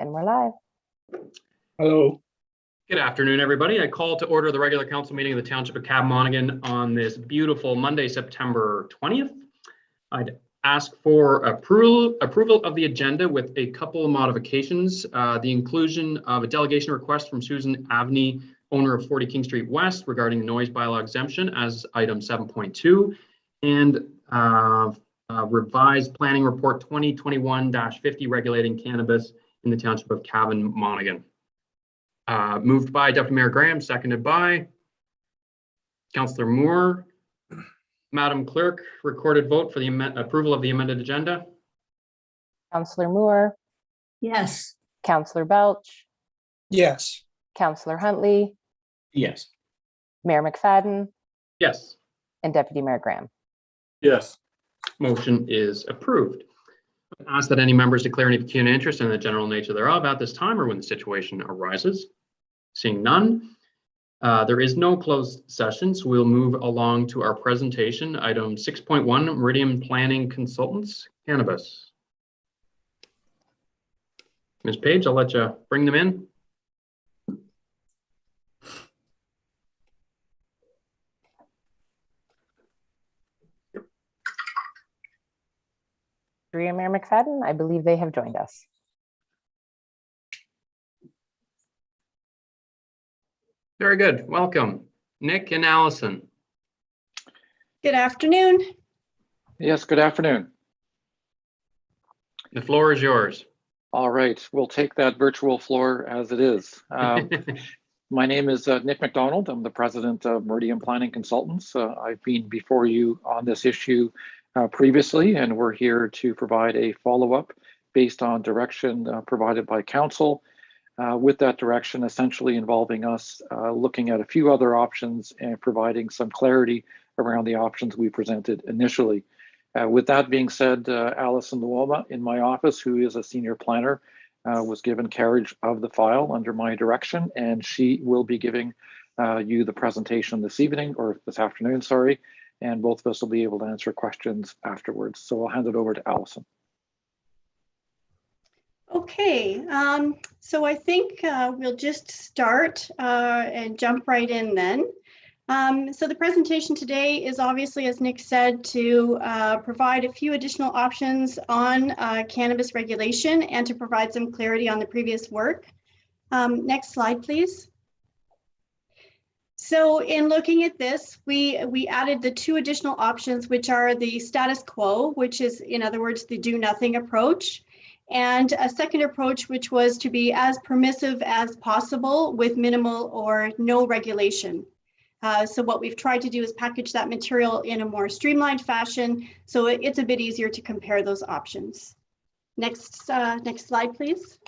And we're live. Hello. Good afternoon, everybody. I call to order the regular council meeting of the Township of Cav-Monaghan on this beautiful Monday, September 20th. I'd ask for approval of the agenda with a couple of modifications. The inclusion of a delegation request from Susan Avney, owner of 40 King Street West, regarding noise bylaw exemption as item 7.2, and revised planning report 2021-50 regulating cannabis in the Township of Cavan-Monaghan. Moved by Deputy Mayor Graham, seconded by Councillor Moore. Madam Clerk, recorded vote for the approval of the amended agenda. Councillor Moore, Yes. Councillor Belch, Yes. Councillor Huntley, Yes. Mayor McFadden, Yes, and Deputy Mayor Graham. Yes. motion is approved. I ask that any members declare any pecuniary interest in the general nature thereof at this time or when the situation arises. Seeing none, there is no closed session, so we'll move along to our presentation. Item 6.1, Meridian Planning Consultants, Cannabis. Ms. Page, I'll let you bring them in. Mayor McFadden, I believe they have joined us. Very good. Welcome, Nick and Allison. Good afternoon. Yes, good afternoon. The floor is yours. All right, we'll take that virtual floor as it is. My name is Nick McDonald. I'm the president of Meridian Planning Consultants. I've been before you on this issue previously, and we're here to provide a follow-up based on direction provided by council. With that direction essentially involving us looking at a few other options and providing some clarity around the options we presented initially. With that being said, Alison Luoma in my office, who is a senior planner, was given carriage of the file under my direction, and she will be giving you the presentation this evening, or this afternoon, sorry, and both of us will be able to answer questions afterwards. So I'll hand it over to Alison. Okay, so I think we'll just start and jump right in then. So the presentation today is obviously, as Nick said, to provide a few additional options on cannabis regulation and to provide some clarity on the previous work. Next slide, please. So in looking at this, we added the two additional options, which are the status quo, which is, in other words, the do nothing approach, and a second approach, which was to be as permissive as possible with minimal or no regulation. So what we've tried to do is package that material in a more streamlined fashion, so it's a bit easier to compare those options. Next slide, please.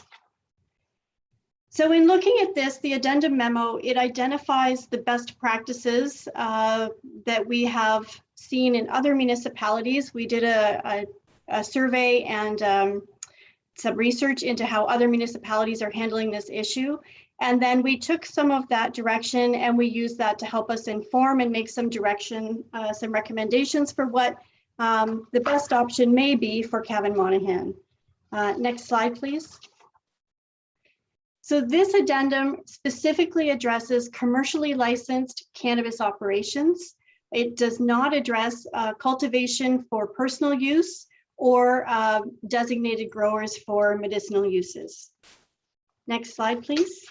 So in looking at this, the addendum memo, it identifies the best practices that we have seen in other municipalities. We did a survey and some research into how other municipalities are handling this issue. And then we took some of that direction and we used that to help us inform and make some direction, some recommendations for what the best option may be for Cavan-Monaghan. Next slide, please. So this addendum specifically addresses commercially licensed cannabis operations. It does not address cultivation for personal use or designated growers for medicinal uses. Next slide, please.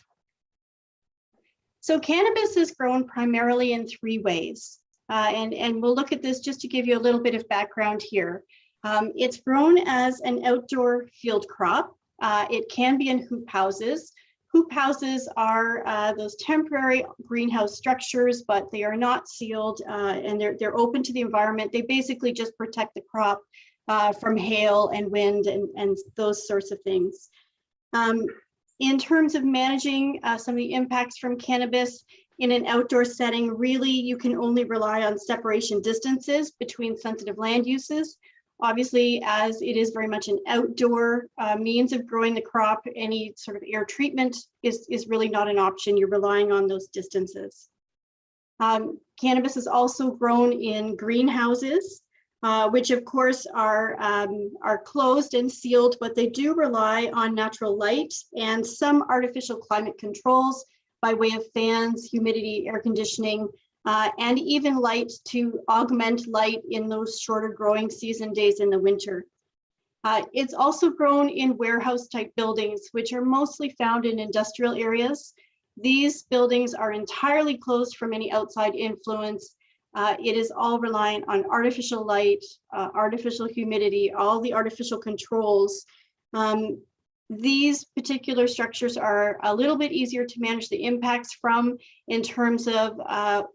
So cannabis is grown primarily in three ways. And we'll look at this just to give you a little bit of background here. It's grown as an outdoor field crop. It can be in hoop houses. Hoop houses are those temporary greenhouse structures, but they are not sealed and they're open to the environment. They basically just protect the crop from hail and wind and those sorts of things. In terms of managing some of the impacts from cannabis in an outdoor setting, really you can only rely on separation distances between sensitive land uses. Obviously, as it is very much an outdoor means of growing the crop, any sort of air treatment is really not an option. You're relying on those distances. Cannabis is also grown in greenhouses. which of course are closed and sealed, but they do rely on natural light and some artificial climate controls by way of fans, humidity, air conditioning, and even light to augment light in those shorter growing season days in the winter. It's also grown in warehouse type buildings, which are mostly found in industrial areas. These buildings are entirely closed from any outside influence. It is all reliant on artificial light, artificial humidity, all the artificial controls. These particular structures are a little bit easier to manage the impacts from in terms of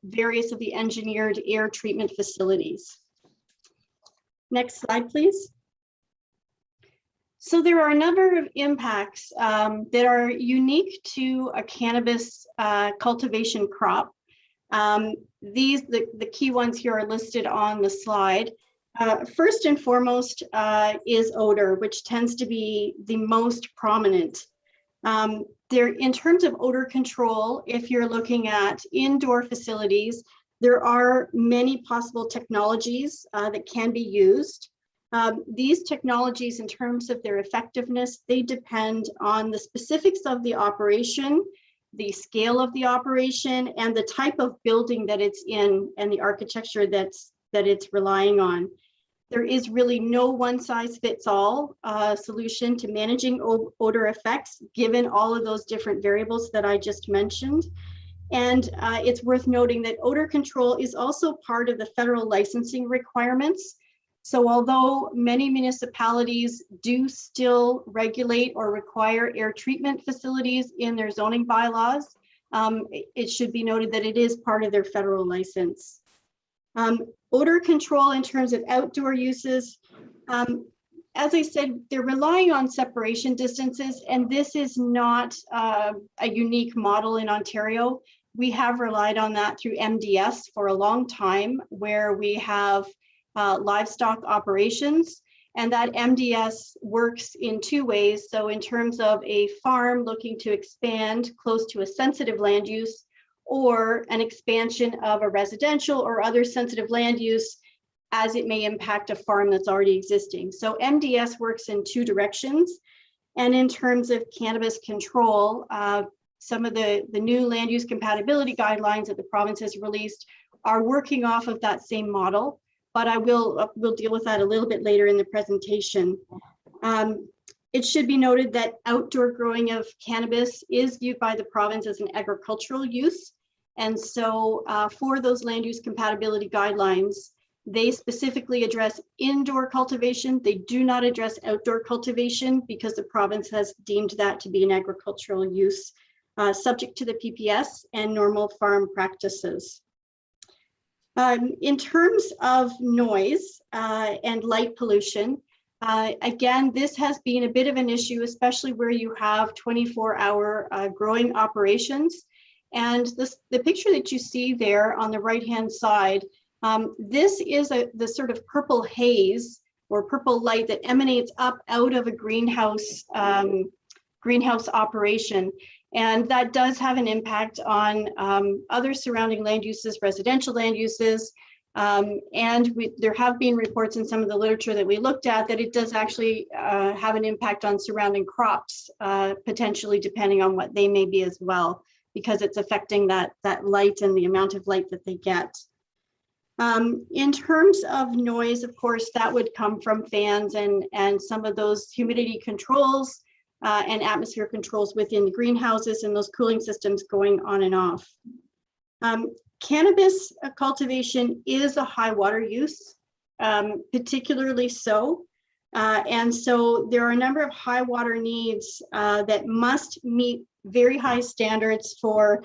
various of the engineered air treatment facilities. Next slide, please. So there are a number of impacts that are unique to a cannabis cultivation crop. The key ones here are listed on the slide. First and foremost is odor, which tends to be the most prominent. In terms of odor control, if you're looking at indoor facilities, there are many possible technologies that can be used. These technologies, in terms of their effectiveness, they depend on the specifics of the operation, the scale of the operation, and the type of building that it's in and the architecture that it's relying on. There is really no one-size-fits-all solution to managing odor effects, given all of those different variables that I just mentioned. And it's worth noting that odor control is also part of the federal licensing requirements. So although many municipalities do still regulate or require air treatment facilities in their zoning bylaws, it should be noted that it is part of their federal license. Odor control in terms of outdoor uses, as I said, they're relying on separation distances, and this is not a unique model in Ontario. We have relied on that through MDS for a long time, where we have livestock operations, and that MDS works in two ways. So in terms of a farm looking to expand close to a sensitive land use, or an expansion of a residential or other sensitive land use as it may impact a farm that's already existing. So MDS works in two directions. And in terms of cannabis control, some of the new land use compatibility guidelines that the province has released are working off of that same model, but we'll deal with that a little bit later in the presentation. It should be noted that outdoor growing of cannabis is viewed by the province as an agricultural use. And so for those land use compatibility guidelines, they specifically address indoor cultivation. They do not address outdoor cultivation because the province has deemed that to be an agricultural use subject to the PPS and normal farm practices. In terms of noise and light pollution, again, this has been a bit of an issue, especially where you have 24-hour growing operations. And the picture that you see there on the right-hand side, this is the sort of purple haze or purple light that emanates up out of a greenhouse operation. And that does have an impact on other surrounding land uses, residential land uses. There have been reports in some of the literature that we looked at that it does actually have an impact on surrounding crops, potentially depending on what they may be as well, because it's affecting that light and the amount of light that they get. In terms of noise, of course, that would come from fans and some of those humidity controls and atmosphere controls within the greenhouses and those cooling systems going on and off. Cannabis cultivation is a high water use, particularly so. And so there are a number of high water needs that must meet very high standards for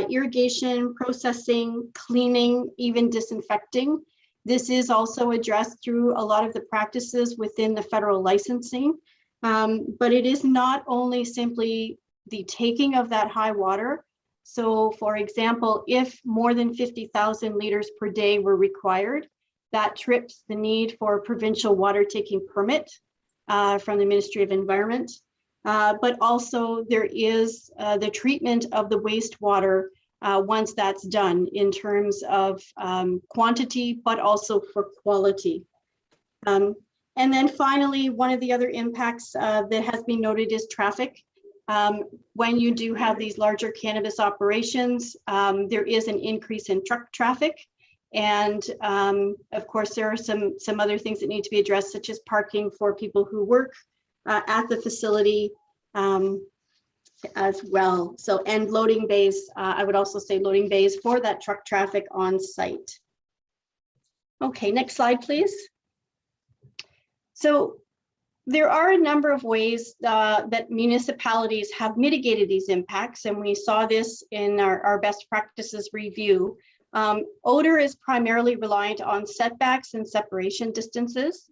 irrigation, processing, cleaning, even disinfecting. This is also addressed through a lot of the practices within the federal licensing. But it is not only simply the taking of that high water. So for example, if more than 50,000 liters per day were required, that trips the need for a provincial water taking permit from the Ministry of Environment. But also there is the treatment of the wastewater once that's done in terms of quantity, but also for quality. And then finally, one of the other impacts that has been noted is traffic. When you do have these larger cannabis operations, there is an increase in truck traffic. And of course, there are some other things that need to be addressed, such as parking for people who work at the facility as well. So, and loading bays, I would also say loading bays for that truck traffic on site. Okay, next slide, please. So there are a number of ways that municipalities have mitigated these impacts, and we saw this in our best practices review. Odor is primarily reliant on setbacks and separation distances.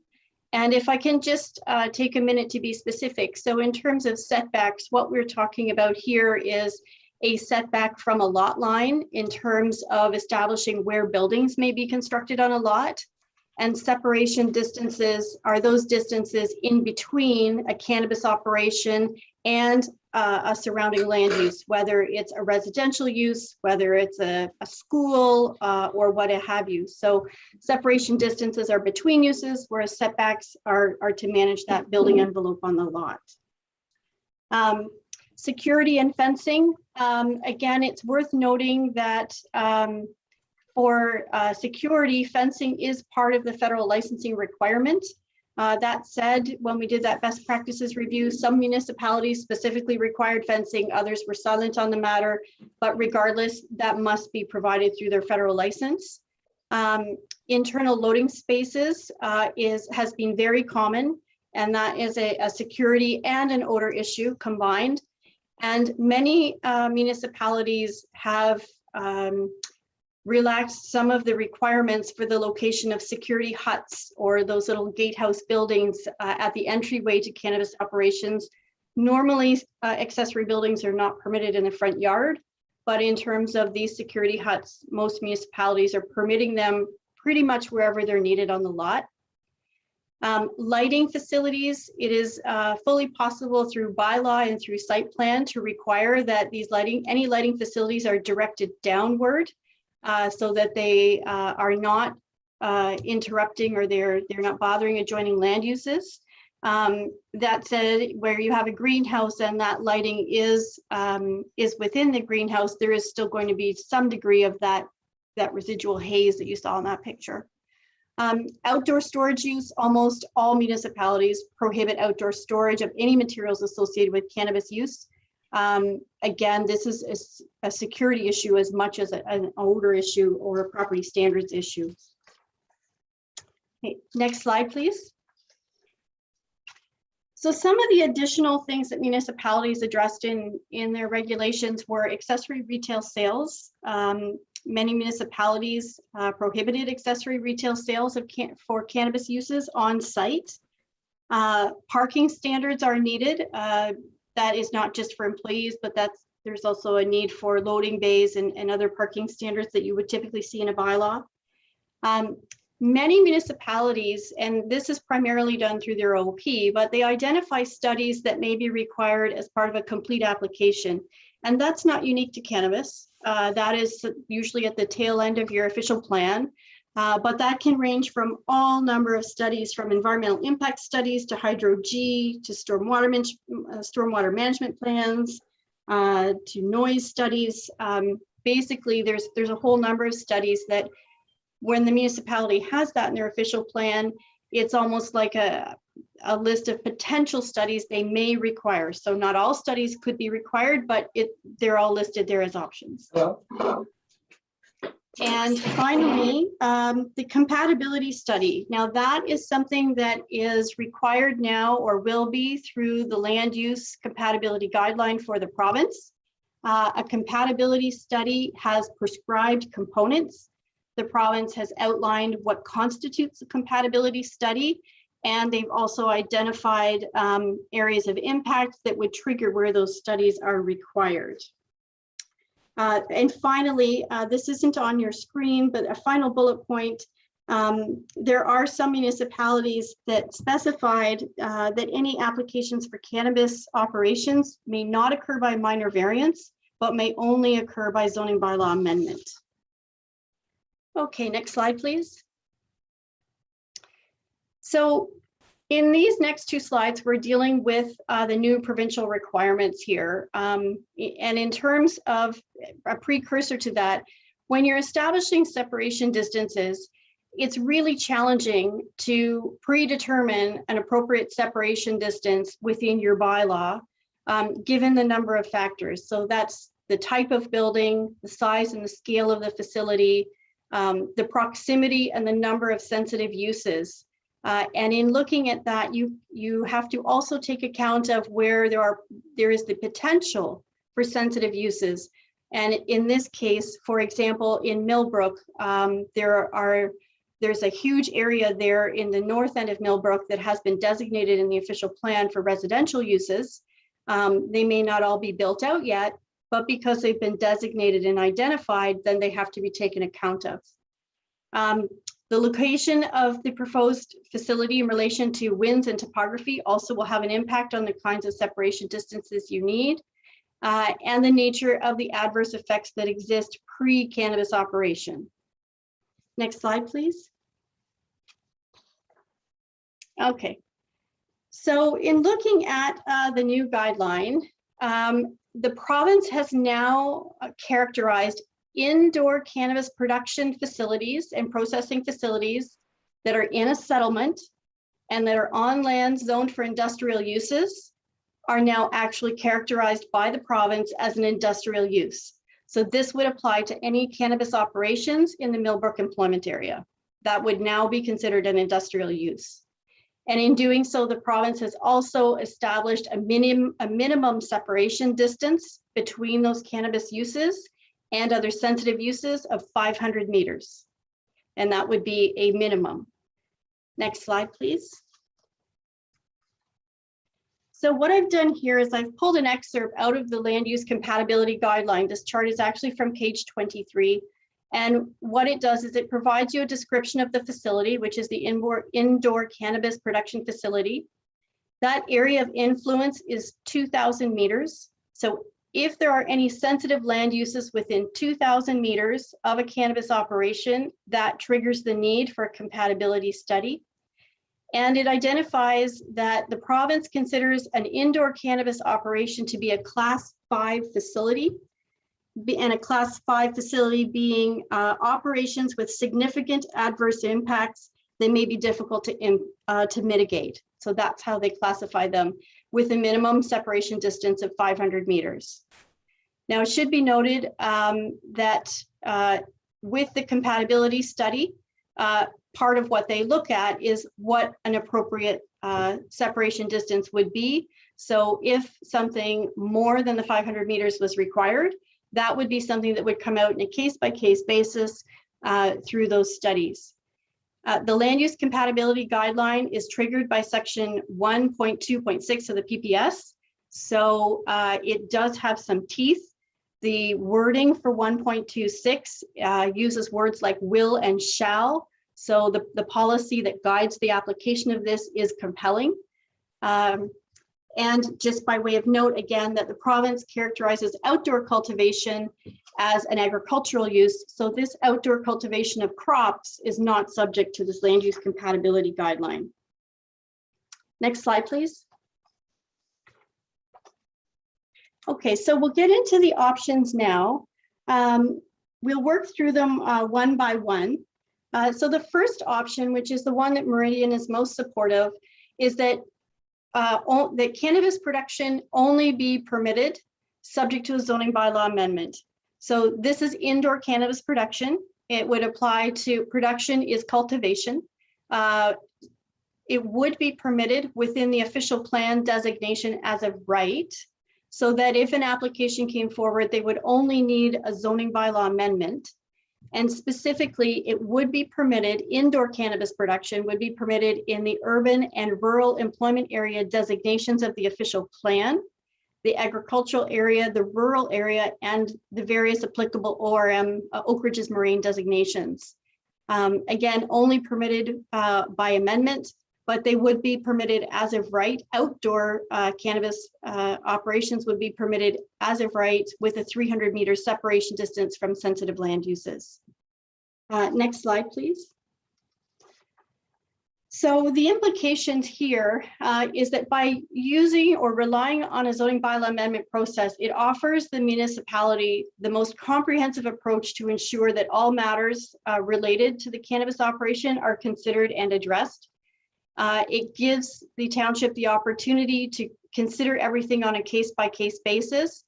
And if I can just take a minute to be specific. So in terms of setbacks, what we're talking about here is a setback from a lot line in terms of establishing where buildings may be constructed on a lot. And separation distances are those distances in between a cannabis operation and a surrounding land use, whether it's a residential use, whether it's a school or what have you. So separation distances are between uses, whereas setbacks are to manage that building envelope on the lot. Security and fencing. Again, it's worth noting that for security, fencing is part of the federal licensing requirement. That said, when we did that best practices review, some municipalities specifically required fencing, others were silent on the matter, but regardless, that must be provided through their federal license. Internal loading spaces has been very common, and that is a security and an odor issue combined. And many municipalities have relaxed some of the requirements for the location of security huts or those little gatehouse buildings at the entryway to cannabis operations. Normally, accessory buildings are not permitted in the front yard, but in terms of these security huts, most municipalities are permitting them pretty much wherever they're needed on the lot. Lighting facilities, it is fully possible through bylaw and through site plan to require that any lighting facilities are directed downward. So that they are not interrupting or they're not bothering adjoining land uses. That said, where you have a greenhouse and that lighting is within the greenhouse, there is still going to be some degree of that residual haze that you saw in that picture. Outdoor storage use, almost all municipalities prohibit outdoor storage of any materials associated with cannabis use. Again, this is a security issue as much as an odor issue or a property standards issue. Okay, next slide, please. So some of the additional things that municipalities addressed in their regulations were accessory retail sales. Many municipalities prohibited accessory retail sales for cannabis uses on site. Parking standards are needed. That is not just for employees, but there's also a need for loading bays and other parking standards that you would typically see in a bylaw. Many municipalities, and this is primarily done through their OP, but they identify studies that may be required as part of a complete application. And that's not unique to cannabis. That is usually at the tail end of your official plan. But that can range from all number of studies, from environmental impact studies to hydro-G, to stormwater management plans, to noise studies. Basically, there's a whole number of studies that when the municipality has that in their official plan, it's almost like a list of potential studies they may require. So not all studies could be required, but they're all listed there as options. And finally, the compatibility study. Now that is something that is required now or will be through the land use compatibility guideline for the province. A compatibility study has prescribed components. The province has outlined what constitutes a compatibility study, and they've also identified areas of impact that would trigger where those studies are required. And finally, this isn't on your screen, but a final bullet point, there are some municipalities that specified that any applications for cannabis operations may not occur by minor variance, but may only occur by zoning bylaw amendment. Okay, next slide, please. So in these next two slides, we're dealing with the new provincial requirements here. And in terms of a precursor to that, when you're establishing separation distances, it's really challenging to predetermine an appropriate separation distance within your bylaw, given the number of factors. So that's the type of building, the size and the scale of the facility, the proximity and the number of sensitive uses. And in looking at that, you have to also take account of where there is the potential for sensitive uses. And in this case, for example, in Millbrook, there's a huge area there in the north end of Millbrook that has been designated in the official plan for residential uses. They may not all be built out yet, but because they've been designated and identified, then they have to be taken account of. The location of the proposed facility in relation to winds and topography also will have an impact on the kinds of separation distances you need, and the nature of the adverse effects that exist pre-cannabis operation. Next slide, please. Okay, so in looking at the new guideline, the province has now characterized indoor cannabis production facilities and processing facilities that are in a settlement and that are on land zoned for industrial uses are now actually characterized by the province as an industrial use. So this would apply to any cannabis operations in the Millbrook employment area. That would now be considered an industrial use. And in doing so, the province has also established a minimum separation distance between those cannabis uses and other sensitive uses of 500 meters. And that would be a minimum. Next slide, please. So what I've done here is I've pulled an excerpt out of the land use compatibility guideline. This chart is actually from page 23. And what it does is it provides you a description of the facility, which is the indoor cannabis production facility. That area of influence is 2,000 meters. So if there are any sensitive land uses within 2,000 meters of a cannabis operation, that triggers the need for a compatibility study. And it identifies that the province considers an indoor cannabis operation to be a Class 5 facility, and a Class 5 facility being operations with significant adverse impacts that may be difficult to mitigate. So that's how they classify them, with a minimum separation distance of 500 meters. Now, it should be noted that with the compatibility study, part of what they look at is what an appropriate separation distance would be. So if something more than the 500 meters was required, that would be something that would come out in a case-by-case basis through those studies. The land use compatibility guideline is triggered by section 1.2.6 of the PPS. So it does have some teeth. The wording for 1.26 uses words like will and shall. So the policy that guides the application of this is compelling. And just by way of note, again, that the province characterizes outdoor cultivation as an agricultural use. So this outdoor cultivation of crops is not subject to this land use compatibility guideline. Next slide, please. Okay, so we'll get into the options now. We'll work through them one by one. So the first option, which is the one that Meridian is most supportive, is that that cannabis production only be permitted subject to a zoning bylaw amendment. So this is indoor cannabis production. It would apply to production is cultivation. It would be permitted within the official plan designation as of right, so that if an application came forward, they would only need a zoning bylaw amendment. And specifically, it would be permitted, indoor cannabis production would be permitted in the urban and rural employment area designations of the official plan, the agricultural area, the rural area, and the various applicable ORM, Oak Ridges Moraine designations. Again, only permitted by amendment, but they would be permitted as of right. Outdoor cannabis operations would be permitted as of right with a 300-meter separation distance from sensitive land uses. Next slide, please. So the implications here is that by using or relying on a zoning bylaw amendment process, it offers the municipality the most comprehensive approach to ensure that all matters related to the cannabis operation are considered and addressed. It gives the township the opportunity to consider everything on a case-by-case basis,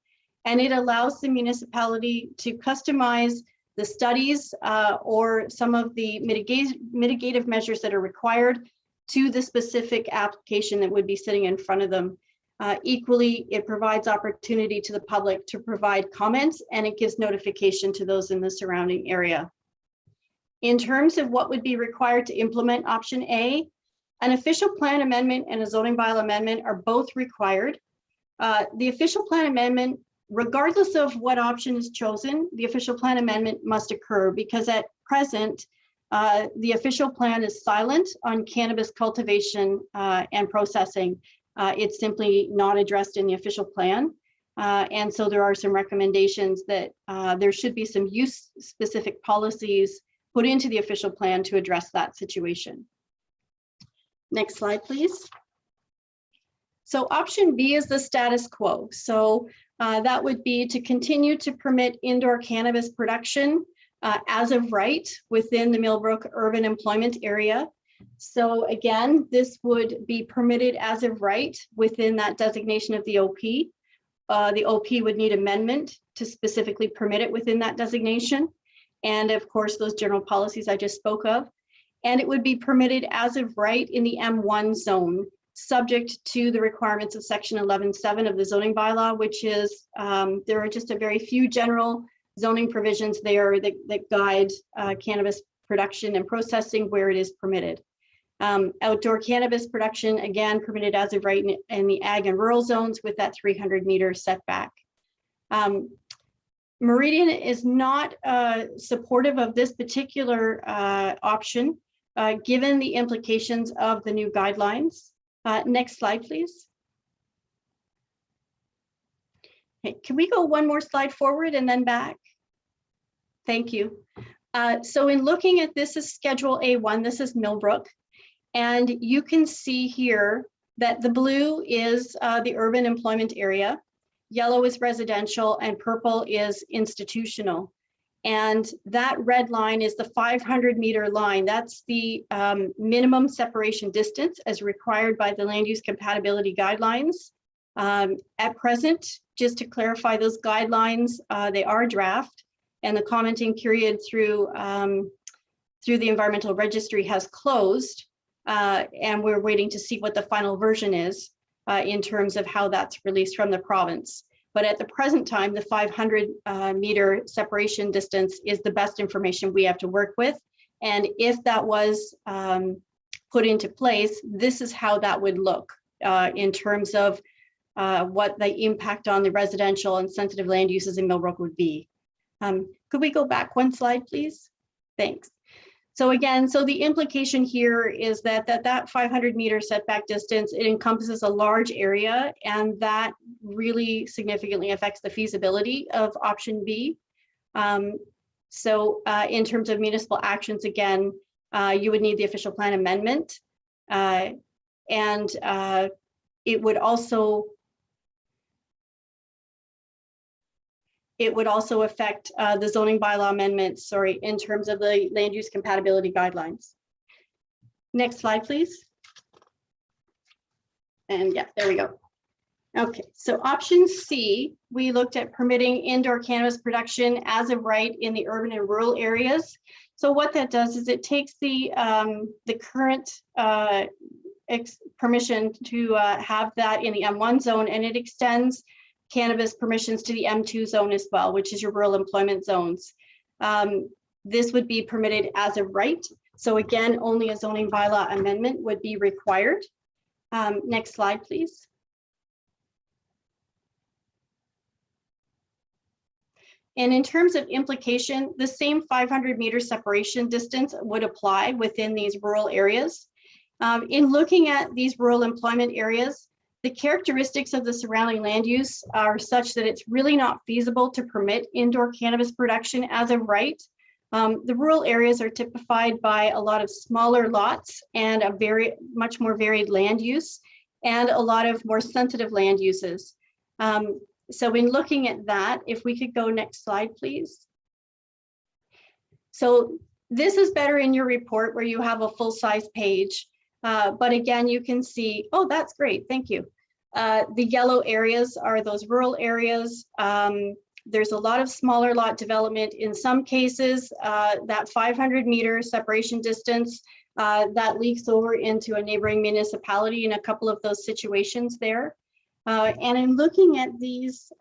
and it allows the municipality to customize the studies or some of the mitigative measures that are required to the specific application that would be sitting in front of them. Equally, it provides opportunity to the public to provide comments, and it gives notification to those in the surrounding area. In terms of what would be required to implement option A, an official plan amendment and a zoning bylaw amendment are both required. The official plan amendment, regardless of what option is chosen, the official plan amendment must occur because at present, the official plan is silent on cannabis cultivation and processing. It's simply not addressed in the official plan. And so there are some recommendations that there should be some use-specific policies put into the official plan to address that situation. Next slide, please. So option B is the status quo. So that would be to continue to permit indoor cannabis production as of right within the Millbrook urban employment area. So again, this would be permitted as of right within that designation of the OP. The OP would need amendment to specifically permit it within that designation. And of course, those general policies I just spoke of. And it would be permitted as of right in the M1 zone, subject to the requirements of section 11.7 of the zoning bylaw, which is, there are just a very few general zoning provisions there that guide cannabis production and processing where it is permitted. Outdoor cannabis production, again, permitted as of right in the ag and rural zones with that 300-meter setback. Meridian is not supportive of this particular option, given the implications of the new guidelines. Next slide, please. Okay, can we go one more slide forward and then back? Thank you. So in looking at this is Schedule A1, this is Millbrook, and you can see here that the blue is the urban employment area, yellow is residential, and purple is institutional. And that red line is the 500-meter line. That's the minimum separation distance as required by the land use compatibility guidelines. At present, just to clarify those guidelines, they are draft, and the commenting period through the environmental registry has closed, and we're waiting to see what the final version is in terms of how that's released from the province. But at the present time, the 500-meter separation distance is the best information we have to work with. And if that was put into place, this is how that would look in terms of what the impact on the residential and sensitive land uses in Millbrook would be. Could we go back one slide, please? Thanks. So again, so the implication here is that that 500-meter setback distance, it encompasses a large area, and that really significantly affects the feasibility of option B. So in terms of municipal actions, again, you would need the official plan amendment, and it would also affect the zoning bylaw amendments, in terms of the land use compatibility guidelines. Next slide, please. And yeah, there we go. Okay, so option C, we looked at permitting indoor cannabis production as of right in the urban and rural areas. So what that does is it takes the current permission to have that in the M1 zone, and it extends cannabis permissions to the M2 zone as well, which is your rural employment zones. This would be permitted as of right. So again, only a zoning bylaw amendment would be required. Next slide, please. And in terms of implication, the same 500-meter separation distance would apply within these rural areas. In looking at these rural employment areas, the characteristics of the surrounding land use are such that it's really not feasible to permit indoor cannabis production as of right The rural areas are typified by a lot of smaller lots and a much more varied land use and a lot of more sensitive land uses. So in looking at that, if we could go next slide, please. So this is better in your report where you have a full-size page. But again, you can see, oh, that's great, thank you. The yellow areas are those rural areas. There's a lot of smaller lot development. In some cases, that 500-meter separation distance, that leaks over into a neighboring municipality in a couple of those situations there. And in looking at these,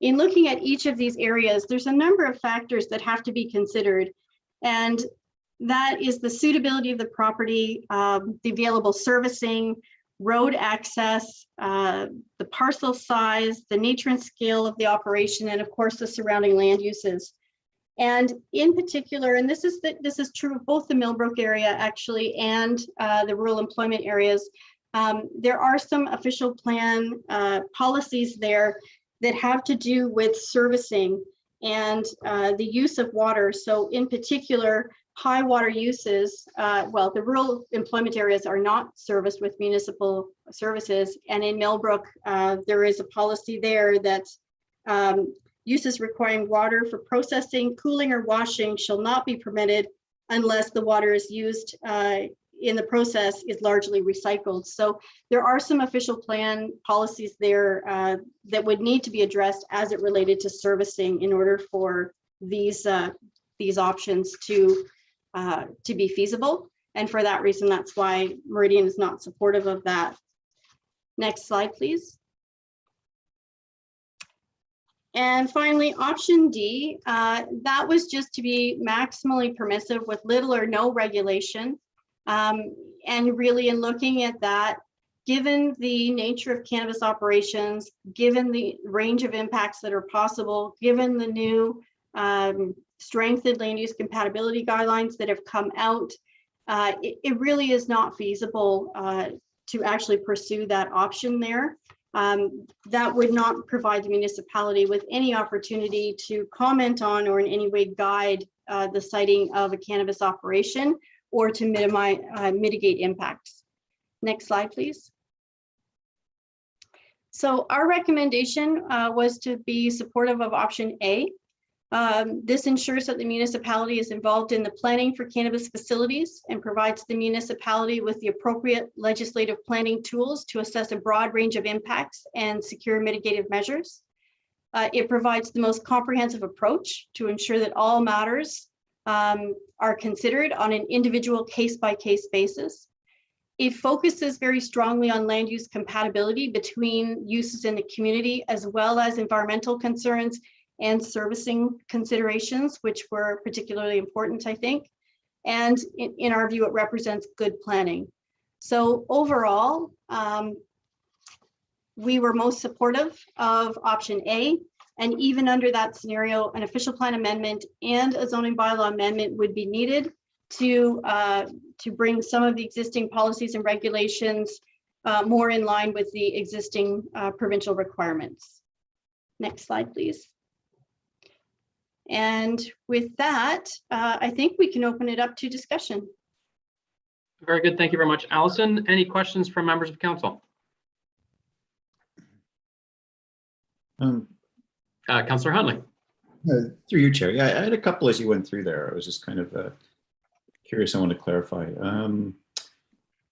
in looking at each of these areas, there's a number of factors that have to be considered. And that is the suitability of the property, the available servicing, road access, the parcel size, the nature and scale of the operation, and of course the surrounding land uses. And in particular, and this is true of both the Millbrook area actually and the rural employment areas, there are some official plan policies there that have to do with servicing and the use of water. So in particular, high water uses, well, the rural employment areas are not serviced with municipal services. And in Millbrook, there is a policy there that uses requiring water for processing, cooling, or washing shall not be permitted unless the water is used in the process is largely recycled. So there are some official plan policies there that would need to be addressed as it related to servicing in order for these options to be feasible. And for that reason, that's why Meridian is not supportive of that. Next slide, please. And finally, option D, that was just to be maximally permissive with little or no regulation. And really in looking at that, given the nature of cannabis operations, given the range of impacts that are possible, given the new strengthened land use compatibility guidelines that have come out, it really is not feasible to actually pursue that option there. That would not provide the municipality with any opportunity to comment on or in any way guide the siting of a cannabis operation or to mitigate impacts. Next slide, please. So our recommendation was to be supportive of option A. This ensures that the municipality is involved in the planning for cannabis facilities and provides the municipality with the appropriate legislative planning tools to assess a broad range of impacts and secure mitigative measures. It provides the most comprehensive approach to ensure that all matters are considered on an individual case-by-case basis. It focuses very strongly on land use compatibility between uses in the community, as well as environmental concerns and servicing considerations, which were particularly important, I think. And in our view, it represents good planning. So overall, we were most supportive of option A. And even under that scenario, an official plan amendment and a zoning bylaw amendment would be needed to bring some of the existing policies and regulations more in line with the existing provincial requirements. Next slide, please. And with that, I think we can open it up to discussion. Very good. Thank you very much, Allison. Any questions from members of council? Councillor Huntley. Through you, Chair. Yeah, I had a couple as you went through there. I was just kind of curious. I want to clarify.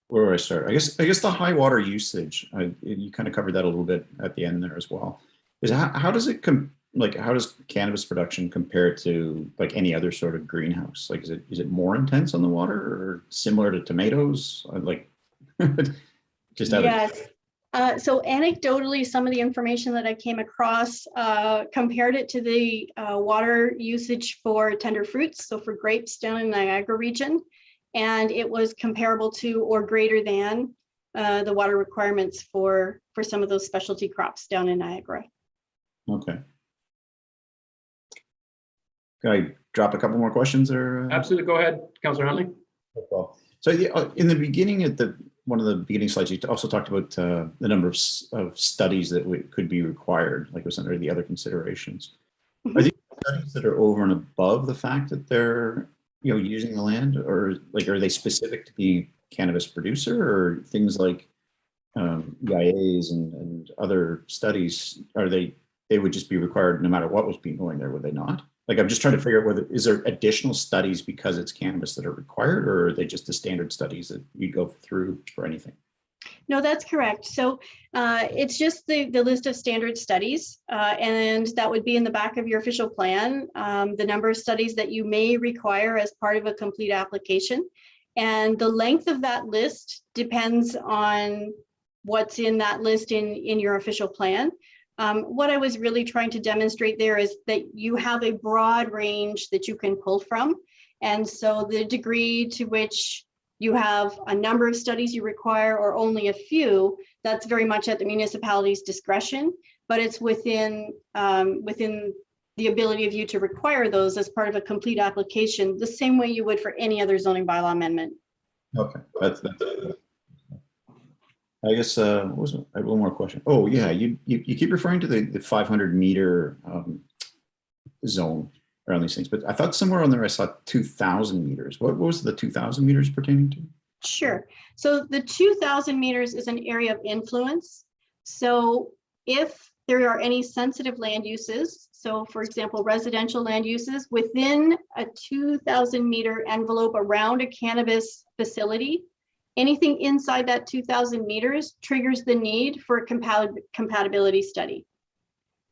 Where do I start? I guess the high water usage. You kind of covered that a little bit at the end there as well. How does it how does cannabis production compare to like any other sort of greenhouse? Like, is it more intense on the water or similar to tomatoes? Like, just out yes. So anecdotally, some of the information that I came across compared it to the water usage for tender fruits, so for grapes down in the Niagara region, and it was comparable to or greater than the water requirements for some of those specialty crops down in Niagara. Okay. Can I drop a couple more questions or? Absolutely, go ahead, Councillor Huntley. So in the beginning, at one of the beginning slides, you also talked about the number of studies that could be required, like it was under the other considerations. Mm-hmm. Are these studies that are over and above the fact that they're, using the land, or like, are they specific to being a cannabis producer, or things like EIAs and other studies? They would just be required no matter what was being going there, would they not? Like, I'm just trying to figure out whether, is there additional studies because it's cannabis that are required, or are they just the standard studies that you go through for anything? No, that's correct. So it's just the list of standard studies, and that would be in the back of your official plan, the number of studies that you may require as part of a complete application. And the length of that list depends on what's in that list in your official plan. What I was really trying to demonstrate there is that you have a broad range that you can pull from. And so the degree to which you have a number of studies you require or only a few, that's very much at the municipality's discretion, but it's within the ability of you to require those as part of a complete application, the same way you would for any other zoning bylaw amendment. Okay, that's I guess, I have one more question. Oh yeah, you keep referring to the 500 meter zone around these things, but I thought somewhere on there I saw 2,000 meters. What was the 2,000 meters pertaining to? Sure. So the 2,000 meters is an area of influence. So if there are any sensitive land uses, so for example, residential land uses within a 2,000 meter envelope around a cannabis facility, anything inside that 2,000 meters triggers the need for a compatibility study.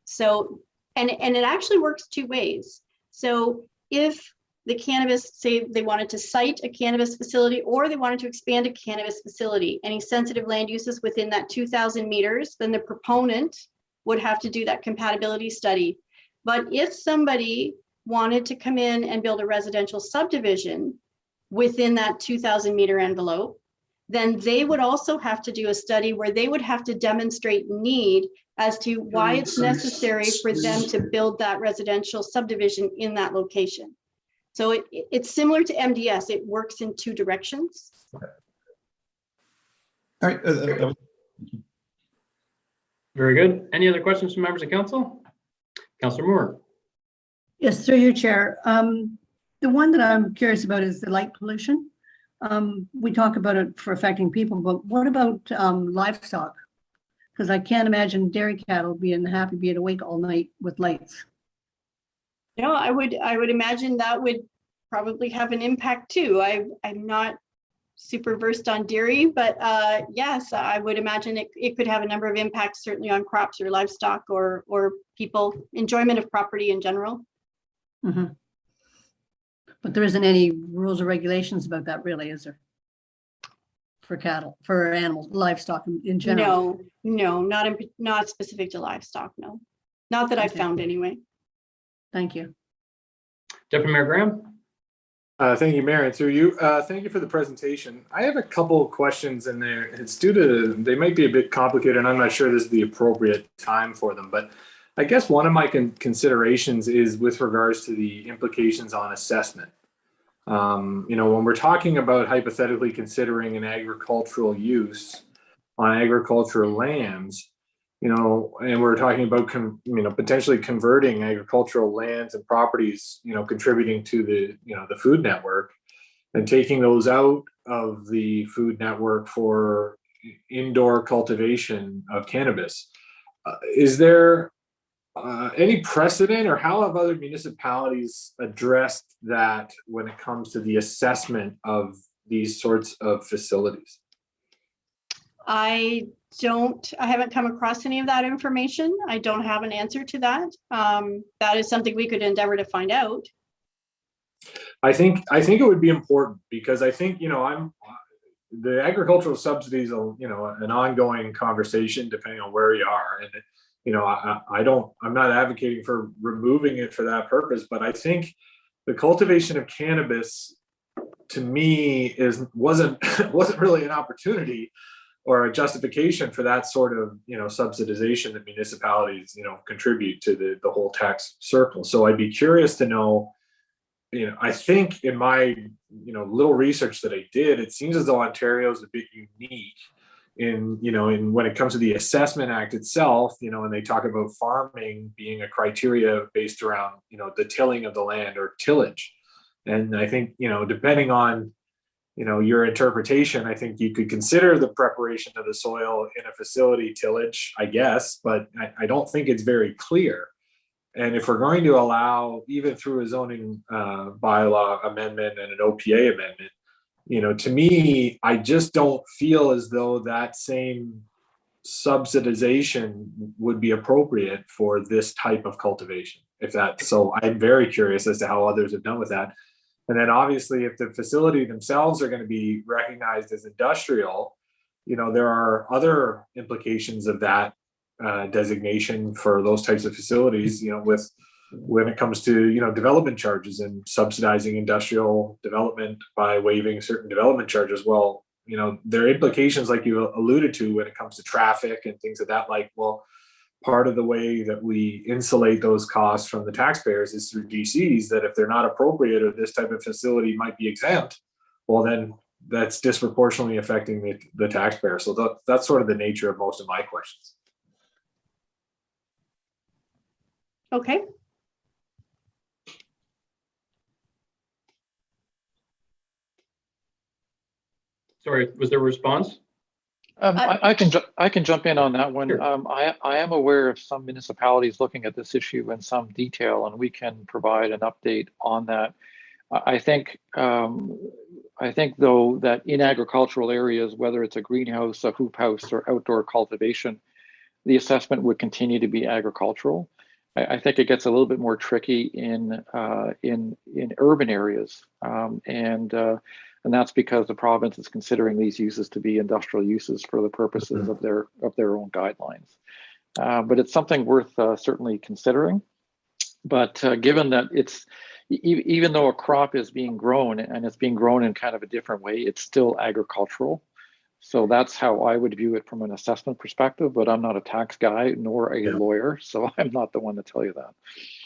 So, and it actually works two ways. So if the cannabis, say they wanted to site a cannabis facility or they wanted to expand a cannabis facility, any sensitive land uses within that 2,000 meters, then the proponent would have to do that compatibility study. But if somebody wanted to come in and build a residential subdivision within that 2,000 meter envelope, then they would also have to do a study where they would have to demonstrate need as to why it's necessary for them to build that residential subdivision in that location. So it's similar to MDS. It works in two directions. Okay. All right. Very good. Any other questions from members of council? Councillor Moore. Yes, through you, Chair. The one that I'm curious about is the light pollution. We talk about it for affecting people, but what about livestock? Because I can't imagine dairy cattle being awake all night with lights. You know, I would imagine that would probably have an impact too. I'm not super versed on dairy, but yes, I would imagine it could have a number of impacts, certainly on crops or livestock or people enjoyment of property in general. Mm-hmm. But there isn't any rules or regulations about that, really, is there? For cattle, for animals, livestock in general? No, not specific to livestock, no. Not that I've found anyway. Thank you. Deputy Mayor Graham. Thank you, Mayor, and through you. Thank you for the presentation. I have a couple of questions in there. It's they might be a bit complicated, and I'm not sure this is the appropriate time for them, but I guess one of my considerations is with regards to the implications on assessment. When we're talking about hypothetically considering an agricultural use on agricultural lands, and we're talking about, potentially converting agricultural lands and properties, contributing to the food network and taking those out of the food network for indoor cultivation of cannabis. Is there any precedent, or how have other municipalities addressed that when it comes to the assessment of these sorts of facilities? I haven't come across any of that information. I don't have an answer to that. That is something we could endeavor to find out. I think it would be important, because I think, the agricultural subsidies are, an ongoing conversation depending on where you are. And, I'm not advocating for removing it for that purpose, but I think the cultivation of cannabis, to me, wasn't really an opportunity or a justification for that sort of, subsidization that municipalities, contribute to the whole tax circle. So I'd be curious to know, I think in my, little research that I did, it seems as though Ontario is a bit unique in when it comes to the Assessment Act itself, and they talk about farming being a criteria based around, the tilling of the land or tillage. And I think, depending on, your interpretation, I think you could consider the preparation of the soil in a facility tillage, I guess, but I don't think it's very clear. And if we're going to allow, even through a zoning bylaw amendment and an OPA amendment, to me, I just don't feel as though that same subsidization would be appropriate for this type of cultivation. So I'm very curious as to how others have done with that. And then obviously, if the facility themselves are going to be recognized as industrial, there are other implications of that designation for those types of facilities, when it comes to, development charges and subsidizing industrial development by waiving certain development charges. Well, there are implications, like you alluded to, when it comes to traffic and things of that. Like, well, part of the way that we insulate those costs from the taxpayers is through DCs, that if they're not appropriate or this type of facility might be exempt, well, then that's disproportionately affecting the taxpayer. So that's sort of the nature of most of my questions. Okay. Sorry, was there a response? I can jump in on that one. Sure. I am aware of some municipalities looking at this issue in some detail, and we can provide an update on that. I think though that in agricultural areas, whether it's a greenhouse, a hoop house, or outdoor cultivation, the assessment would continue to be agricultural. I think it gets a little bit more tricky in urban areas, and that's because the province is considering these uses to be industrial uses for the purposes of their own guidelines. But it's something worth certainly considering. But given that even though a crop is being grown and it's being grown in kind of a different way, it's still agricultural. So that's how I would view it from an assessment perspective, but I'm not a tax guy nor a lawyer, so I'm not the one to tell you that.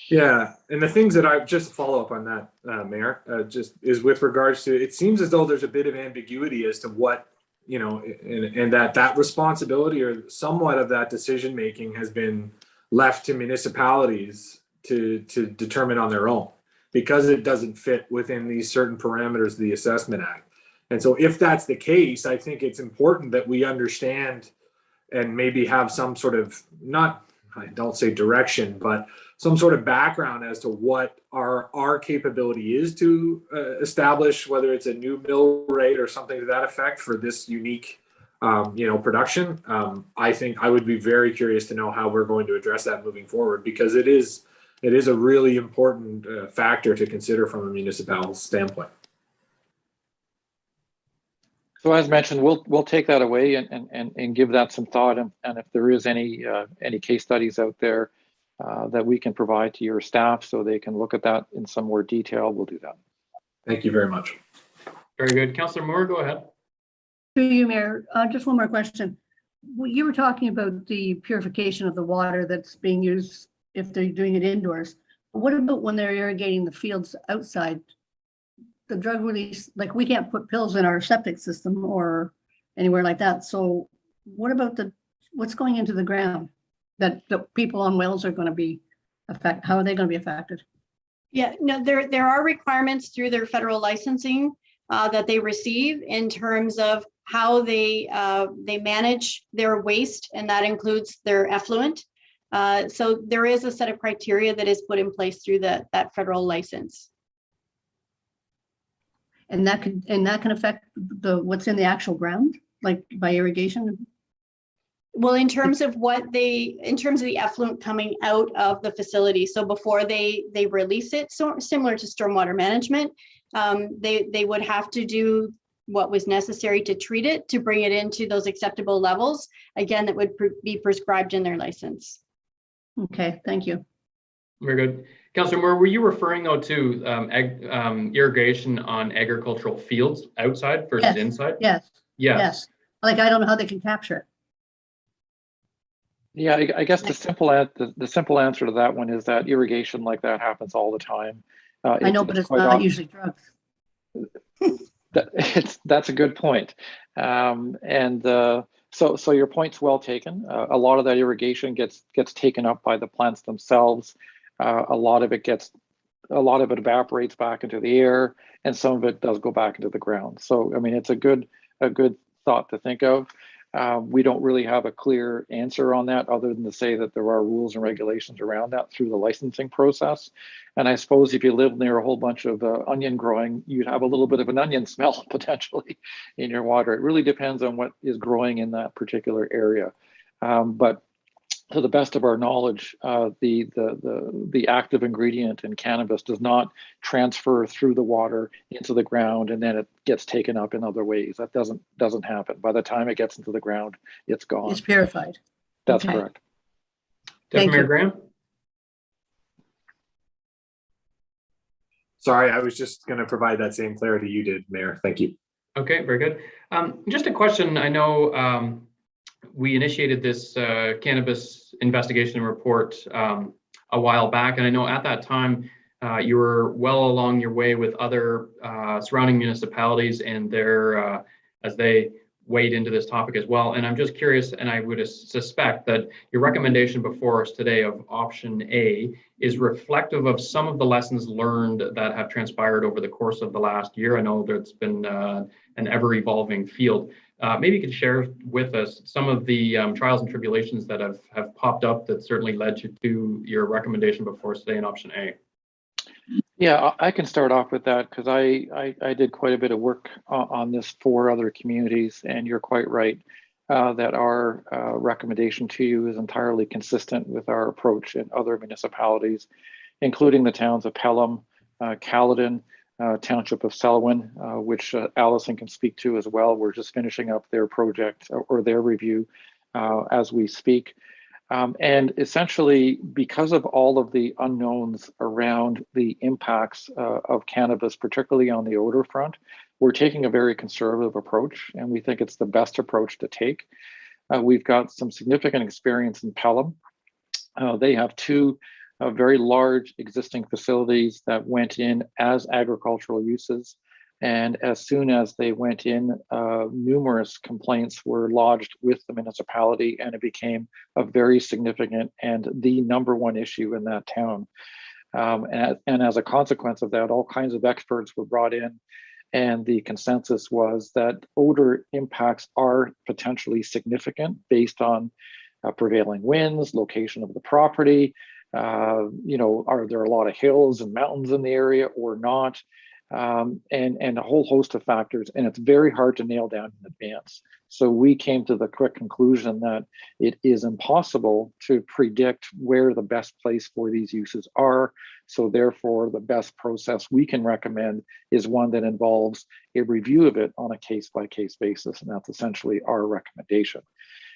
Yeah, and the things that I just follow up on that, Mayor, just is with regards to, it seems as though there's a bit of ambiguity as to what, and that responsibility or somewhat of that decision making has been left to municipalities to determine on their own, because it doesn't fit within these certain parameters of the Assessment Act. And so if that's the case, I think it's important that we understand and maybe have some sort of, I don't say direction, but some sort of background as to what our capability is to establish, whether it's a new mill rate or something to that effect for this unique, production. I think I would be very curious to know how we're going to address that moving forward, because it is a really important factor to consider from a municipal standpoint. So as mentioned, we'll take that away and give that some thought, and if there is any case studies out there that we can provide to your staff so they can look at that in some more detail, we'll do that. Thank you very much. Very good. Councillor Moore, go ahead. Through you, Mayor, just one more question. You were talking about the purification of the water that's being used if they're doing it indoors. What about when they're irrigating the fields outside? The drug release, like we can't put pills in our septic system or anywhere like that. So what about what's going into the ground that the people on wells are going to be affected? How are they going to be affected? Yeah, no, there are requirements through their federal licensing that they receive in terms of how they manage their waste, and that includes their effluent. So there is a set of criteria that is put in place through that federal license. And that can affect what's in the actual ground, like by irrigation? Well, in terms of the effluent coming out of the facility. So before they release it, so similar to stormwater management, they would have to do what was necessary to treat it, to bring it into those acceptable levels. Again, that would be prescribed in their license. Okay, thank you. Very good. Councillor Moore, were you referring though to irrigation on agricultural fields outside versus inside? Yes. Yes. Like, I don't know how they can capture it. Yeah, I guess the simple answer to that one is that irrigation like that happens all the time. I know, but it's not usually drugs. That's a good point. And So your point's well taken. A lot of that irrigation gets taken up by the plants themselves. A lot of it evaporates back into the air, and some of it does go back into the ground. So I mean, it's a good thought to think of. We don't really have a clear answer on that, other than to say that there are rules and regulations around that through the licensing process. And I suppose if you live near a whole bunch of onion growing, you'd have a little bit of an onion smell potentially in your water. It really depends on what is growing in that particular area. But to the best of our knowledge, the active ingredient in cannabis does not transfer through the water into the ground and then it gets taken up in other ways. That doesn't happen. By the time it gets into the ground, it's gone. It's purified. That's Okay. correct. Deputy Thank Mayor you. Graham? Sorry, I was just going to provide that same clarity you did, Mayor. Thank you. Okay, very good. Just a question. I know we initiated this cannabis investigation report a while back, and I know at that time you were well along your way with other surrounding municipalities and their as they weighed into this topic as well. And I'm just curious, and I would suspect that your recommendation before us today of option A is reflective of some of the lessons learned that have transpired over the course of the last year. I know that's been an ever-evolving field. Maybe you could share with us some of the trials and tribulations that have popped up that certainly led you to your recommendation before us today in option A. Yeah, I can start off with that because I did quite a bit of work on this for other communities, and you're quite right that our recommendation to you is entirely consistent with our approach in other municipalities, including the towns of Pelham, Caledon, Township of Selwyn, which Allison can speak to as well. We're just finishing up their project or their review as we speak. And essentially, because of all of the unknowns around the impacts of cannabis, particularly on the odor front, we're taking a very conservative approach, and we think it's the best approach to take. We've got some significant experience in Pelham. They have two very large existing facilities that went in as agricultural uses. And as soon as they went in, numerous complaints were lodged with the municipality, and it became a very significant and the number one issue in that town. And as a consequence of that, all kinds of experts were brought in, and the consensus was that odor impacts are potentially significant based on prevailing winds, location of the property, are there a lot of hills and mountains in the area or not? And a whole host of factors, and it's very hard to nail down in advance. So we came to the quick conclusion that it is impossible to predict where the best place for these uses are. So therefore, the best process we can recommend is one that involves a review of it on a case-by-case basis, and that's essentially our recommendation.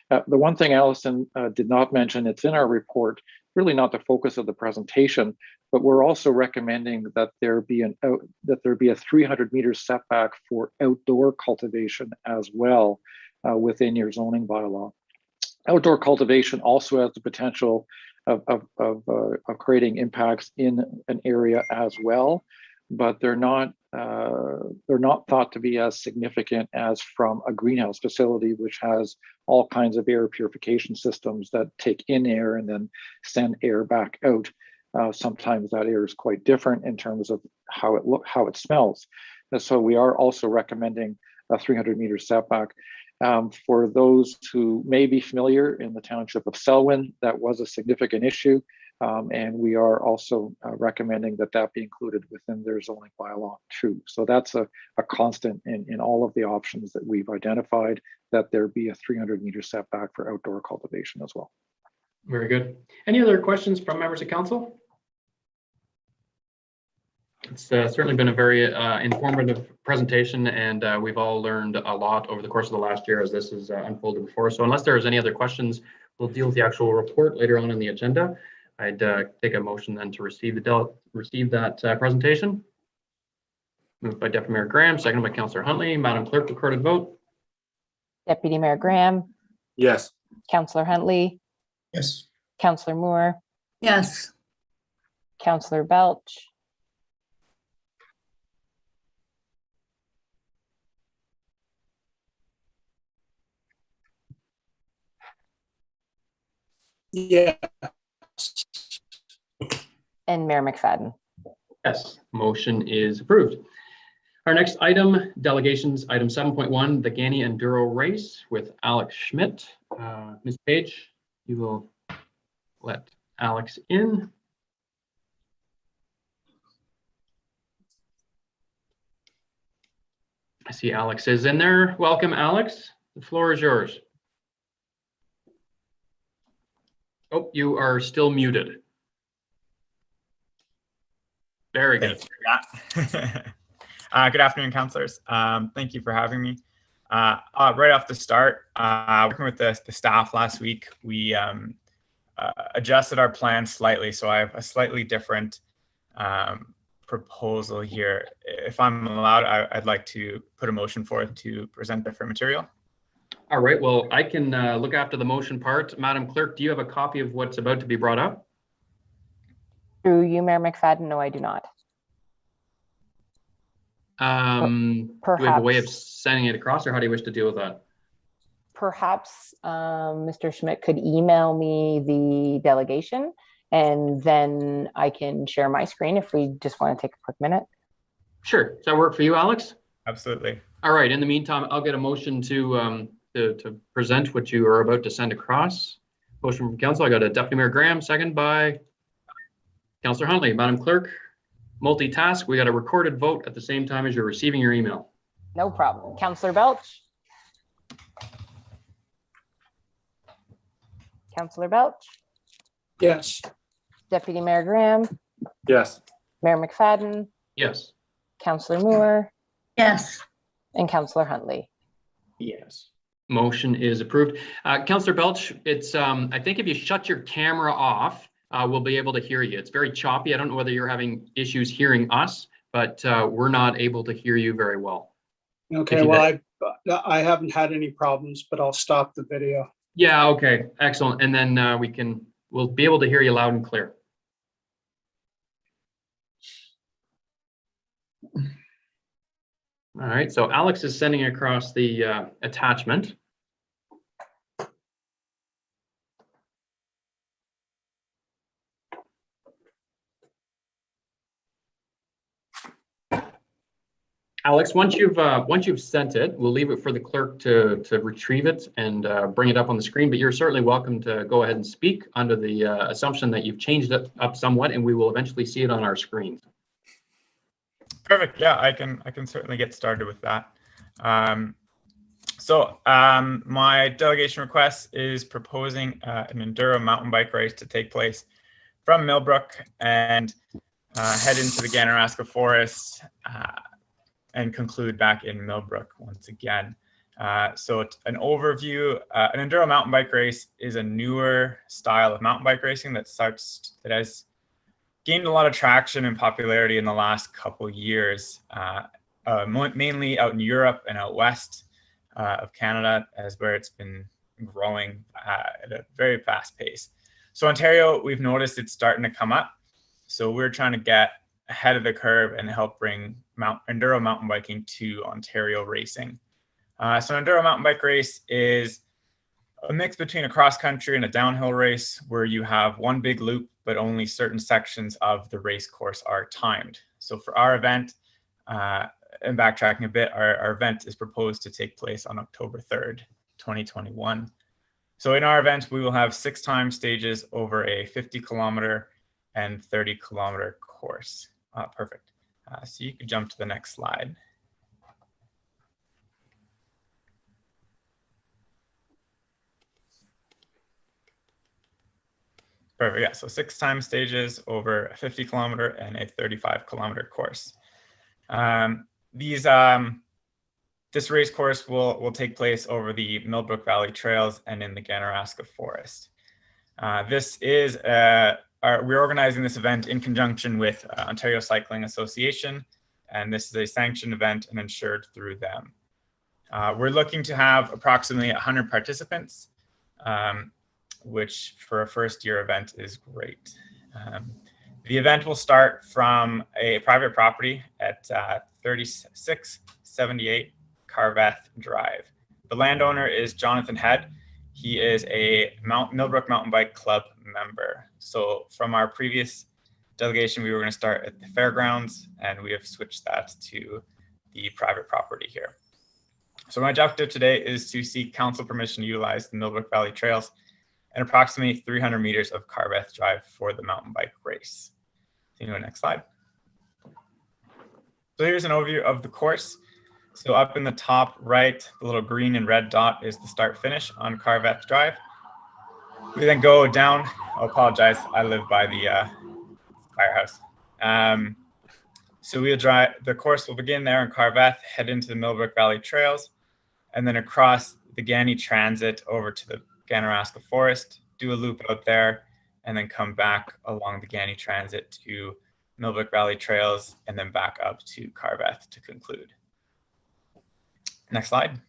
The one thing Allison did not mention, it's in our report, really not the focus of the presentation, but we're also recommending that there be a 300-meter setback for outdoor cultivation as well within your zoning bylaw. Outdoor cultivation also has the potential of creating impacts in an area as well, but they're not thought to be as significant as from a greenhouse facility, which has all kinds of air purification systems that take in air and then send air back out. Sometimes that air is quite different in terms of how it smells. And so we are also recommending a 300-meter setback. For those who may be familiar, in the township of Selwyn, that was a significant issue. And we are also recommending that be included within their zoning bylaw too. So that's a constant in all of the options that we've identified, that there be a 300-meter setback for outdoor cultivation as well. Very good. Any other questions from members of council? It's certainly been a very informative presentation, and we've all learned a lot over the course of the last year as this has unfolded before. So unless there's any other questions, we'll deal with the actual report later on in the agenda. I'd take a motion then to receive that presentation. Moved by Deputy Mayor Graham, seconded by Councillor Huntley. Madam Clerk, recorded vote. Deputy Mayor Graham, Yes. Councillor Huntley, Yes. Councillor Moore, Yes. Councillor Belch, Yeah. and Mayor McFadden. Yes, motion is approved. Our next item, delegations, item 7.1, the Gani Enduro Race with Alex Schmidt. Ms. Page, you will let Alex in. I see Alex is in there. Welcome, Alex. The floor is yours. Oh, you are still muted. Very good. Thank you for that. Good afternoon, councillors. Thank you for having me. Right off the start, working with the staff last week, we adjusted our plan slightly. So I have a slightly different proposal here. If I'm allowed, I'd like to put a motion forth to present different material. All right, well, I can look after the motion part. Madam Clerk, do you have a copy of what's about to be brought up? Through you, Mayor McFadden, no, I do not. Do we have a way of Perhaps. sending it across, or how do you wish to deal with that? Perhaps Mr. Schmidt could email me the delegation, and then I can share my screen if we just want to take a quick minute. Sure. Does that work for you, Alex? Absolutely. All right. In the meantime, I'll get a motion to present what you are about to send across. Motion from council. I got a Deputy Mayor Graham, second by Councillor Huntley. Madam Clerk, multitask. We got a recorded vote at the same time as you're receiving your email. No problem. Councillor Belch. Councillor Belch. Yes. Deputy Mayor Graham. Yes. Mayor McFadden. Yes. Councillor Moore. Yes. And Councillor Huntley. Yes. Motion is approved. Councillor Belch, it's I think if you shut your camera off, we'll be able to hear you. It's very choppy. I don't know whether you're having issues hearing us, but we're not able to hear you very well. Okay, well, I haven't had any problems, but I'll stop the video. Yeah, okay, excellent. And then we'll be able to hear you loud and clear. All right, so Alex is sending across the attachment. Alex, once you've sent it, we'll leave it for the clerk to retrieve it and bring it up on the screen. But you're certainly welcome to go ahead and speak under the assumption that you've changed it up somewhat, and we will eventually see it on our screens. Perfect. Yeah, I can certainly get started with that. My delegation request is proposing an enduro mountain bike race to take place from Millbrook and head into the Ganaraska Forest and conclude back in Millbrook once again. So an overview, an enduro mountain bike race is a newer style of mountain bike racing that has gained a lot of traction and popularity in the last couple years, mainly out in Europe and out west of Canada, as where it's been growing at a very fast pace. So Ontario, we've noticed it's starting to come up. So we're trying to get ahead of the curve and help bring enduro mountain biking to Ontario racing. So an enduro mountain bike race is a mix between a cross country and a downhill race where you have one big loop, but only certain sections of the race course are timed. So for our event, and backtracking a bit, our event is proposed to take place on October 3rd, 2021. So in our event, we will have 6 time stages over a 50-kilometer and 30-kilometer course. Perfect. So you could jump to the next slide. Perfect. Yeah. So 6 time stages over a 50-kilometer and a 35-kilometer course. This race course will take place over the Millbrook Valley Trails and in the Ganaraska Forest. We're organizing this event in conjunction with Ontario Cycling Association, and this is a sanctioned event and insured through them. We're looking to have approximately 100 participants, which for a first-year event is great. The event will start from a private property at 3678 Carveth Drive. The landowner is Jonathan Head. He is a Millbrook Mountain Bike Club member. So from our previous delegation, we were going to start at the fairgrounds, and we have switched that to the private property here. So my objective today is to seek council permission to utilize the Millbrook Valley Trails and approximately 300 meters of Carbeth Drive for the mountain bike race. Can you go next slide? So here's an overview of the course. So up in the top right, the little green and red dot is the start finish on Carbeth Drive. We then go down. I apologize, I live by the firehouse. So we'll drive, the course will begin there in Carbeth, head into the Millbrook Valley Trails, and then across the Ganney Transit over to the Ganaraska Forest, do a loop out there, and then come back along the Ganney Transit to Millbrook Valley Trails, and then back up to Carbeth to conclude. Next slide.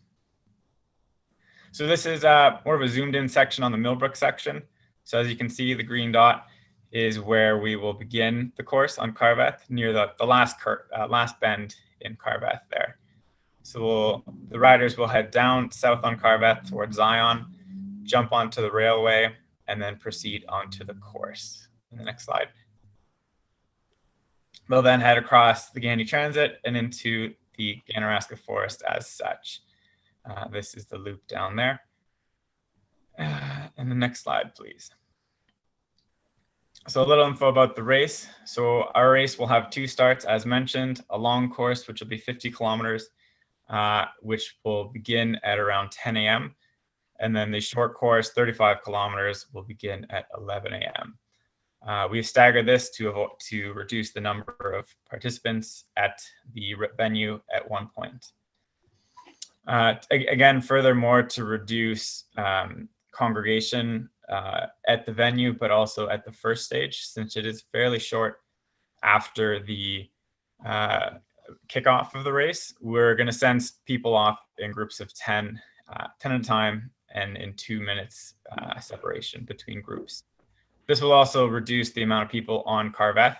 So this is more of a zoomed in section on the Millbrook section. So as you can see, the green dot is where we will begin the course on Carbeth, near the last bend in Carbeth there. So the riders will head down south on Carbeth towards Zion, jump onto the railway, and then proceed onto the course. In the next slide. They'll then head across the Ganney Transit and into the Ganaraska Forest as such. This is the loop down there. And the next slide, please. So a little info about the race. So our race will have two starts, as mentioned, a long course, which will be 50 kilometers, which will begin at around 10 a.m. And then the short course, 35 kilometers, will begin at 11 a.m. We've staggered this to reduce the number of participants at the venue at one point. Again, furthermore, to reduce congregation at the venue, but also at the first stage, since it is fairly short after the kickoff of the race, we're going to send people off in groups of 10 at a time, and in 2 minutes separation between groups. This will also reduce the amount of people on Carbeth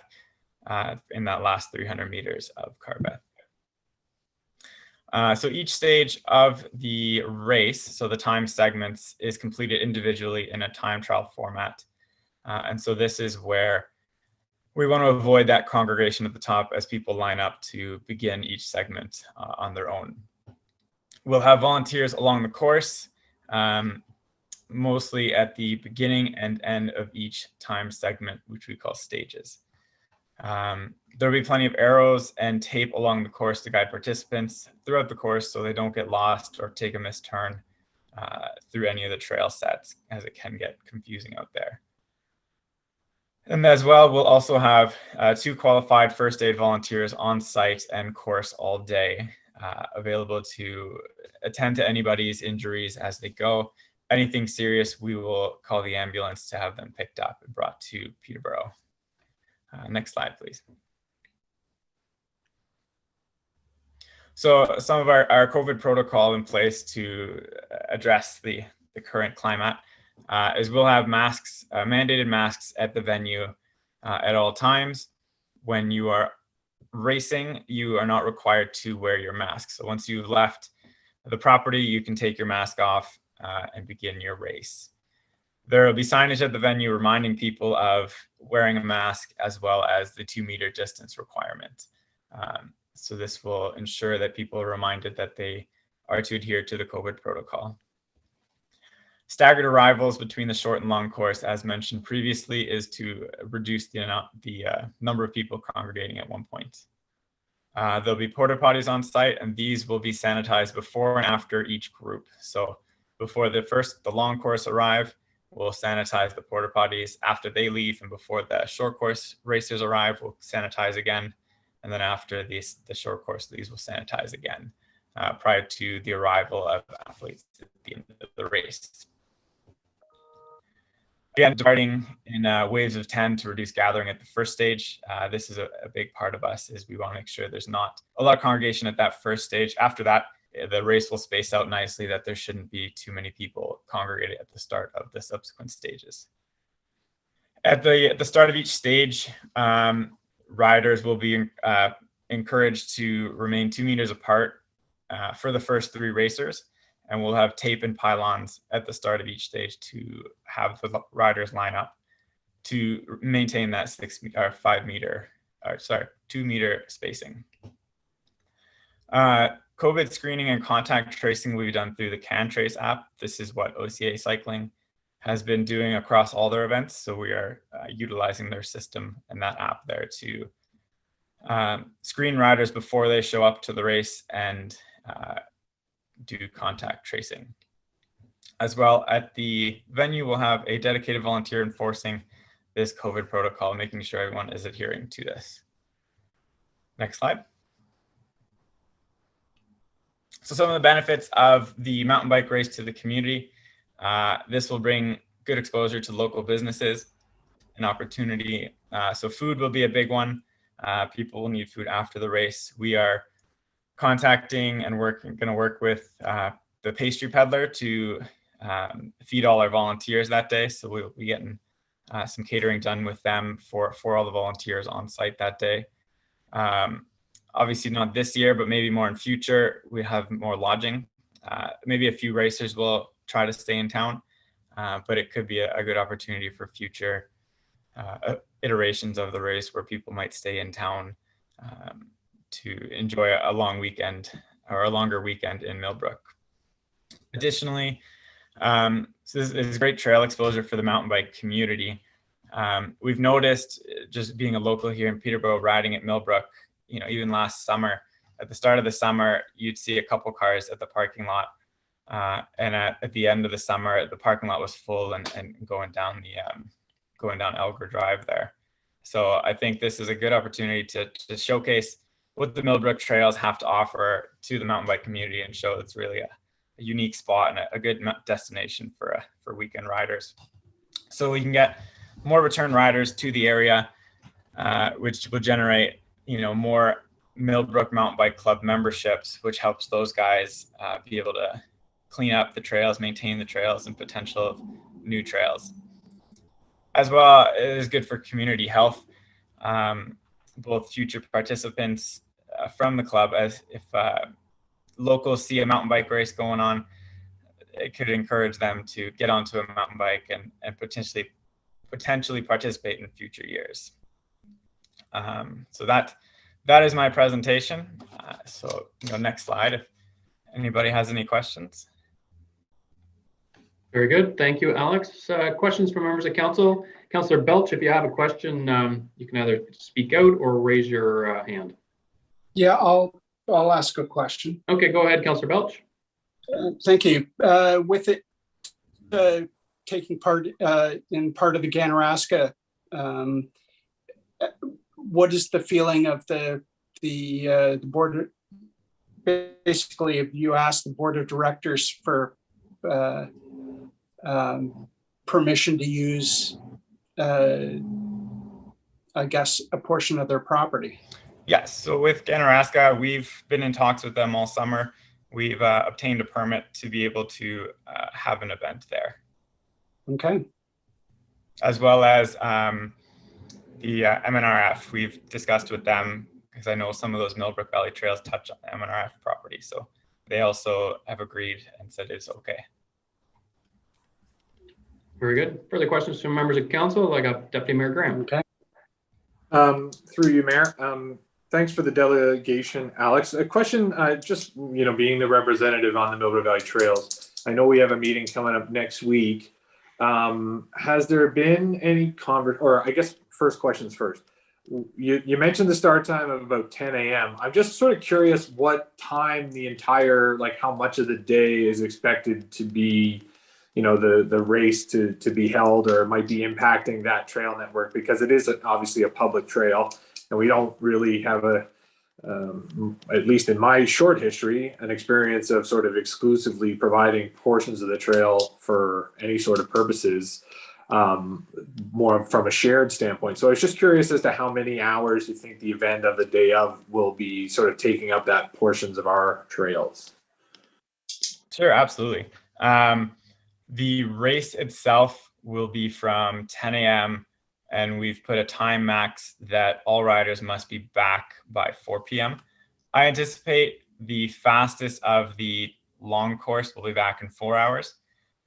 in that last 300 meters of Carbeth. So each stage of the race, so the time segments, is completed individually in a time trial format. And so this is where we want to avoid that congregation at the top as people line up to begin each segment on their own. We'll have volunteers along the course, mostly at the beginning and end of each time segment, which we call stages. There'll be plenty of arrows and tape along the course to guide participants throughout the course so they don't get lost or take a missed turn through any of the trail sets, as it can get confusing out there. And as well, we'll also have 2 qualified first aid volunteers on site and course all day, available to attend to anybody's injuries as they go. Anything serious, we will call the ambulance to have them picked up and brought to Peterborough. Next slide, please. So some of our COVID protocol in place to address the current climate is we'll have masks, mandated masks at the venue at all times. When you are racing, you are not required to wear your mask. So once you've left the property, you can take your mask off and begin your race. There will be signage at the venue reminding people of wearing a mask, as well as the 2-meter distance requirement. So this will ensure that people are reminded that they are to adhere to the COVID protocol. Staggered arrivals between the short and long course, as mentioned previously, is to reduce the number of people congregating at one point. There'll be porta potties on site, and these will be sanitized before and after each group. So before the long course arrive, we'll sanitize the porta potties. After they leave and before the short course racers arrive, we'll sanitize again. And then after the short course, these will sanitize again prior to the arrival of athletes at the end of the race. Again, departing in waves of 10 to reduce gathering at the first stage. This is a big part of us, is we want to make sure there's not a lot of congregation at that first stage. After that, the race will space out nicely, that there shouldn't be too many people congregated at the start of the subsequent stages. At the start of each stage, riders will be encouraged to remain 2 meters apart for the first 3 racers, and we'll have tape and pylons at the start of each stage to have the riders line up to maintain that 2 meter spacing. COVID screening and contact tracing will be done through the CanTrace app. This is what OCA Cycling has been doing across all their events. So we are utilizing their system and that app there to screen riders before they show up to the race and do contact tracing. As well, at the venue, we'll have a dedicated volunteer enforcing this COVID protocol, making sure everyone is adhering to this. Next slide. So some of the benefits of the mountain bike race to the community. This will bring good exposure to local businesses, an opportunity. So food will be a big one. People will need food after the race. We are contacting and going to work with the pastry peddler to feed all our volunteers that day. So we'll be getting some catering done with them for all the volunteers on site that day. Obviously not this year, but maybe more in future, we have more lodging. Maybe a few racers will try to stay in town, but it could be a good opportunity for future iterations of the race where people might stay in town to enjoy a long weekend or a longer weekend in Millbrook. Additionally, so this is great trail exposure for the mountain bike community. We've noticed, just being a local here in Peterborough, riding at Millbrook, even last summer, at the start of the summer, you'd see a couple cars at the parking lot. And at the end of the summer, the parking lot was full and going down Elgar Drive there. So I think this is a good opportunity to showcase what the Millbrook trails have to offer to the mountain bike community and show it's really a unique spot and a good destination for weekend riders. So we can get more return riders to the area, which will generate more Millbrook Mountain Bike Club memberships, which helps those guys be able to clean up the trails, maintain the trails, and potential new trails. As well, it is good for community health. Both future participants from the club, as if locals see a mountain bike race going on, it could encourage them to get onto a mountain bike and potentially participate in future years. So that is my presentation. So next slide if anybody has any questions. Very good. Thank you, Alex. Questions from members of council? Councillor Belch, if you have a question, you can either speak out or raise your hand. Yeah, I'll ask a question. Okay, go ahead, Councillor Belch. Thank you. With it taking part in part of the Ganaraska, what is the feeling of the board? Basically, if you ask the board of directors for permission to use, I guess, a portion of their property. Yes, so with Ganaraska, we've been in talks with them all summer. We've obtained a permit to be able to have an event there. Okay. As well as the MNRF, we've discussed with them, because I know some of those Millbrook Valley trails touch on the MNRF property. So they also have agreed and said it's okay. Very good. Further questions from members of council? I got Deputy Mayor Graham. Okay. Through you, Mayor. Thanks for the delegation, Alex. A question, just being the representative on the Millbrook Valley Trails, I know we have a meeting coming up next week. Has there been any or I guess first questions first. You mentioned the start time of about 10 a.m. I'm just sort of curious what time the entire, how much of the day is expected to be, the race to be held, or might be impacting that trail network, because it is obviously a public trail, and we don't really have at least in my short history, an experience of sort of exclusively providing portions of the trail for any sort of purposes, more from a shared standpoint. So I was just curious as to how many hours you think the event of the day of will be sort of taking up that portions of our trails. Sure, absolutely. The race itself will be from 10 a.m. and we've put a time max that all riders must be back by 4 p.m. I anticipate the fastest of the long course will be back in 4 hours,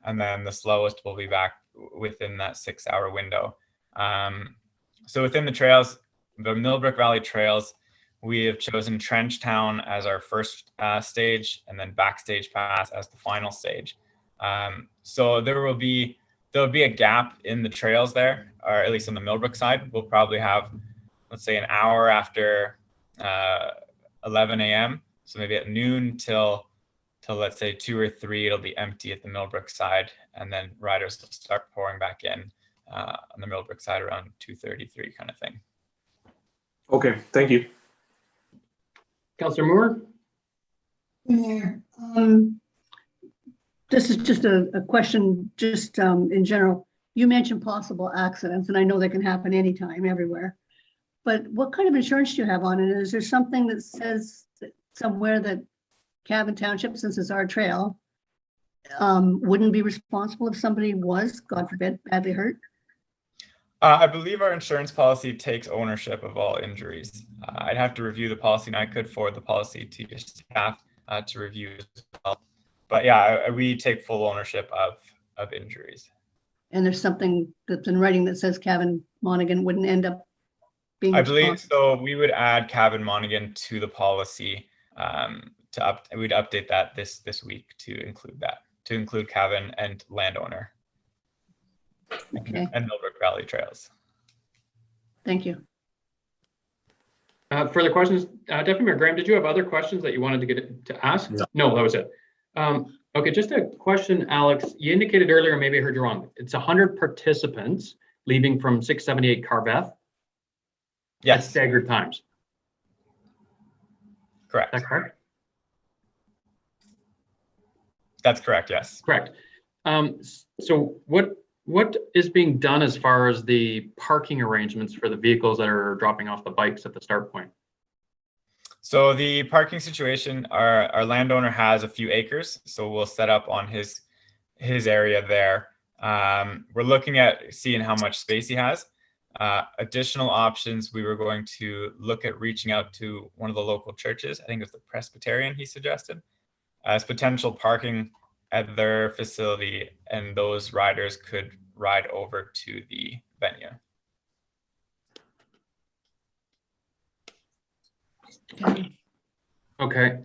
and then the slowest will be back within that 6-hour window. So within the trails, the Millbrook Valley Trails, we have chosen Trenchtown as our first stage, and then Backstage Pass as the final stage. So there'll be a gap in the trails there, or at least on the Millbrook side. We'll probably have, let's say, an hour after 11 a.m. So maybe at noon till let's say 2 or 3, it'll be empty at the Millbrook side, and then riders will start pouring back in on the Millbrook side around 2:33 kind of thing. Okay, thank you. Councillor Moore? Mayor, this is just a question, just in general. You mentioned possible accidents, and I know they can happen anytime, everywhere. But what kind of insurance do you have on it? Is there something that says somewhere that Cavan Township, since it's our trail, wouldn't be responsible if somebody was, God forbid, badly hurt? I believe our insurance policy takes ownership of all injuries. I'd have to review the policy, and I could forward the policy to your staff to review as well. But yeah, we take full ownership of injuries. And there's something that's in writing that says Cavan Monaghan wouldn't end up being I believe responsible. so. We would add Cavan Monaghan to the policy. We'd update that this week to include Cavan and landowner. Okay. And Millbrook Valley Trails. Thank you. Further questions? Deputy Mayor Graham, did you have other questions that you wanted to ask? No, that was it. Okay, just a question, Alex. You indicated earlier, maybe I heard you wrong. It's 100 participants leaving from 678 Carbeth. Yes. At staggered times. Correct. Is that correct? That's correct, yes. Correct. So what is being done as far as the parking arrangements for the vehicles that are dropping off the bikes at the start point? So the parking situation, our landowner has a few acres, so we'll set up on his area there. We're looking at seeing how much space he has. Additional options, we were going to look at reaching out to one of the local churches. I think it was the Presbyterian he suggested, as potential parking at their facility, and those riders could ride over to the venue. Okay.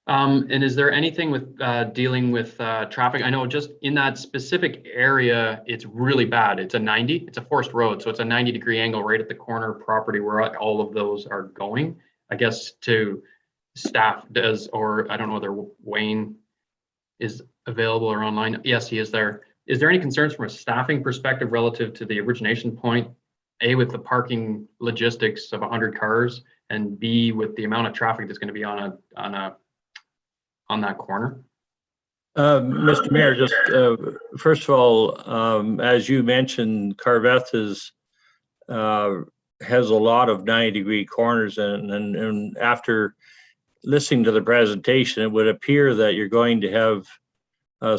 And is there anything with dealing with traffic? I know just in that specific area, it's really bad. It's a forced road. So it's a 90-degree angle right at the corner property where all of those are going. I guess to staff does, or I don't know whether Wayne is available or online. Yes, he is there. Is there any concerns from a staffing perspective relative to the origination point? A, with the parking logistics of 100 cars, and B, with the amount of traffic that's going to be on that corner? Mr. Mayor, just first of all, as you mentioned, Carbeth has a lot of 90-degree corners, and after listening to the presentation, it would appear that you're going to have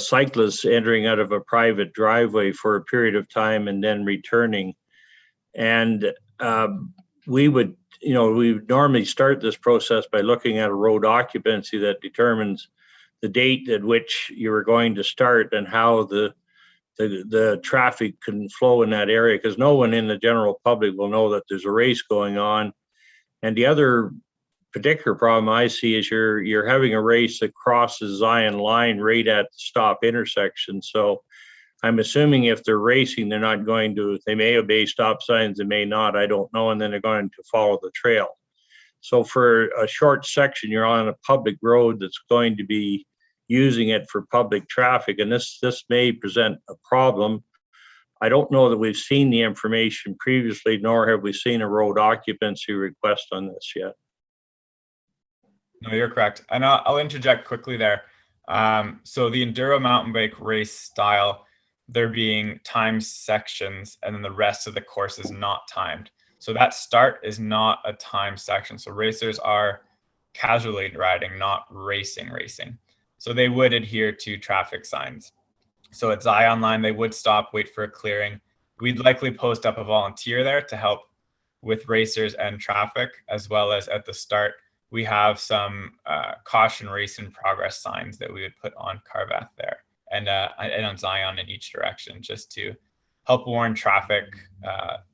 cyclists entering out of a private driveway for a period of time and then returning. And we would normally start this process by looking at a road occupancy that determines the date at which you are going to start and how the traffic can flow in that area, because no one in the general public will know that there's a race going on. And the other particular problem I see is you're having a race that crosses Zion line right at the stop intersection. So I'm assuming if they're racing, they're not going to, they may obey stop signs, they may not, I don't know, and then they're going to follow the trail. So for a short section, you're on a public road that's going to be using it for public traffic, and this may present a problem. I don't know that we've seen the information previously, nor have we seen a road occupancy request on this yet. No, you're correct. And I'll interject quickly there. So the Enduro mountain bike race style, there being timed sections, and then the rest of the course is not timed. So that start is not a timed section. So racers are casually riding, not racing. So they would adhere to traffic signs. So at Zion line, they would stop, wait for a clearing. We'd likely post up a volunteer there to help with racers and traffic, as well as at the start, we have some caution race in progress signs that we would put on Carveth there and on Zion in each direction, just to help warn traffic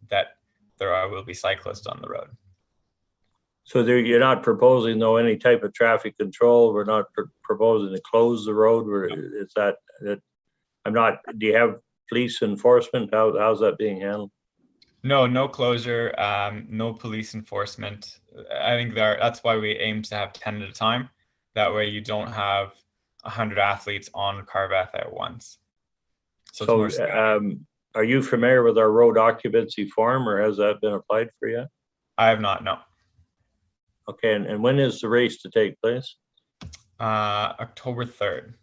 that there will be cyclists on the road. So you're not proposing though any type of traffic control? We're not proposing to close the road? Is that I'm not, do you have police enforcement? How's that being handled? No closure, no police enforcement. I think that's why we aim to have 10 at a time. That way you don't have 100 athletes on Carveth at once. So are you familiar with our road occupancy form, or has that been applied for yet? I have not, no. Okay, and when is the race to take place? October 3rd.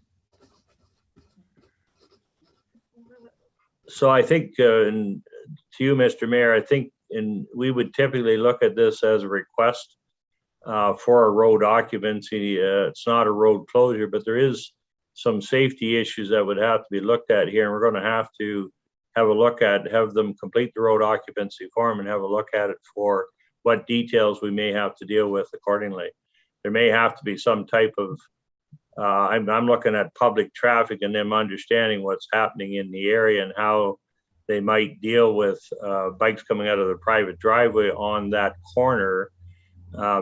So I think, and to you, Mr. Mayor, I think we would typically look at this as a request for a road occupancy. It's not a road closure, but there is some safety issues that would have to be looked at here. And we're going to have have them complete the road occupancy form and have a look at it for what details we may have to deal with accordingly. There may have to be some type of, I'm looking at public traffic and them understanding what's happening in the area and how they might deal with bikes coming out of the private driveway on that corner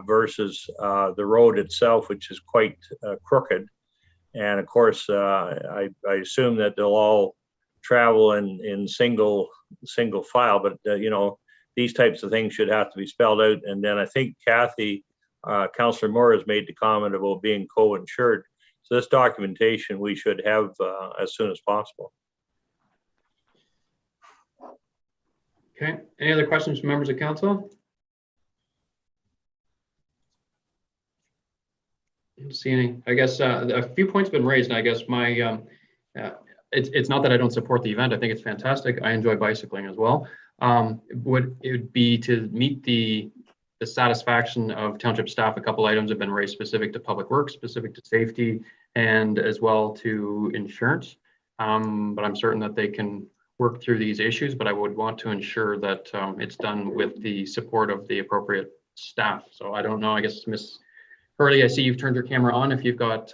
versus the road itself, which is quite crooked. And of course, I assume that they'll all travel in single file, but these types of things should have to be spelled out. And then I think Kathy, Councillor Moore has made the comment about being co-insured. So this documentation we should have as soon as possible. Okay, any other questions from members of council? I don't see any. I guess a few points have been raised, and I guess my it's not that I don't support the event. I think it's fantastic. I enjoy bicycling as well. It would be to meet the satisfaction of township staff. A couple items have been raised specific to public works, specific to safety, and as well to insurance. But I'm certain that they can work through these issues, but I would want to ensure that it's done with the support of the appropriate staff. So I don't know, I guess Ms. Hurley, I see you've turned your camera on. If you've got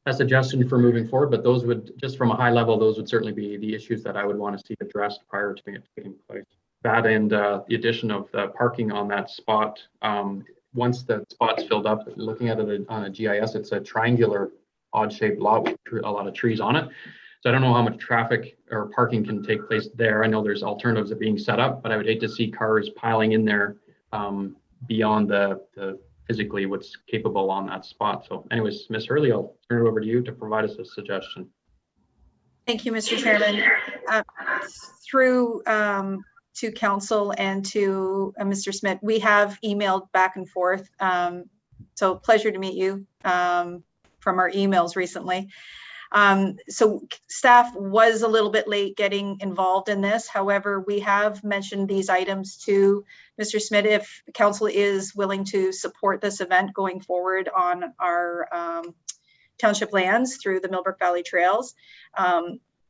a suggestion for moving forward, but those would, just from a high level, those would certainly be the issues that I would want to see addressed prior to it taking place. That and the addition of the parking on that spot. Once the spot's filled up, looking at it on a GIS, it's a triangular odd shaped lot with a lot of trees on it. So I don't know how much traffic or parking can take place there. I know there's alternatives that are being set up, but I would hate to see cars piling in there beyond the physically what's capable on that spot. So anyways, Ms. Hurley, I'll turn it over to you to provide us a suggestion. Thank you, Mr. Chairman. Through to council and to Mr. Smith, we have emailed back and forth. So pleasure to meet you from our emails recently. So staff was a little bit late getting involved in this. However, we have mentioned these items to Mr. Smith if council is willing to support this event going forward on our township lands through the Millbrook Valley Trails.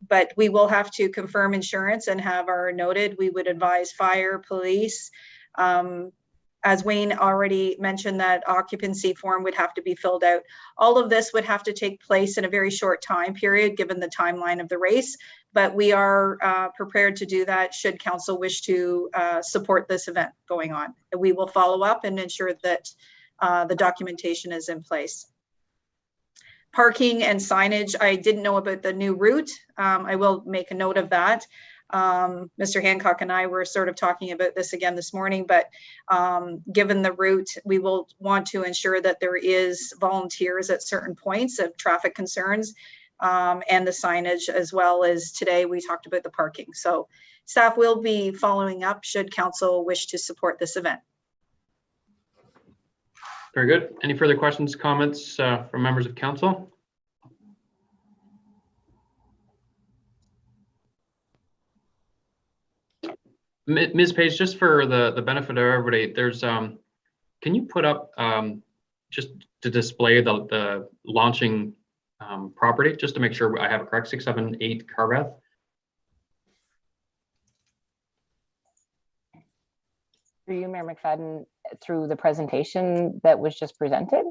But we will have to confirm insurance and have our noted. We would advise fire, police. As Wayne already mentioned, that occupancy form would have to be filled out. All of this would have to take place in a very short time period, given the timeline of the race. But we are prepared to do that should council wish to support this event going on. We will follow up and ensure that the documentation is in place. Parking and signage, I didn't know about the new route. I will make a note of that. Mr. Hancock and I were sort of talking about this again this morning, but given the route, we will want to ensure that there is volunteers at certain points of traffic concerns and the signage, as well as today we talked about the parking. So staff will be following up should council wish to support this event. Very good. Any further questions, comments from members of council? Ms. Page, just for the benefit of everybody, there's can you put up just to display the launching property, just to make sure I have it correct, 678 Carveth? For you, Mayor McFadden, through the presentation that was just presented?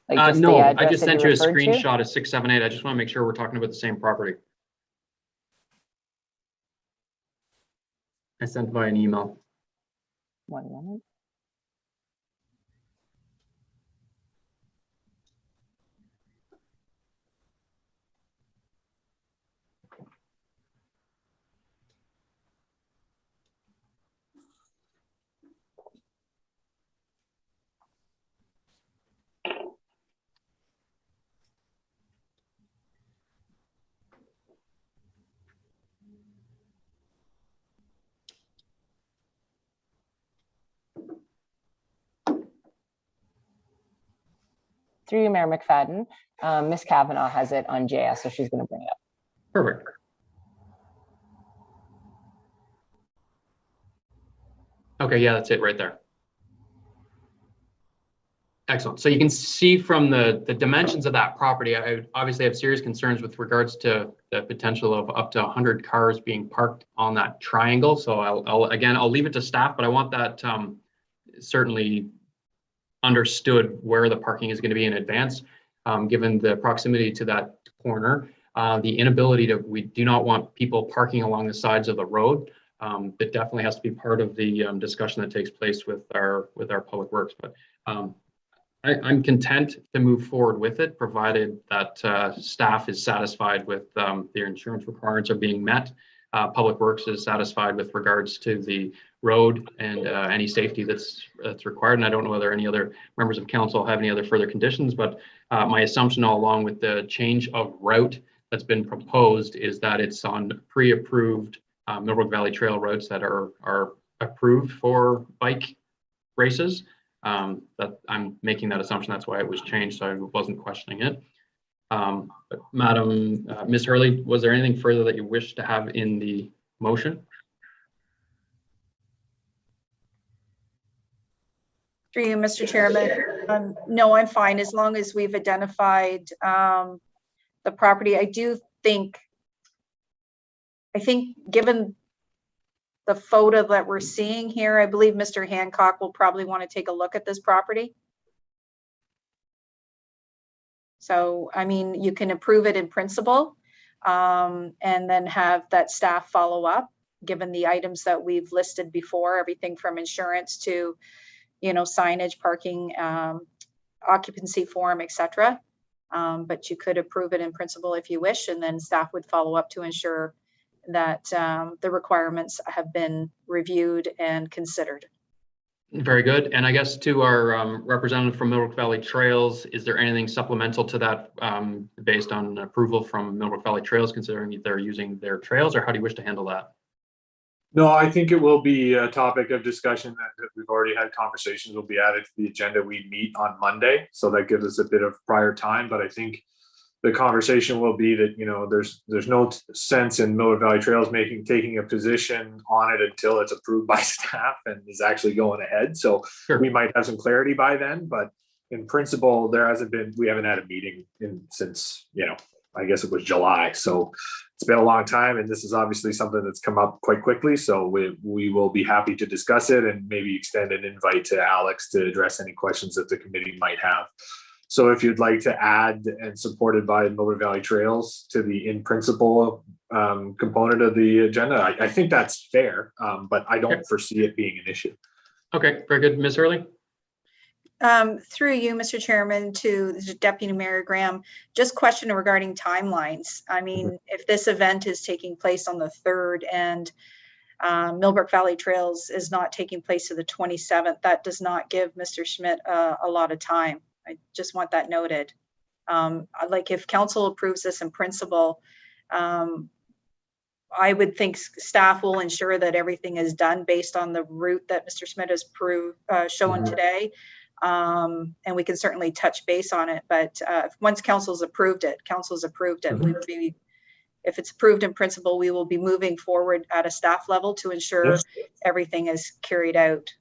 Like just the No, I address just that sent you a referred to? screenshot of 678. I just want to make sure we're talking about the same property. I sent by an email. One moment. Through you, Mayor McFadden, Ms. Kavanaugh has it on JS, so she's going to bring it up. Perfect. Okay, yeah, that's it right there. Excellent. So you can see from the dimensions of that property, I obviously have serious concerns with regards to the potential of up to 100 cars being parked on that triangle. So I'll leave it to staff, but I want that certainly understood where the parking is going to be in advance, given the proximity to that corner, the inability to, we do not want people parking along the sides of the road. That definitely has to be part of the discussion that takes place with our public works. But I'm content to move forward with it, provided that staff is satisfied with their insurance requirements are being met. Public Works is satisfied with regards to the road and any safety that's required. And I don't know whether any other members of council have any other further conditions, but my assumption all along with the change of route that's been proposed is that it's on pre-approved Millbrook Valley Trail roads that are approved for bike races. That I'm making that assumption. That's why it was changed, so I wasn't questioning it. But Madam Ms. Hurley, was there anything further that you wish to have in the motion? Through you, Mr. Chairman. No, I'm fine as long as we've identified the property. I think given the photo that we're seeing here, I believe Mr. Hancock will probably want to take a look at this property. So, I mean, you can approve it in principle and then have that staff follow up, given the items that we've listed before, everything from insurance to, signage, parking, occupancy form, etc. But you could approve it in principle if you wish, and then staff would follow up to ensure that the requirements have been reviewed and considered. Very good. And I guess to our representative from Millbrook Valley Trails, is there anything supplemental to that based on approval from Millbrook Valley Trails, considering that they're using their trails, or how do you wish to handle that? No, I think it will be a topic of discussion that we've already had conversations will be added to the agenda. We meet on Monday, so that gives us a bit of prior time, but I think the conversation will be that, there's no sense in Millbrook Valley Trails taking a position on it until it's approved by staff and is actually going ahead. So sure, we might have some clarity by then, but in principle, we haven't had a meeting since, I guess it was July. So it's been a long time, and this is obviously something that's come up quite quickly. So we will be happy to discuss it and maybe extend an invite to Alex to address any questions that the committee might have. So if you'd like to add and supported by Millbrook Valley Trails to the in principle component of the agenda, I think that's fair, but I don't foresee it being an issue. Okay, very good. Ms. Hurley? Through you, Mr. Chairman, to Deputy Mayor Graham, just question regarding timelines. I mean, if this event is taking place on the 3rd and Millbrook Valley Trails is not taking place to the 27th, that does not give Mr. Schmidt a lot of time. I just want that noted. Like if council approves this in principle, I would think staff will ensure that everything is done based on the route that Mr. Schmidt has shown today. And we can certainly touch base on it, but once council's approved it, we would be, if it's approved in principle, we will be moving forward at a staff level to ensure everything is carried out.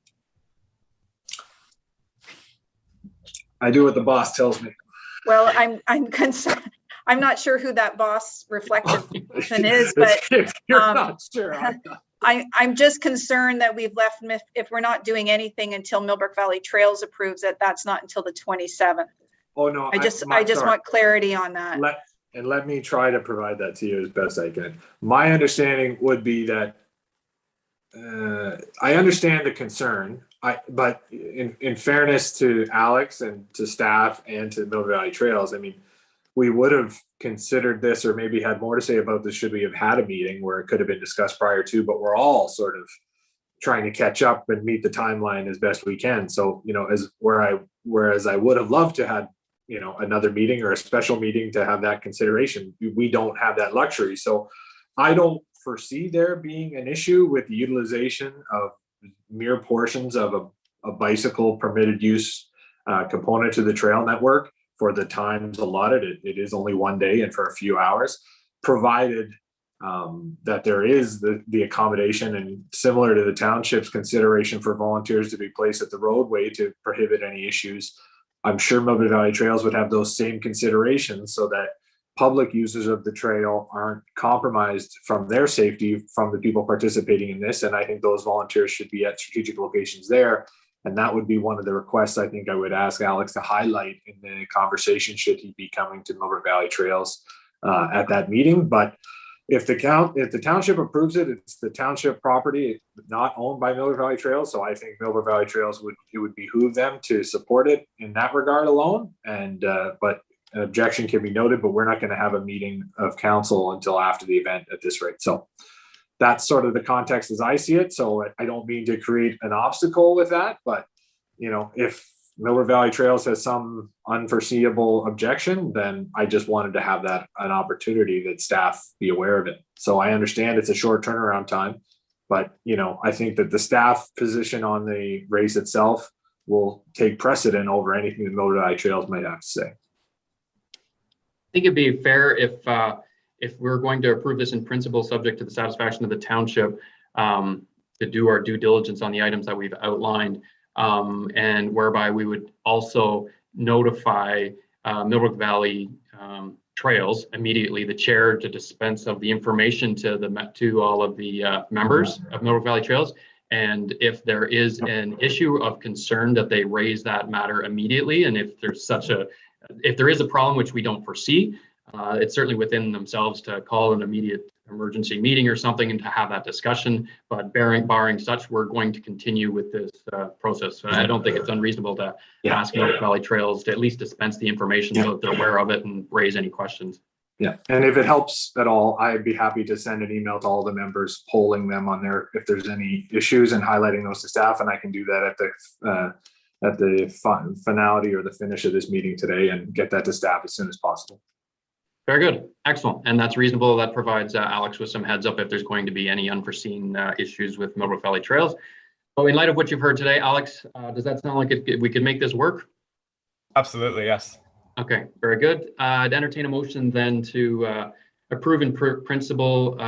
I do what the boss tells me. Well, I'm concerned. I'm not sure who that boss reflection is, but if you're not sure, I'm just concerned that we've left, if we're not doing anything until Millbrook Valley Trails approves it, that's not until the 27th. Oh, no. I just sorry. want clarity on that. Let me try to provide that to you as best I can. My understanding would be that I understand the concern. But in fairness to Alex and to staff and to Millbrook Valley Trails, I mean, we would have considered this or maybe had more to say about this should we have had a meeting where it could have been discussed prior to, but we're all sort of trying to catch up and meet the timeline as best we can. So, whereas I would have loved to have, another meeting or a special meeting to have that consideration, we don't have that luxury. So I don't foresee there being an issue with the utilization of mere portions of a bicycle permitted use component to the trail network for the times allotted. It is only one day and for a few hours, provided that there is the accommodation and similar to the township's consideration for volunteers to be placed at the roadway to prohibit any issues. I'm sure Millbrook Valley Trails would have those same considerations so that public users of the trail aren't compromised from their safety from the people participating in this. And I think those volunteers should be at strategic locations there. And that would be one of the requests I think I would ask Alex to highlight in the conversation should he be coming to Millbrook Valley Trails at that meeting. But if the township approves it, it's the township property, not owned by Millbrook Valley Trails. So I think Millbrook Valley Trails would behoove them to support it in that regard alone. And but an objection can be noted, but we're not going to have a meeting of council until after the event at this rate. So that's sort of the context as I see it. So I don't mean to create an obstacle with that, but if Millbrook Valley Trails has some unforeseeable objection, then I just wanted to have that an opportunity that staff be aware of it. So I understand it's a short turnaround time, but I think that the staff position on the race itself will take precedent over anything that Millbrook Valley Trails might have to say. I think it'd be fair if we're going to approve this in principle, subject to the satisfaction of the township, to do our due diligence on the items that we've outlined, and whereby we would also notify Millbrook Valley Trails immediately, the chair, to dispense of the information to all of the members of Millbrook Valley Trails. And if there is an issue of concern, that they raise that matter immediately. And if there is a problem, which we don't foresee, it's certainly within themselves to call an immediate emergency meeting or something and to have that discussion. But barring such, we're going to continue with this process. I don't think it's unreasonable to ask Millbrook Valley Trails to at least dispense the information so that they're aware of it and raise any questions. Yeah, and if it helps at all, I'd be happy to send an email to all the members, polling them on if there's any issues and highlighting those to staff, and I can do that at the finality or the finish of this meeting today and get that to staff as soon as possible. Very good, excellent, and that's reasonable. That provides Alex with some heads up if there's going to be any unforeseen issues with Millbrook Valley Trails. So in light of what you've heard today, Alex, does that sound like we could make this work? Absolutely, yes. Okay, very good. I'd entertain a motion then to approve in principle,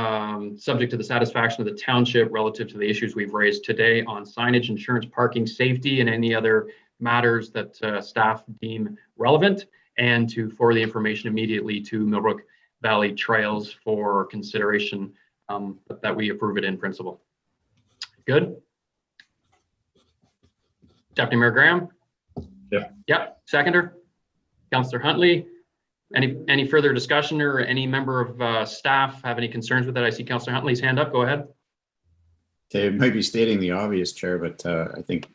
subject to the satisfaction of the township relative to the issues we've raised today on signage, insurance, parking, safety, and any other matters that staff deem relevant, and to forward the information immediately to Millbrook Valley Trails for consideration, that we approve it in principle. Good. Deputy Mayor Graham? Yeah. Yep, seconder? Councillor Huntley, any further discussion or any member of staff have any concerns with that? I see Councillor Huntley's hand up. Go ahead. Okay, it might be stating the obvious, Chair, but I think,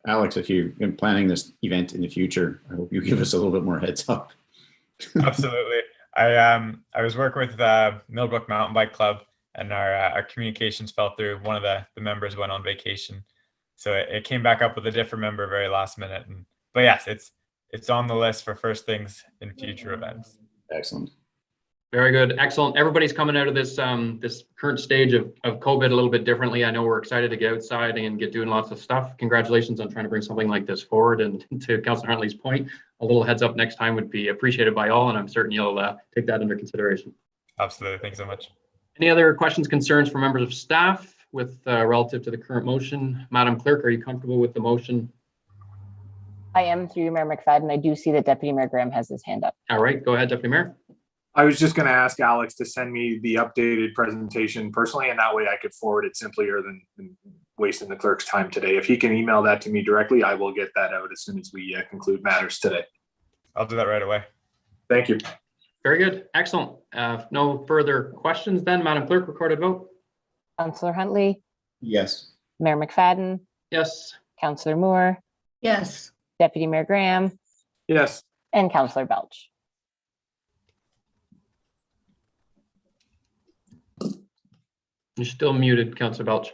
Alex, if you've been planning this event in the future, I hope you give us a little bit more heads up. Absolutely. I was working with Millbrook Mountain Bike Club, and our communications fell through. One of the members went on vacation, so it came back up with a different member very last minute. But yes, it's on the list for first things in future events. Excellent. Very good. Excellent. Everybody's coming out of this this current stage of COVID a little bit differently. I know we're excited to get outside and get doing lots of stuff. Congratulations on trying to bring something like this forward. And to Councillor Huntley's point, a little heads up next time would be appreciated by all, and I'm certain you'll take that under consideration. Absolutely. Thanks so much. Any other questions, concerns from members of staff with relative to the current motion? Madam Clerk, are you comfortable with the motion? I am, through Mayor McFadden. I do see that Deputy Mayor Graham has his hand up. All right, go ahead, Deputy Mayor. I was just going to ask Alex to send me the updated presentation personally, and that way I could forward it simpler than wasting the clerk's time today. If he can email that to me directly, I will get that out as soon as we conclude matters today. I'll do that right away. Thank you. Very good. Excellent. No further questions then, Madam Clerk, recorded vote. Councillor Huntley, Yes. Mayor McFadden, Yes. Councillor Moore, Yes. Deputy Mayor Graham, Yes. and Councillor Belch. You're still muted, Councillor Belch.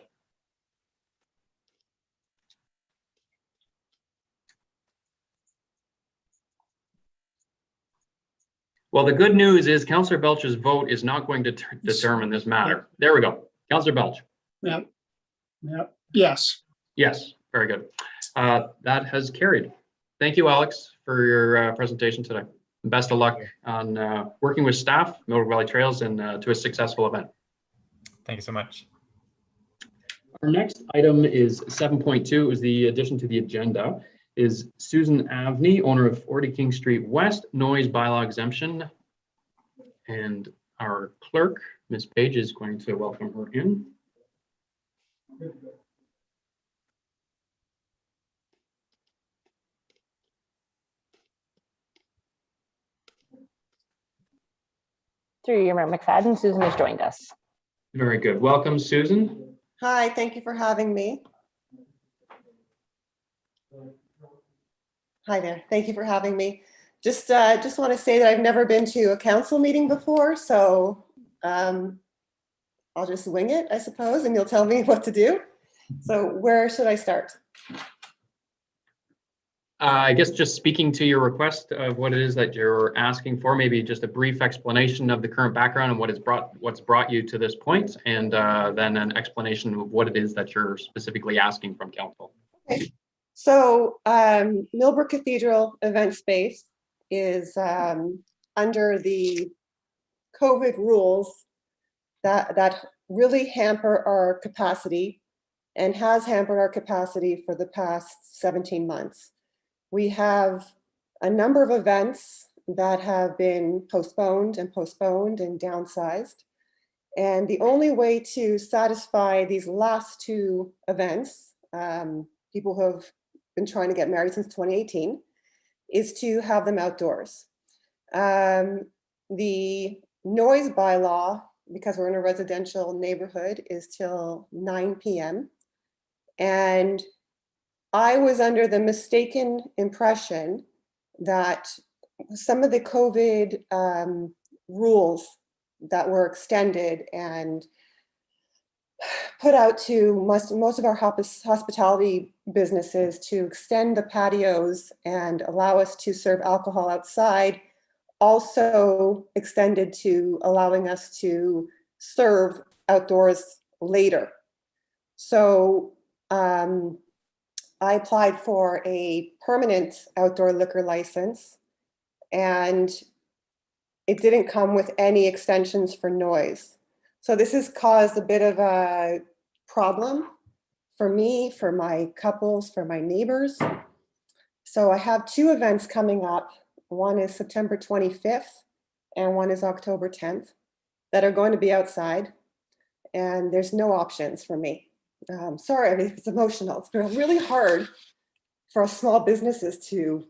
Well, the good news is Councillor Belch's vote is not going to determine this matter. There we go. Councillor Belch. Yep. Yep. Yes. Yes, very good. That has carried. Thank you, Alex, for your presentation today. Best of luck on working with staff, Millbrook Valley Trails, and to a successful event. Thank you so much. Our next item is 7.2, is the addition to the agenda, is Susan Avney, owner of 40 King Street West, noise bylaw exemption. And our clerk, Ms. Page, is going to welcome her in. Through you, Mayor McFadden, Susan has joined us. Very good. Welcome, Susan. Hi, thank you for having me. Hi there, thank you for having me. Just want to say that I've never been to a council meeting before, so I'll just wing it, I suppose, and you'll tell me what to do. So where should I start? I guess just speaking to your request of what it is that you're asking for, maybe just a brief explanation of the current background and what's brought you to this point, and then an explanation of what it is that you're specifically asking from council. Okay. So Millbrook Cathedral event space is under the COVID rules that really hamper our capacity and has hampered our capacity for the past 17 months. We have a number of events that have been postponed and downsized. And the only way to satisfy these last two events, people who have been trying to get married since 2018, is to have them outdoors. The noise bylaw, because we're in a residential neighborhood, is till 9 p.m. And I was under the mistaken impression that some of the COVID rules that were extended and put out to most of our hospitality businesses to extend the patios and allow us to serve alcohol outside, also extended to allowing us to serve outdoors later. So I applied for a permanent outdoor liquor license, and it didn't come with any extensions for noise. So this has caused a bit of a problem for me, for my couples, for my neighbors. So I have two events coming up. One is September 25th and one is October 10th that are going to be outside, and there's no options for me. Sorry, I mean, it's emotional. It's been really hard for small businesses to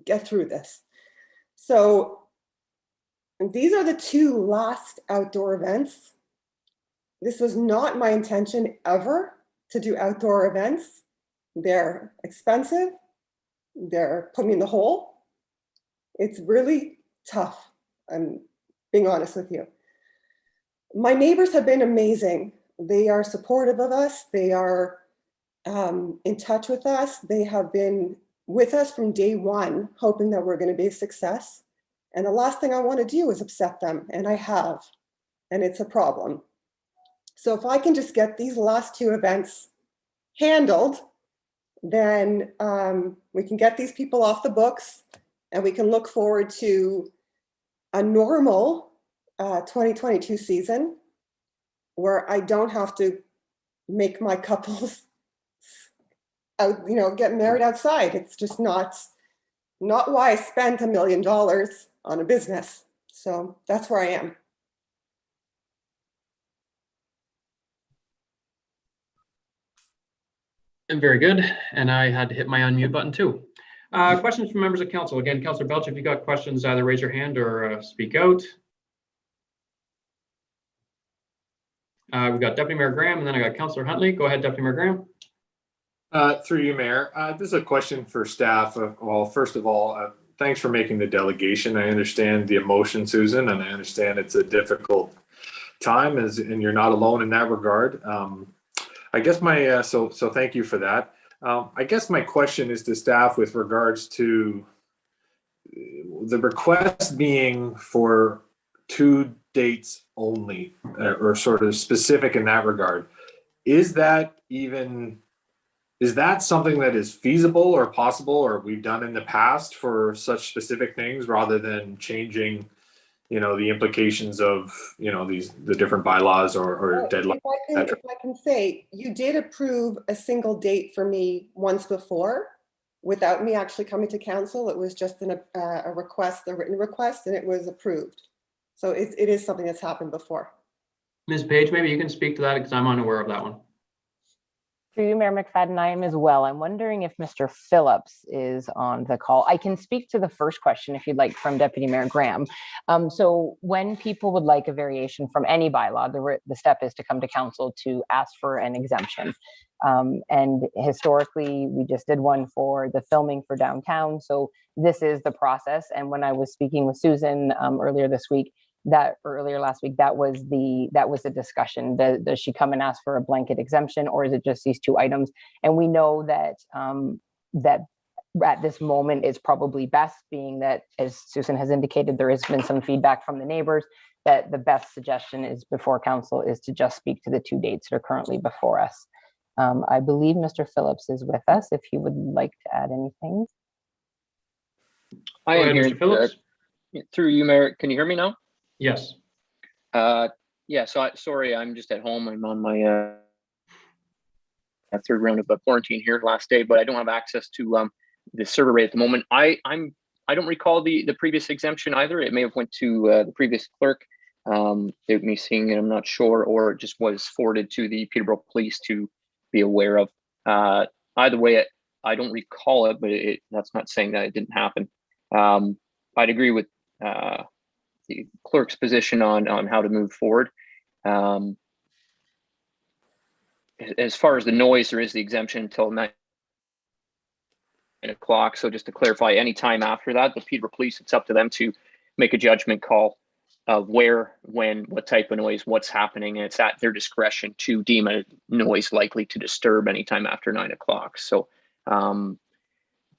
get through this. So these are the two last outdoor events. This was not my intention ever to do outdoor events. They're expensive. They're putting me in the hole. It's really tough. I'm being honest with you. My neighbors have been amazing. They are supportive of us. They are in touch with us. They have been with us from day one, hoping that we're going to be a success. And the last thing I want to do is upset them, and I have, and it's a problem. So if I can just get these last two events handled, then we can get these people off the books, and we can look forward to a normal 2022 season where I don't have to make my couples out, get married outside. It's just not why I spent $1 million on a business. So that's where I am. And very good. And I had to hit my unmute button too. Questions from members of council. Again, Councillor Belch, if you got questions, either raise your hand or speak out. We've got Deputy Mayor Graham, and then I got Councillor Huntley. Go ahead, Deputy Mayor Graham. Through you, Mayor. This is a question for staff. Well, first of all, thanks for making the delegation. I understand the emotion, Susan, and I understand it's a difficult time, and you're not alone in that regard. I guess my so thank you for that. I guess my question is to staff with regards to the request being for 2 dates only, or sort of specific in that regard. Is that something that is feasible or possible, or we've done in the past for such specific things, rather than changing, the implications of, the different bylaws or deadlines? If I can say, you did approve a single date for me once before without me actually coming to council. It was just a request, a written request, and it was approved. So it is something that's happened before. Ms. Page, maybe you can speak to that because I'm unaware of that one. Through you, Mayor McFadden, I am as well. I'm wondering if Mr. Phillips is on the call. I can speak to the first question if you'd like from Deputy Mayor Graham. So when people would like a variation from any bylaw, the step is to come to council to ask for an exemption. And historically, we just did one for the filming for downtown. So this is the process. And when I was speaking with Susan earlier last week, that was the discussion. Does she come and ask for a blanket exemption, or is it just these 2 items? And we know that that at this moment is probably best, being that, as Susan has indicated, there has been some feedback from the neighbors that the best suggestion is before council is to just speak to the 2 dates that are currently before us. I believe Mr. Phillips is with us if he would like to add anything. I am here. Mr. Phillips. Through you, Mayor. Can you hear me now? Yes. Yeah, so sorry, I'm just at home. I'm on my 3rd round of quarantine here, last day, but I don't have access to the server rate at the moment. I don't recall the previous exemption either. It may have went to the previous clerk. Me seeing it, I'm not sure, or it just was forwarded to the Peterborough Police to be aware of. Either way, I don't recall it, but that's not saying that it didn't happen. I'd agree with the clerk's position on how to move forward. As far as the noise, there is the exemption until 9 o'clock. So just to clarify, any time after that, the Peterborough Police, it's up to them to make a judgment call of where, when, what type of noise, what's happening. And it's at their discretion to deem a noise likely to disturb anytime after 9 o'clock. So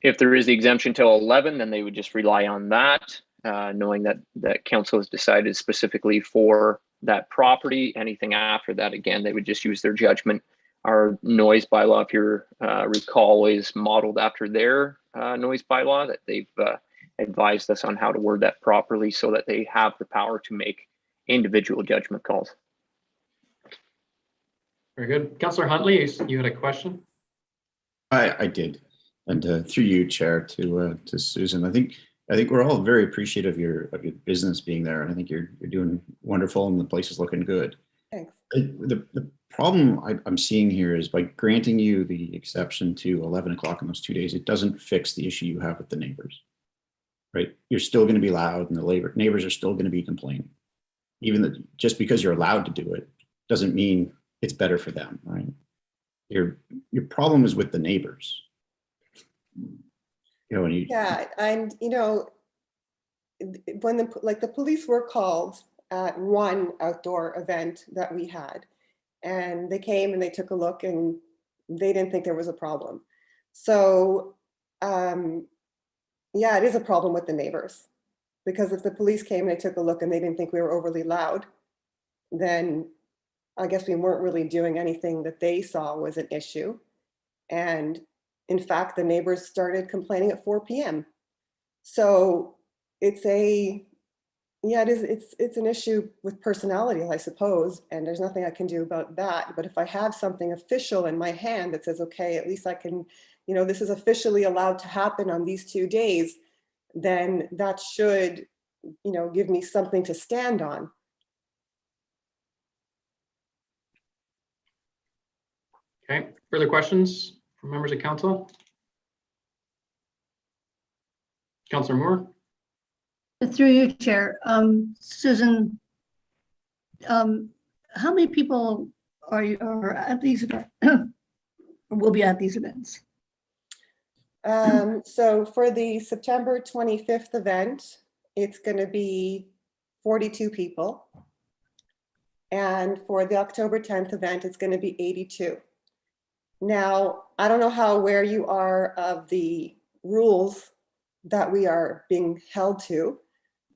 if there is the exemption till 11, then they would just rely on that. Knowing that council has decided specifically for that property. Anything after that, again, they would just use their judgment. Our noise bylaw, if you recall, is modeled after their noise bylaw that they've advised us on how to word that properly so that they have the power to make individual judgment calls. Very good. Councillor Huntley, you had a question? I did. And through you, Chair, to Susan, I think we're all very appreciative of your business being there, and I think you're doing wonderful, and the place is looking good. Thanks. The problem I'm seeing here is by granting you the exception to 11 o'clock in those 2 days, it doesn't fix the issue you have with the neighbors, right? You're still going to be loud, and the neighbors are still going to be complaining. Even just because you're allowed to do it doesn't mean it's better for them, right? Your problem is with the neighbors. Yeah, and when the police were called at one outdoor event that we had, and they came and they took a look and they didn't think there was a problem. So yeah, it is a problem with the neighbors, because if the police came and they took a look and they didn't think we were overly loud, then I guess we weren't really doing anything that they saw was an issue. And in fact, the neighbors started complaining at 4 p.m. So it's an issue with personality, I suppose, and there's nothing I can do about that. But if I have something official in my hand that says, okay, at least I can, this is officially allowed to happen on these 2 days, then that should, give me something to stand on. Okay, further questions from members of council? Councillor Moore? Through you, Chair. Susan, how many people are at these events, will be at these events? So for the September 25th event, it's going to be 42 people. And for the October 10th event, it's going to be 82. Now, I don't know how aware you are of the rules that we are being held to,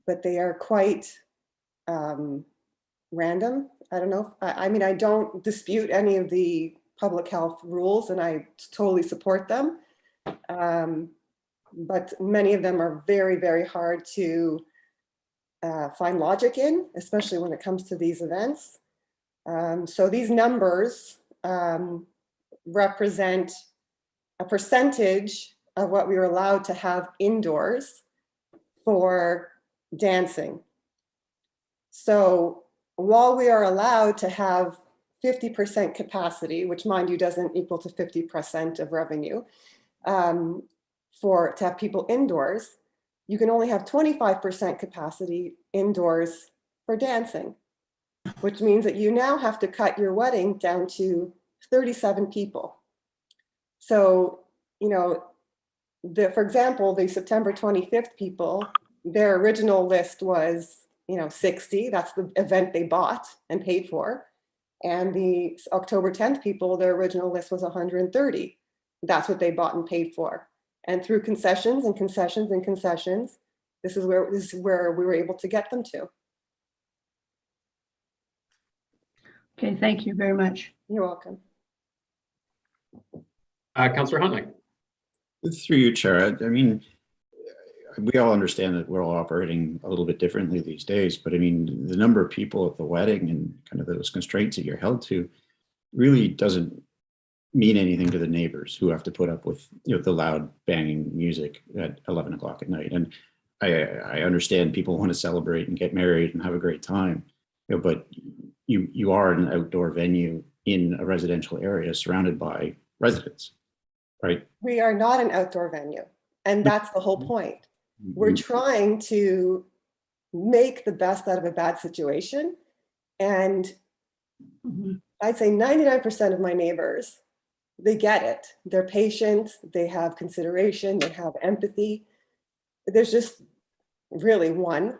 but they are quite random. I don't know. I mean, I don't dispute any of the public health rules and I totally support them. But many of them are very, very hard to find logic in, especially when it comes to these events. So these numbers represent a percentage of what we were allowed to have indoors for dancing. So while we are allowed to have 50% capacity, which mind you doesn't equal to 50% of revenue, to have people indoors, you can only have 25% capacity indoors for dancing, which means that you now have to cut your wedding down to 37 people. So, for example, the September 25th people, their original list was, 60. That's the event they bought and paid for. And the October 10th people, their original list was 130. That's what they bought and paid for. And through concessions and concessions and concessions, this is where we were able to get them to. Okay, thank you very much. You're welcome. Councillor Huntley. Through you, Chair. I mean, we all understand that we're all operating a little bit differently these days, but I mean, the number of people at the wedding and kind of those constraints that you're held to really doesn't mean anything to the neighbors who have to put up with the loud banging music at 11 o'clock at night. And I understand people want to celebrate and get married and have a great time, but you are an outdoor venue in a residential area surrounded by residents, right? We are not an outdoor venue, and that's the whole point. We're trying to make the best out of a bad situation. And I'd say 99% of my neighbors, they get it. They're patient, they have consideration, they have empathy. There's just really one.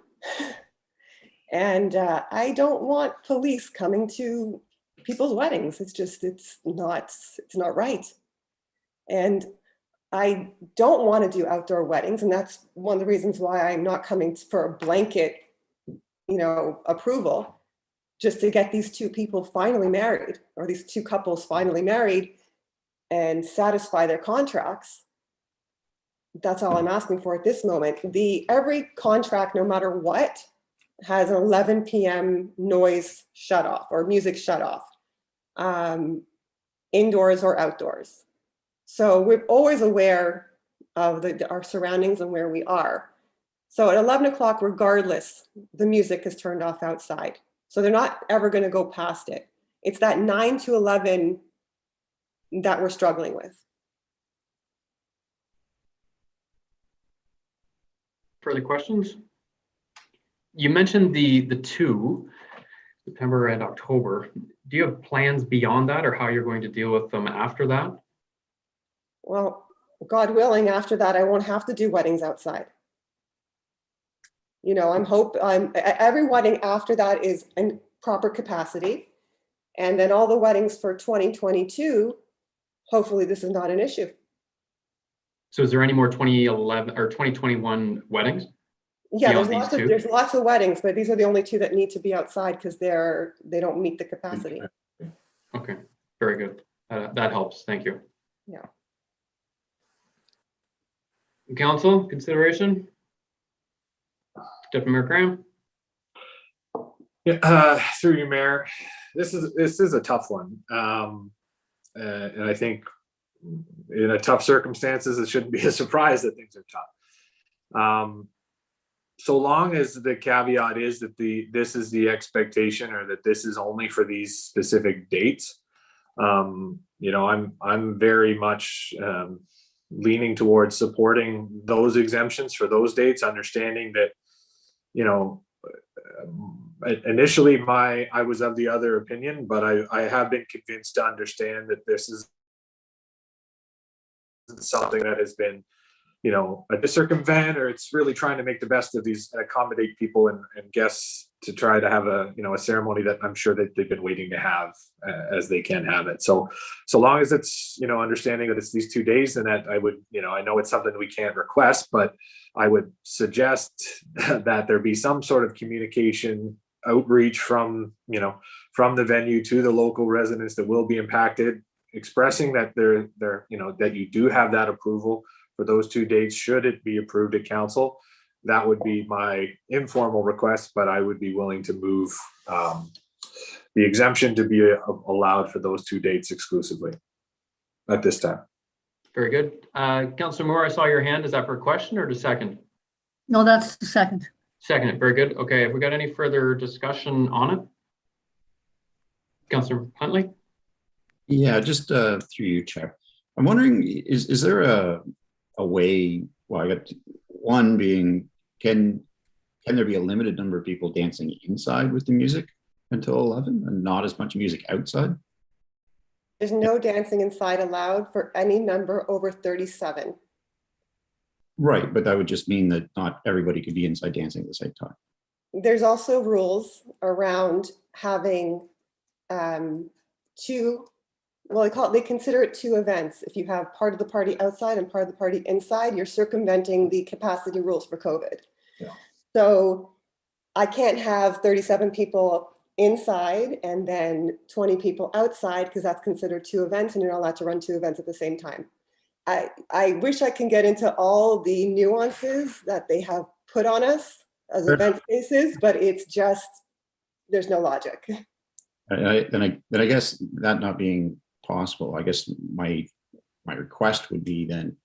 And I don't want police coming to people's weddings. It's not right. And I don't want to do outdoor weddings. And that's one of the reasons why I'm not coming for a blanket, approval, just to get these two people finally married, or these two couples finally married and satisfy their contracts. That's all I'm asking for at this moment. Every contract, no matter what, has an 11 p.m. noise shut off or music shut off, indoors or outdoors. So we're always aware of our surroundings and where we are. So at 11 o'clock, regardless, the music is turned off outside. So they're not ever going to go past it. It's that 9 to 11 that we're struggling with. Further questions? You mentioned the two, September and October. Do you have plans beyond that, or how you're going to deal with them after that? Well, God willing, after that, I won't have to do weddings outside. Every wedding after that is in proper capacity. And then all the weddings for 2022, hopefully this is not an issue. So is there any more 2011 or 2021 weddings? Yeah, there's lots of weddings, but these are the only two that need to be outside because they don't meet the capacity. Okay, very good. That helps. Thank you. Yeah. Council consideration? Deputy Mayor Graham? Yeah, through you, Mayor. This is a tough one, and I think in a tough circumstances, it shouldn't be a surprise that things are tough. so long as the caveat is that this is the expectation, or that this is only for these specific dates, I'm very much leaning towards supporting those exemptions for those dates, understanding that, initially I was of the other opinion, but I have been convinced to understand that this is something that has been, a circumvent, or it's really trying to make the best of these and accommodate people and guests to try to have a ceremony that I'm sure that they've been waiting to have as they can have it. So long as it's, understanding that it's these 2 days, and that I would, I know it's something we can't request, but I would suggest that there be some sort of communication outreach from the venue to the local residents that will be impacted, expressing that that you do have that approval for those 2 dates, should it be approved at council. That would be my informal request, but I would be willing to move the exemption to be allowed for those 2 dates exclusively at this time. Very good. Councillor Moore, I saw your hand. Is that for a question or to second? No, that's the second. Second, very good. Okay, have we got any further discussion on it? Councillor Huntley? Yeah, just through you, Chair. I'm wondering, is there a way? Well, I got one being, can there be a limited number of people dancing inside with the music until 11, and not as much music outside? There's no dancing inside allowed for any number over 37. Right, but that would just mean that not everybody could be inside dancing at the same time. There's also rules around having two, well, they consider it 2 events. If you have part of the party outside and part of the party inside, you're circumventing the capacity rules for COVID. Yeah. So I can't have 37 people inside and then 20 people outside, because that's considered 2 events, and you're not allowed to run 2 events at the same time. I wish I can get into all the nuances that they have put on us as event spaces, but it's just, there's no logic. Then I guess that not being possible, I guess my request would be then,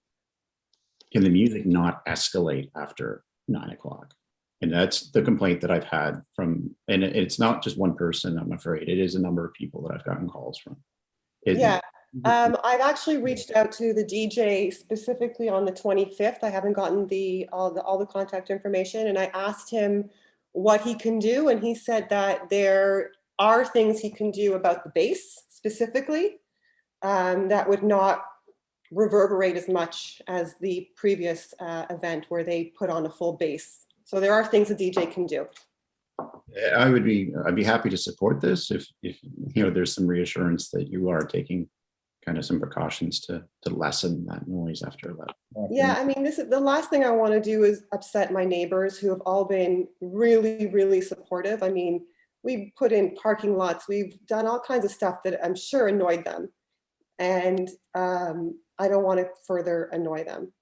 can the music not escalate after 9 o'clock? And that's the complaint that I've had from, and it's not just one person, I'm afraid. It is a number of people that I've gotten calls from. Yeah. I've actually reached out to the DJ specifically on the 25th. I haven't gotten all the contact information, and I asked him what he can do, and he said that there are things he can do about the bass specifically that would not reverberate as much as the previous event where they put on a full bass. So there are things a DJ can do. I'd be happy to support this if there's some reassurance that you are taking kind of some precautions to lessen that noise after 11. Yeah, I mean, this is the last thing I want to do is upset my neighbors, who have all been really, really supportive. I mean, we put in parking lots, we've done all kinds of stuff that I'm sure annoyed them, and I don't want to further annoy them.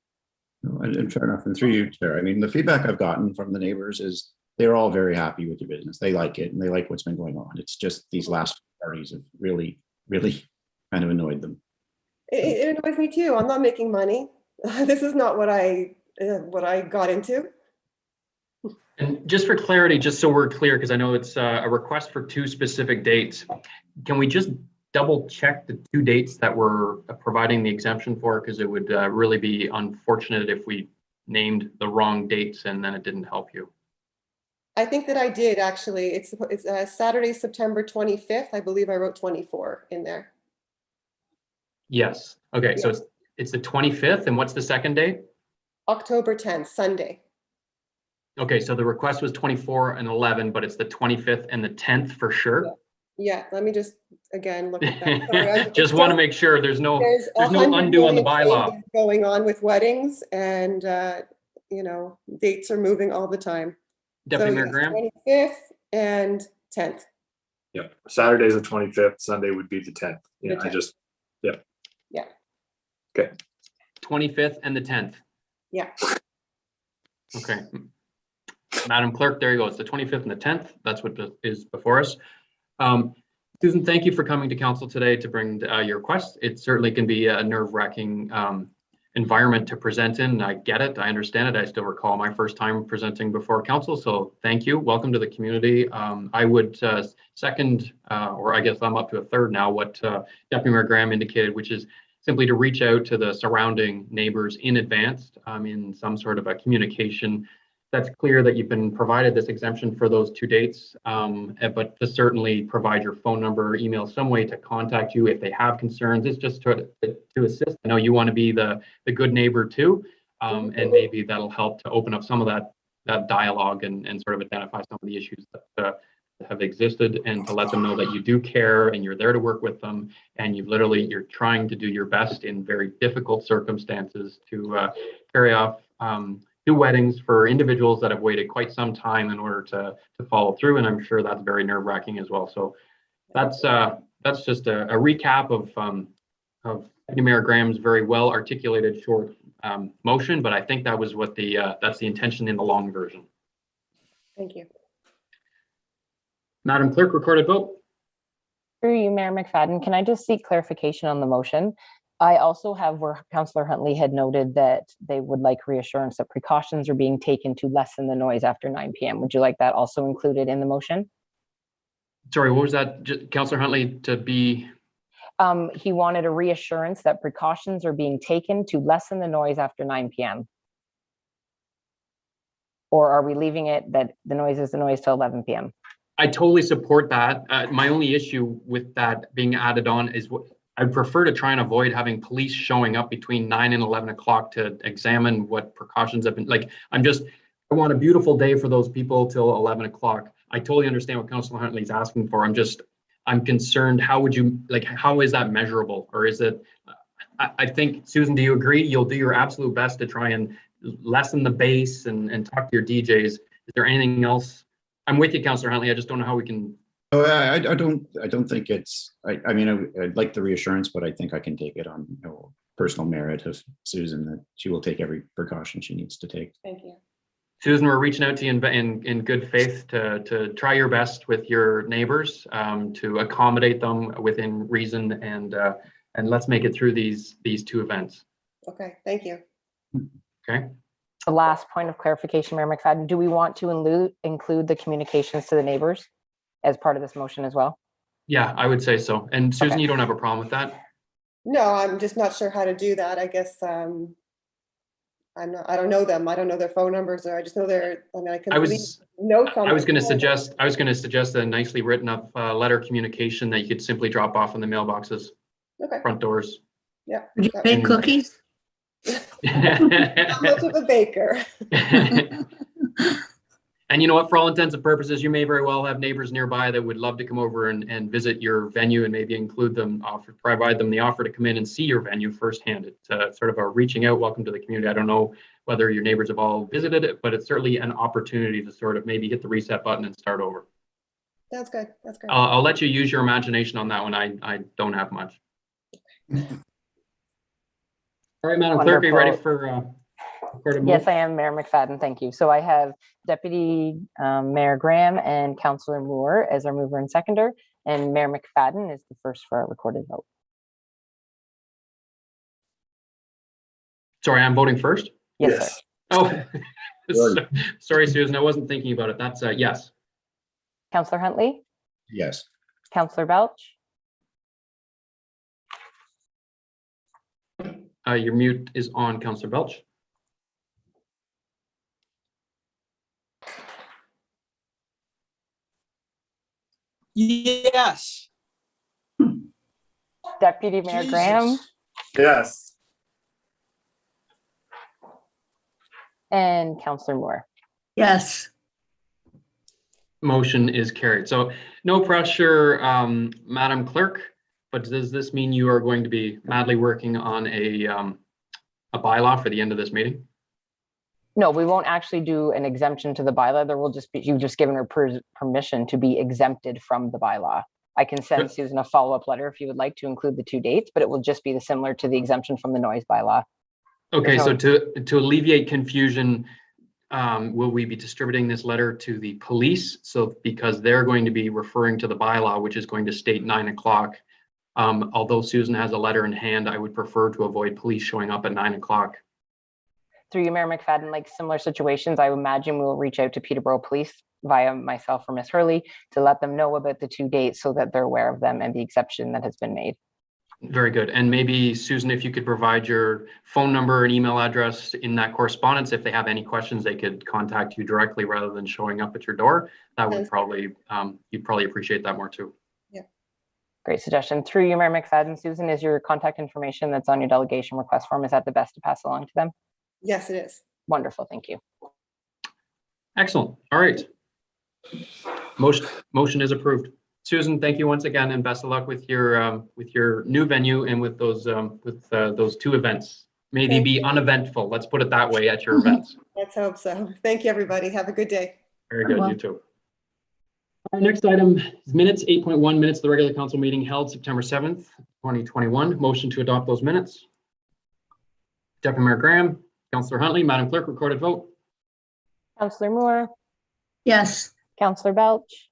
No, and fair enough. And through you, Chair, I mean, the feedback I've gotten from the neighbors is they're all very happy with your business. They like it and they like what's been going on. It's just these last parties have really, really kind of annoyed them. It annoys me too. I'm not making money. This is not what I got into. And just for clarity, just so we're clear, because I know it's a request for 2 specific dates, can we just double check the 2 dates that we're providing the exemption for? Because it would really be unfortunate if we named the wrong dates and then it didn't help you. I think that I did actually. It's Saturday, September 25th. I believe I wrote 24 in there. Yes. Okay. Yeah. So it's the 25th, and what's the second date? October 10th, Sunday. Okay. So the request was 24 and 11, but it's the 25th and the 10th for sure. Yeah. Let me just again look at that. Sorry, just want to make sure there's no undo on the bylaw going on with weddings, and dates are moving all the time. Deputy Mayor Graham. 25th and 10th. Yep. Saturday's the 25th. Sunday would be the 10th. Yeah. The 10th. Yeah. Okay. 25th and the 10th. Yeah. Okay. Madam Clerk, there you go. It's the 25th and the 10th. That's what is before us. Susan, thank you for coming to council today to bring your request. It certainly can be a nerve-wracking environment to present in. I get it. I understand it. I still recall my first time presenting before council. So thank you. Welcome to the community. I would second, or I guess I'm up to a third now, what Deputy Mayor Graham indicated, which is simply to reach out to the surrounding neighbors in advance in some sort of a communication. That's clear that you've been provided this exemption for those 2 dates, but to certainly provide your phone number, email, some way to contact you if they have concerns. It's just to assist. I know you want to be the good neighbor too, and maybe that'll help to open up some of that dialogue and sort of identify some of the issues that have existed, and to let them know that you do care and you're there to work with them, and you're trying to do your best in very difficult circumstances to carry off 2 weddings for individuals that have waited quite some time in order to follow through, and I'm sure that's very nerve-wracking as well. So that's just a recap of Deputy Mayor Graham's very well articulated short motion, but I think that was what that's the intention in the long version. Thank you. Madam Clerk, recorded vote. Through you, Mayor McFadden, can I just seek clarification on the motion? I also have where Councillor Huntley had noted that they would like reassurance that precautions are being taken to lessen the noise after 9 p.m. Would you like that also included in the motion? Sorry, what was that, Councillor Huntley, to be? He wanted a reassurance that precautions are being taken to lessen the noise after 9 p.m. Or are we leaving it that the noise is the noise till 11 p.m.? I totally support that. My only issue with that being added on is I'd prefer to try and avoid having police showing up between 9 and 11 o'clock to examine what precautions have been, like, I want a beautiful day for those people till 11 o'clock. I totally understand what Councillor Huntley's asking for. I'm concerned, how is that measurable? Or is it, I think, Susan, do you agree? You'll do your absolute best to try and lessen the bass and talk to your DJs. Is there anything else? I'm with you, Councillor Huntley. I just don't know how we can. Oh, I don't think it's, I mean, I'd like the reassurance, but I think I can take it on personal merit of Susan that she will take every precaution she needs to take. Thank you. Susan, we're reaching out to you in good faith to try your best with your neighbors, to accommodate them within reason, and let's make it through these 2 events. Okay, thank you. Okay. The last point of clarification, Mayor McFadden, do we want to include the communications to the neighbors as part of this motion as well? Yeah, I would say so. And Susan, Okay. You don't have a problem with that? No, I'm just not sure how to do that. I guess I don't know them. I don't know their phone numbers, or I just know I can leave notes on. I was going to suggest a nicely written up letter communication that you could simply drop off in the mailboxes, Okay. front doors. Yeah. Would you bake cookies? Not much of a baker. And you know what, for all intents and purposes, you may very well have neighbors nearby that would love to come over and visit your venue, and maybe provide them the offer to come in and see your venue firsthand. It's sort of a reaching out, welcome to the community. I don't know whether your neighbors have all visited it, but it's certainly an opportunity to sort of maybe hit the reset button and start over. That's good. That's great. I'll let you use your imagination on that one. I don't have much. All right, Madam Clerk, are you ready for Yes, I am, Mayor McFadden. Thank you. So I have Deputy Mayor Graham and Councillor Moore as our mover and seconder, and Mayor McFadden is the first for our recorded vote. Sorry, I'm voting first? Yes, sir. Oh, sorry, Susan. I wasn't thinking about it. That's yes. Councillor Huntley? Yes. Councillor Belch? Your mute is on, Councillor Belch. Yes. Deputy Mayor Graham? Yes. And Councillor Moore? Yes. Motion is carried. So no pressure, Madam Clerk, but does this mean you are going to be madly working on a bylaw for the end of this meeting? No, we won't actually do an exemption to the bylaw. There will just be, you've just given her permission to be exempted from the bylaw. I can send Susan a follow-up letter if you would like to include the 2 dates, but it will just be similar to the exemption from the noise bylaw. Okay, so to alleviate confusion, will we be distributing this letter to the police? So because they're going to be referring to the bylaw, which is going to state 9 o'clock, Although Susan has a letter in hand, I would prefer to avoid police showing up at 9 o'clock. Through you, Mayor McFadden, like similar situations, I imagine we will reach out to Peterborough Police via myself or Ms. Hurley to let them know about the 2 dates so that they're aware of them and the exception that has been made. Very good. And maybe Susan, if you could provide your phone number and email address in that correspondence, if they have any questions, they could contact you directly rather than showing up at your door. That would probably, you'd probably appreciate that more too. Yeah. Great suggestion. Through you, Mayor McFadden, Susan, is your contact information that's on your delegation request form, is that the best to pass along to them? Yes, it is. Wonderful, thank you. Excellent. All right. Motion is approved. Susan, thank you once again, and best of luck with your new venue and with those 2 events. May they be uneventful. Let's put it that way at your events. Let's hope so. Thank you, everybody. Have a good day. Very good. You too. Our next item is minutes. 8.1 minutes of the regular council meeting held September 7th, 2021. Motion to adopt those minutes. Deputy Mayor Graham, Councillor Huntley, Madam Clerk, recorded vote. Councillor Moore, Yes. Councillor Belch,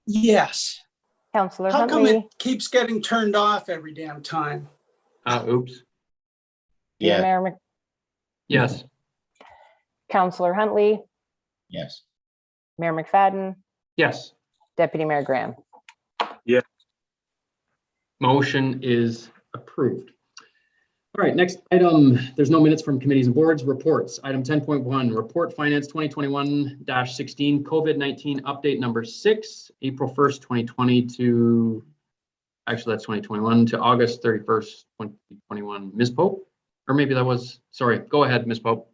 Yes. Councillor How come Huntley, it keeps getting turned off every damn time? Oops. yeah. Mayor Yes. Councillor Huntley, Yes. Mayor McFadden, Yes. Deputy Mayor Graham. Motion is approved. All right, next item, there's no minutes from committees and boards. Reports, item 10.1, report finance 2021-16 COVID-19 update number 6, April 1st, 2020 to, actually that's 2021 to August 31st, 2021. Ms. Pope, or maybe that was, sorry, go ahead, Ms. Pope.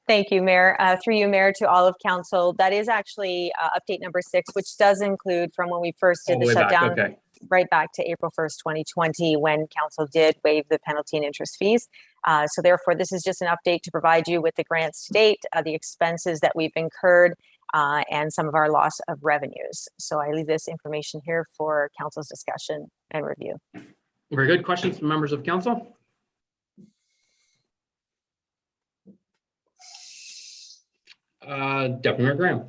Thank you, Mayor. Through you, Mayor, to all of council. That is actually update number 6, which does include from when we first did the shutdown. Okay. Right back to April 1st, 2020, when council did waive the penalty and interest fees. So therefore, this is just an update to provide you with the grants to date, the expenses that we've incurred, and some of our loss of revenues. So I leave this information here for council's discussion and review. Very good. Questions from members of council? Deputy Mayor Graham.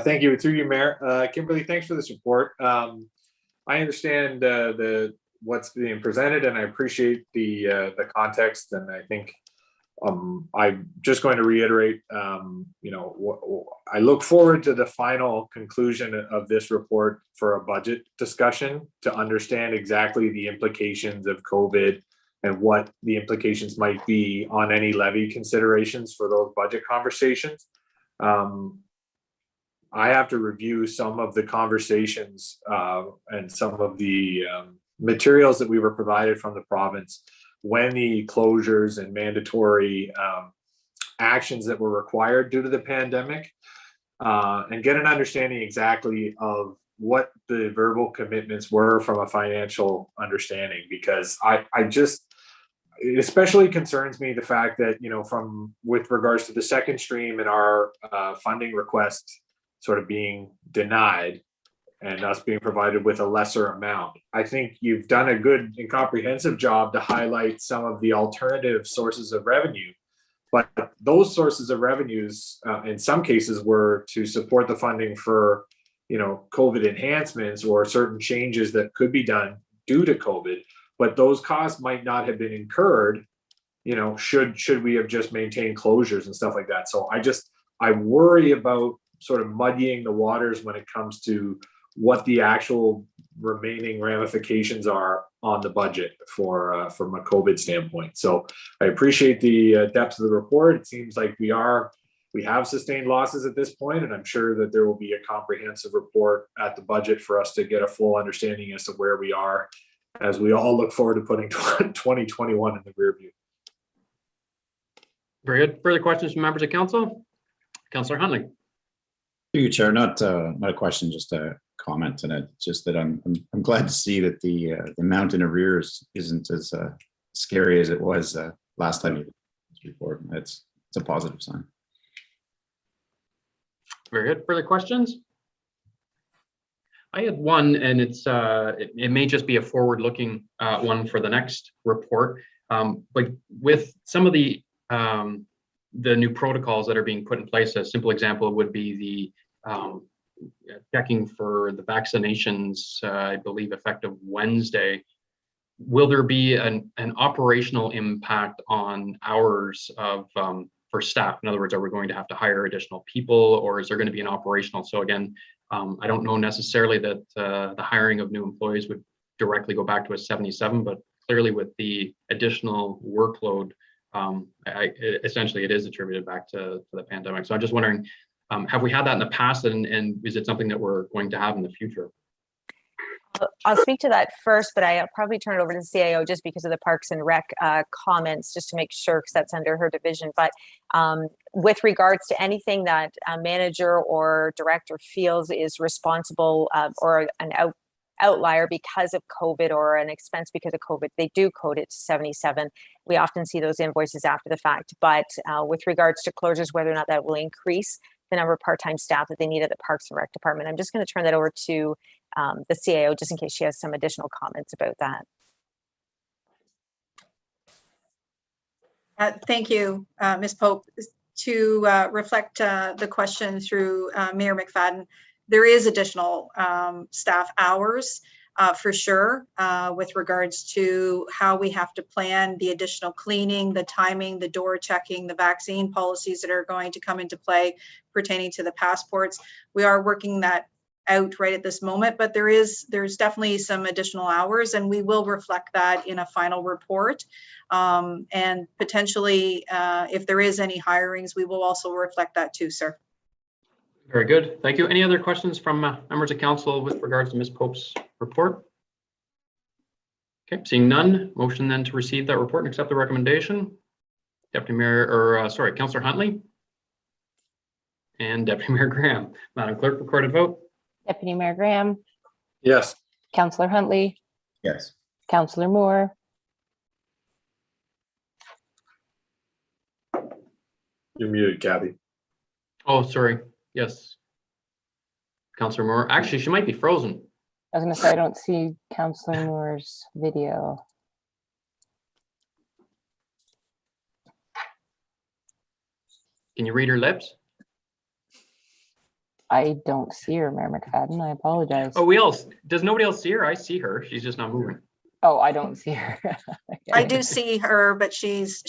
Thank you. Through you, Mayor. Kimberly, thanks for this report. I understand what's being presented, and I appreciate the context. And I think I'm just going to reiterate. I look forward to the final conclusion of this report for a budget discussion to understand exactly the implications of COVID and what the implications might be on any levy considerations for those budget conversations. I have to review some of the conversations and some of the materials that we were provided from the province when the closures and mandatory actions that were required due to the pandemic, and get an understanding exactly of what the verbal commitments were from a financial understanding, because it especially concerns me the fact that, with regards to the second stream and our funding request sort of being denied and us being provided with a lesser amount. I think you've done a good and comprehensive job to highlight some of the alternative sources of revenue, but those sources of revenues in some cases were to support the funding for, COVID enhancements or certain changes that could be done due to COVID, but those costs might not have been incurred, should we have just maintained closures and stuff like that. So I worry about sort of muddying the waters when it comes to what the actual remaining ramifications are on the budget from a COVID standpoint. So I appreciate the depth of the report. It seems like we have sustained losses at this point, and I'm sure that there will be a comprehensive report at the budget for us to get a full understanding as to where we are as we all look forward to putting 2021 in the rear view. Very good. Further questions from members of council? Councillor Huntley. Through you, Chair, not a question, just a comment, and it's just that I'm glad to see that the amount in arrears isn't as scary as it was last time you did this report. It's a positive sign. Very good. Further questions? I had one, and it may just be a forward-looking one for the next report, but with some of the the new protocols that are being put in place. A simple example would be the checking for the vaccinations, I believe effective Wednesday. Will there be an operational impact on hours of for staff? In other words, are we going to have to hire additional people, or is there going to be an operational? So again, I don't know necessarily that the hiring of new employees would directly go back to a 77, but clearly with the additional workload, essentially it is attributed back to the pandemic. So I'm just wondering, have we had that in the past, and is it something that we're going to have in the future? I'll speak to that first, but I'll probably turn it over to the CIO just because of the Parks and Rec comments, just to make sure, because that's under her division. But with regards to anything that a manager or director feels is responsible or an outlier because of COVID or an expense because of COVID, they do code it to 77. We often see those invoices after the fact. But with regards to closures, whether or not that will increase the number of part-time staff that they need at the Parks and Rec department, I'm just going to turn that over to the CIO, just in case she has some additional comments about that. Thank you, Ms. Pope. To reflect the question through Mayor McFadden, there is additional staff hours for sure with regards to how we have to plan the additional cleaning, the timing, the door checking, the vaccine policies that are going to come into play pertaining to the passports. We are working that out right at this moment, but there's definitely some additional hours, and we will reflect that in a final report. And potentially, if there is any hirings, we will also reflect that too, sir. Very good. Thank you. Any other questions from members of council with regards to Ms. Pope's report? Okay, seeing none, motion then to receive that report and accept the recommendation. Deputy Mayor, or sorry, Councillor Huntley and Deputy Mayor Graham. Madam Clerk, recorded vote. Deputy Mayor Graham, Yes. Councillor Huntley, Yes. Councillor Moore, You're muted, Kathy. Oh, sorry. Yes. Councillor Moore. Actually, she might be frozen. I was going to say I don't see Councillor Moore's video. Can you read her lips? I don't see her, Mayor McFadden. I apologize. Oh, does nobody else see her? I see her. She's just not moving. Oh, I don't see her. I do see her, but she's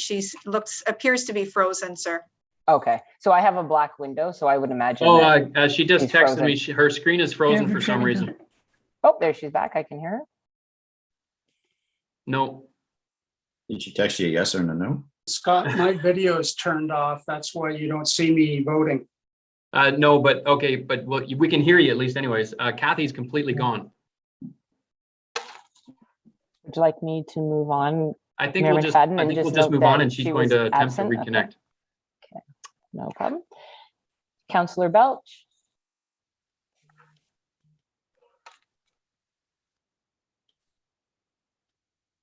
appears to be frozen, sir. Okay, so I have a black window, so I would imagine. Oh, she just texted frozen. me. Her screen is frozen for some reason. Oh, there she's back. I can hear her. No. Did she text you a yes or a no? Scott, my video is turned off. That's why you don't see me voting. No, but okay, but well, we can hear you at least anyways. Kathy's completely gone. Would you like me to move on? I think Mayor we'll just, McFadden, I think we'll just move on, and she's going to attempt to absent? reconnect. Okay, no problem. Councillor Belch.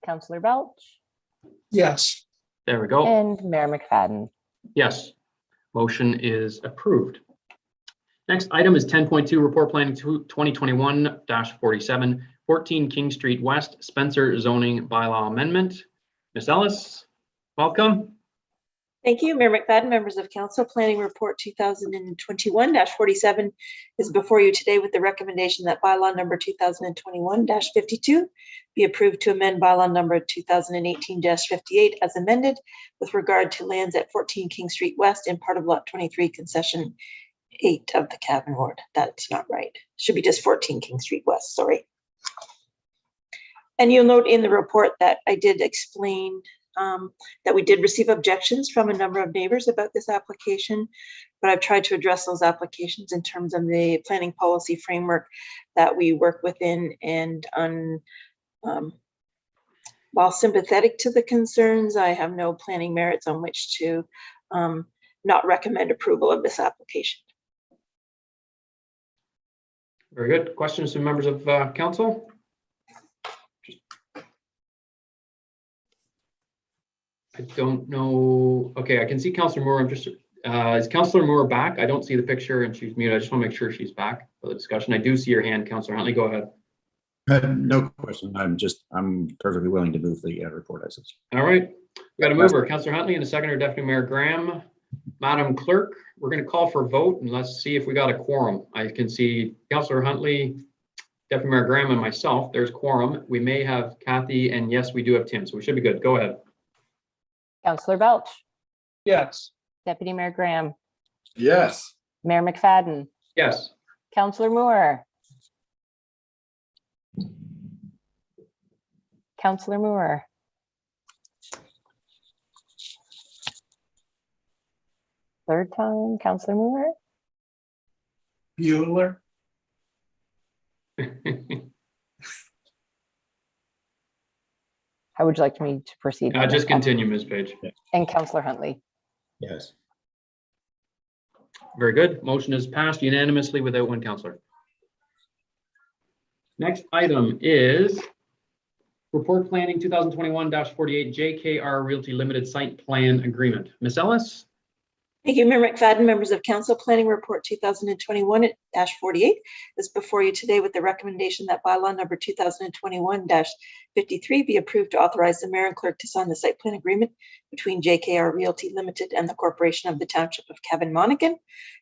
Councillor Belch. Yes. There we go. And Mayor McFadden. Yes, motion is approved. Next item is 10.2 Report Planning 2021-47, 14 King Street West, Spencer Zoning Bylaw Amendment. Ms. Ellis, welcome. Thank you, Mayor McFadden, members of council. Planning Report 2021-47 is before you today with the recommendation that bylaw number 2021-52 be approved to amend bylaw number 2018-58 as amended with regard to lands at 14 King Street West in part of lot 23, concession 8 of the Cavan Ward. That's not right. Should be just 14 King Street West, sorry. And you'll note in the report that I did explain that we did receive objections from a number of neighbors about this application, but I've tried to address those applications in terms of the planning policy framework that we work within, and while sympathetic to the concerns, I have no planning merits on which to not recommend approval of this application. Very good. Questions from members of council? I don't know. Okay, I can see Councillor Moore. I'm just, is Councillor Moore back? I don't see the picture and she's muted. I just want to make sure she's back for the discussion. I do see your hand, Councillor Huntley. Go ahead. No question. I'm perfectly willing to move the report as is. All right. We got a mover, Councillor Huntley, and a seconder, Deputy Mayor Graham. Madam Clerk, we're going to call for a vote and let's see if we got a quorum. I can see Councillor Huntley, Deputy Mayor Graham, and myself. There's quorum. We may have Kathy, and yes, we do have Tim, so we should be good. Go ahead. Councillor Belch, Yes. Deputy Mayor Graham, Yes. Mayor McFadden, Yes. Councillor Moore. Councillor Moore. Third time, Councillor Moore. Bueller. How would you like me to proceed? Just continue, Ms. Page. And Councillor Huntley. Yes. Very good. Motion is passed unanimously without one councillor. Next item is Report Planning 2021-48 JKR Realty Limited Site Plan Agreement. Ms. Ellis? Thank you, Mayor McFadden. Members of Council, Planning Report 2021-48 is before you today with the recommendation that bylaw number 2021-53 be approved to authorize the mayor and clerk to sign the site plan agreement between JKR Realty Limited and the Corporation of the Township of Cavan-Monaghan.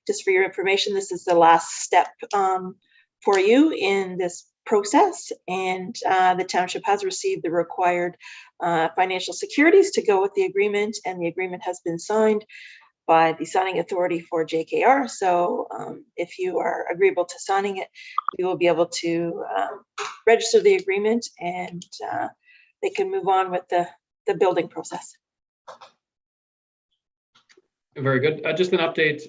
Just for your information, this is the last step for you in this process, and the township has received the required financial securities to go with the agreement, and the agreement has been signed by the signing authority for JKR. So if you are agreeable to signing it, we will be able to register the agreement, and they can move on with the building process. Very good. Just an update.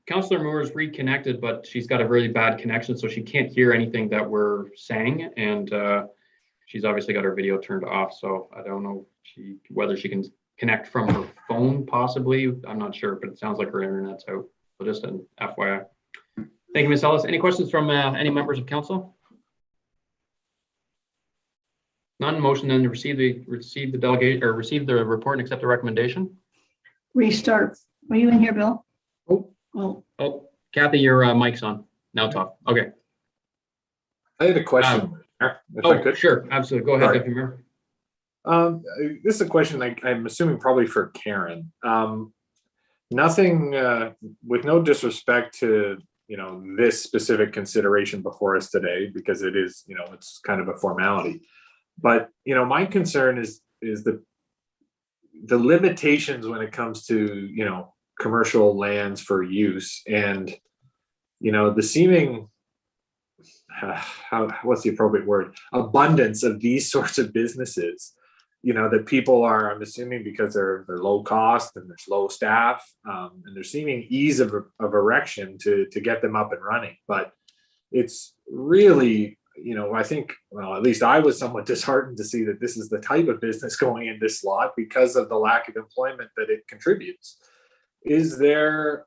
Councillor Moore is reconnected, but she's got a really bad connection, so she can't hear anything that we're saying. And she's obviously got her video turned off, so I don't know whether she can connect from her phone, possibly. I'm not sure, but it sounds like her internet's out. So just an FYI. Thank you, Ms. Ellis. Any questions from any members of council? None. Motion then to receive the delegate or receive the report and accept the recommendation. Restart. Were you in here, Bill? Oh, Kathy, your mic's on. Now talk. Okay. I had a question. If I could. Sure. Absolutely. Go ahead, Sorry. Deputy Mayor. This is a question I'm assuming probably for Karen. Nothing, with no disrespect to, this specific consideration before us today, because it is, it's kind of a formality. But, my concern is the limitations when it comes to, commercial lands for use, and, the seeming, what's the appropriate word? Abundance of these sorts of businesses. That people are, I'm assuming, because they're low cost and there's low staff, and there's seeming ease of erection to get them up and running. But it's really, I think, well, at least I was somewhat disheartened to see that this is the type of business going in this slot because of the lack of employment that it contributes. Is there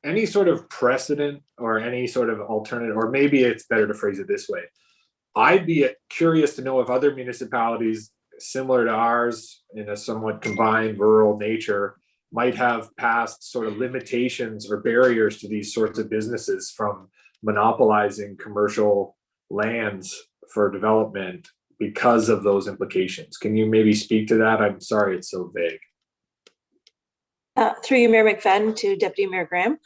any sort of precedent or any sort of alternative, or maybe it's better to phrase it this way? I'd be curious to know if other municipalities similar to ours in a somewhat combined rural nature might have passed sort of limitations or barriers to these sorts of businesses from monopolizing commercial lands for development because of those implications. Can you maybe speak to that? I'm sorry, it's so vague. Through you, Mayor McFadden, to Deputy Mayor Graham.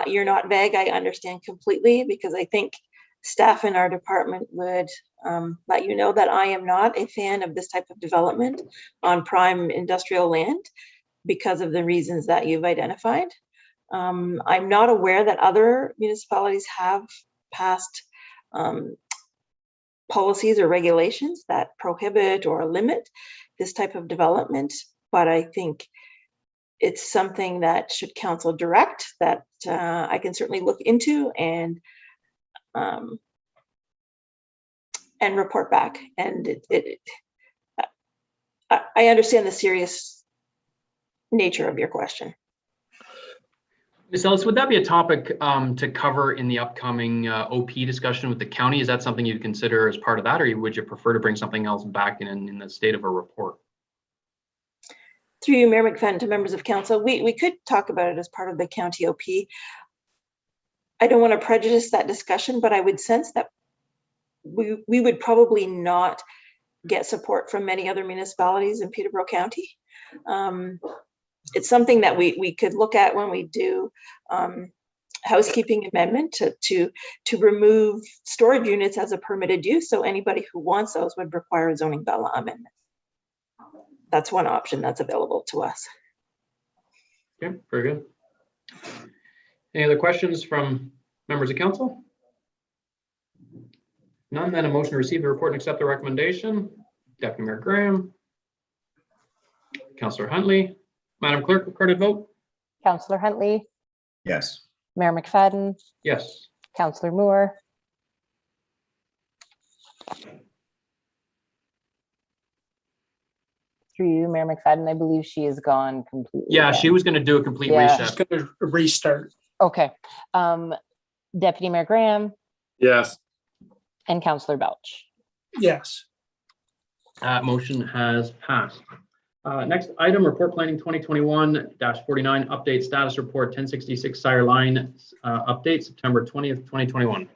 You're not vague. I understand completely, because I think staff in our department would let you know that I am not a fan of this type of development on prime industrial land because of the reasons that you've identified. I'm not aware that other municipalities have passed policies or regulations that prohibit or limit this type of development, but I think it's something that should council direct that I can certainly look into and report back. And I understand the serious nature of your question. Ms. Ellis, would that be a topic to cover in the upcoming OP discussion with the county? Is that something you'd consider as part of that, or would you prefer to bring something else back in the state of a report? Through you, Mayor McFadden, to members of council, we could talk about it as part of the county OP. I don't want to prejudice that discussion, but I would sense that we would probably not get support from many other municipalities in Peterborough County. it's something that we could look at when we do housekeeping amendment to remove storage units as a permitted use. So anybody who wants those would require a zoning bylaw amendment. That's one option that's available to us. Okay, very good. Any other questions from members of council? None, then a motion to receive the report and accept the recommendation. Deputy Mayor Graham. Councillor Huntley. Madam Clerk, recorded vote? Councillor Huntley, Yes. Mayor McFadden, Yes. Councillor Moore, through you, Mayor McFadden, I believe she is gone completely. Yeah, again. she was going to do a complete Yeah. Just reset. going to restart. Okay. Deputy Mayor Graham Yes. and Councillor Belch. Yes. Motion has passed. Next item, report planning 2021-49 update status report 1066 Sire Line update September 20th, 2021.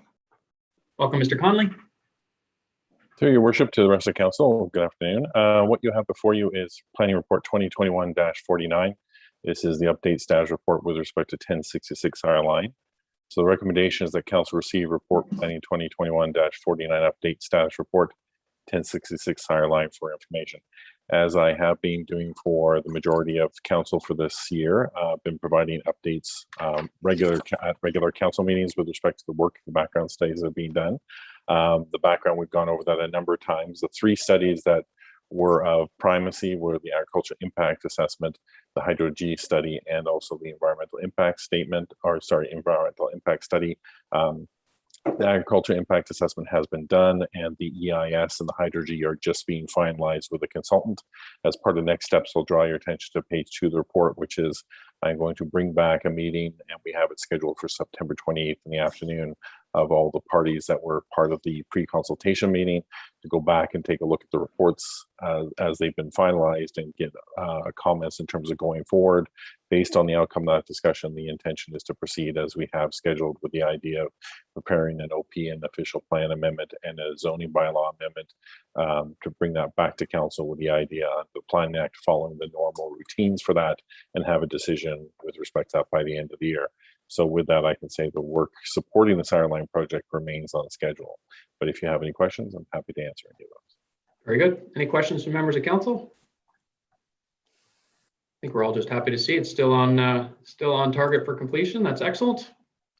Welcome, Mr. Conley. Through your worship to the rest of council, good afternoon. What you have before you is planning report 2021-49. This is the update status report with respect to 1066 Sire Line. So the recommendation is that council receive report planning 2021-49 update status report 1066 Sire Line for information. As I have been doing for the majority of council for this year, I've been providing updates at regular council meetings with respect to the work, the background studies that have been done. The background, we've gone over that a number of times. The three studies that were of primacy were the agricultural impact assessment, the hydro-G study, and also the environmental impact statement, environmental impact study. The agriculture impact assessment has been done, and the EIS and the hydro-G are just being finalized with a consultant. As part of the next steps, I'll draw your attention to page 2 of the report, which is I'm going to bring back a meeting, and we have it scheduled for September 28th in the afternoon, of all the parties that were part of the pre-consultation meeting to go back and take a look at the reports as they've been finalized and get comments in terms of going forward. Based on the outcome of that discussion, the intention is to proceed as we have scheduled, with the idea of preparing an OP and official plan amendment and a zoning bylaw amendment to bring that back to council, with the idea of the Plan Act following the normal routines for that and have a decision with respect to that by the end of the year. So with that, I can say the work supporting the Sire Line project remains on schedule. But if you have any questions, I'm happy to answer any of those. Very good. Any questions from members of council? I think we're all just happy to see it's still on target for completion. That's excellent.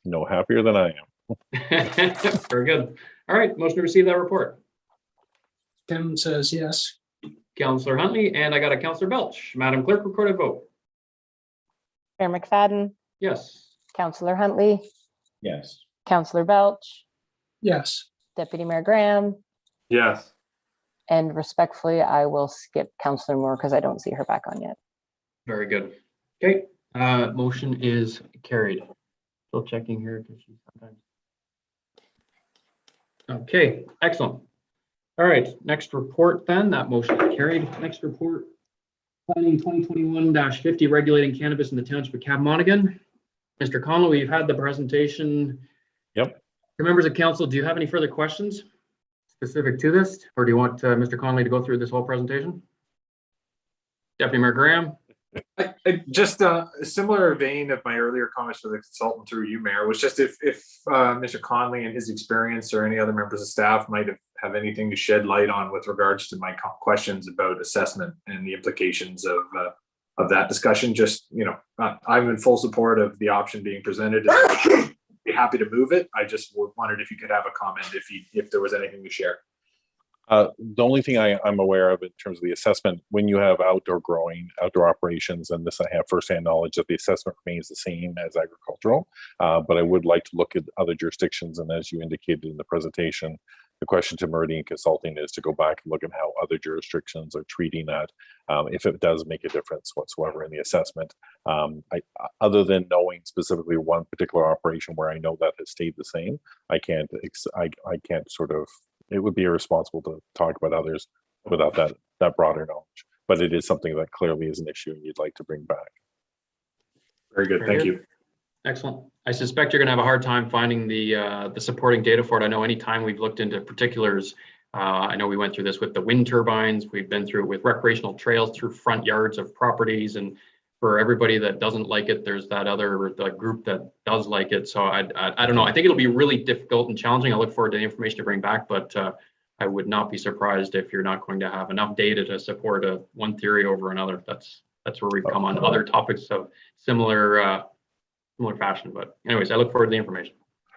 No happier than I am. Very good. All right, motion to receive that report. Tim says yes. Councillor Huntley, and I got a Councillor Belch. Madam Clerk, recorded vote. Mayor McFadden, Yes. Councillor Huntley, Yes. Councillor Belch, Yes. Deputy Mayor Graham, Yes. and respectfully, I will skip Councillor Moore because I don't see her back on yet. Very good. Okay, motion is carried. Still checking here because she's sometimes. Okay, excellent. All right, next report then. That motion is carried. Next report, planning 2021-50 regulating cannabis in the township of Cabmonaghan. Mr. Conley, we've had the presentation. Yep. For members of council, do you have any further questions specific to this, or do you want Mr. Conley to go through this whole presentation? Deputy Mayor Graham. Just a similar vein of my earlier comments for the consultant through you, Mayor, was just if Mr. Conley and his experience or any other members of staff might have anything to shed light on with regards to my questions about assessment and the implications of that discussion. Just, I'm in full support of the option being presented. And be happy to move it. I just wondered if you could have a comment if there was anything to share. The only thing I'm aware of in terms of the assessment, when you have outdoor growing, outdoor operations, and this I have firsthand knowledge that the assessment remains the same as agricultural, but I would like to look at other jurisdictions, and as you indicated in the presentation, the question to Meridian Consulting is to go back and look at how other jurisdictions are treating that, if it does make a difference whatsoever in the assessment. Other than knowing specifically one particular operation where I know that has stayed the same, I can't sort of, it would be irresponsible to talk about others without that broader knowledge. But it is something that clearly is an issue and you'd like to bring back. Very good. Thank you. Excellent. I suspect you're going to have a hard time finding the supporting data for it. I know anytime we've looked into particulars, I know we went through this with the wind turbines. We've been through it with recreational trails through front yards of properties, and for everybody that doesn't like it, there's that other group that does like it. So I don't know. I think it'll be really difficult and challenging. I look forward to the information to bring back, but I would not be surprised if you're not going to have enough data to support one theory over another. That's where we've come on other topics of similar fashion. But anyways, I look forward to the information.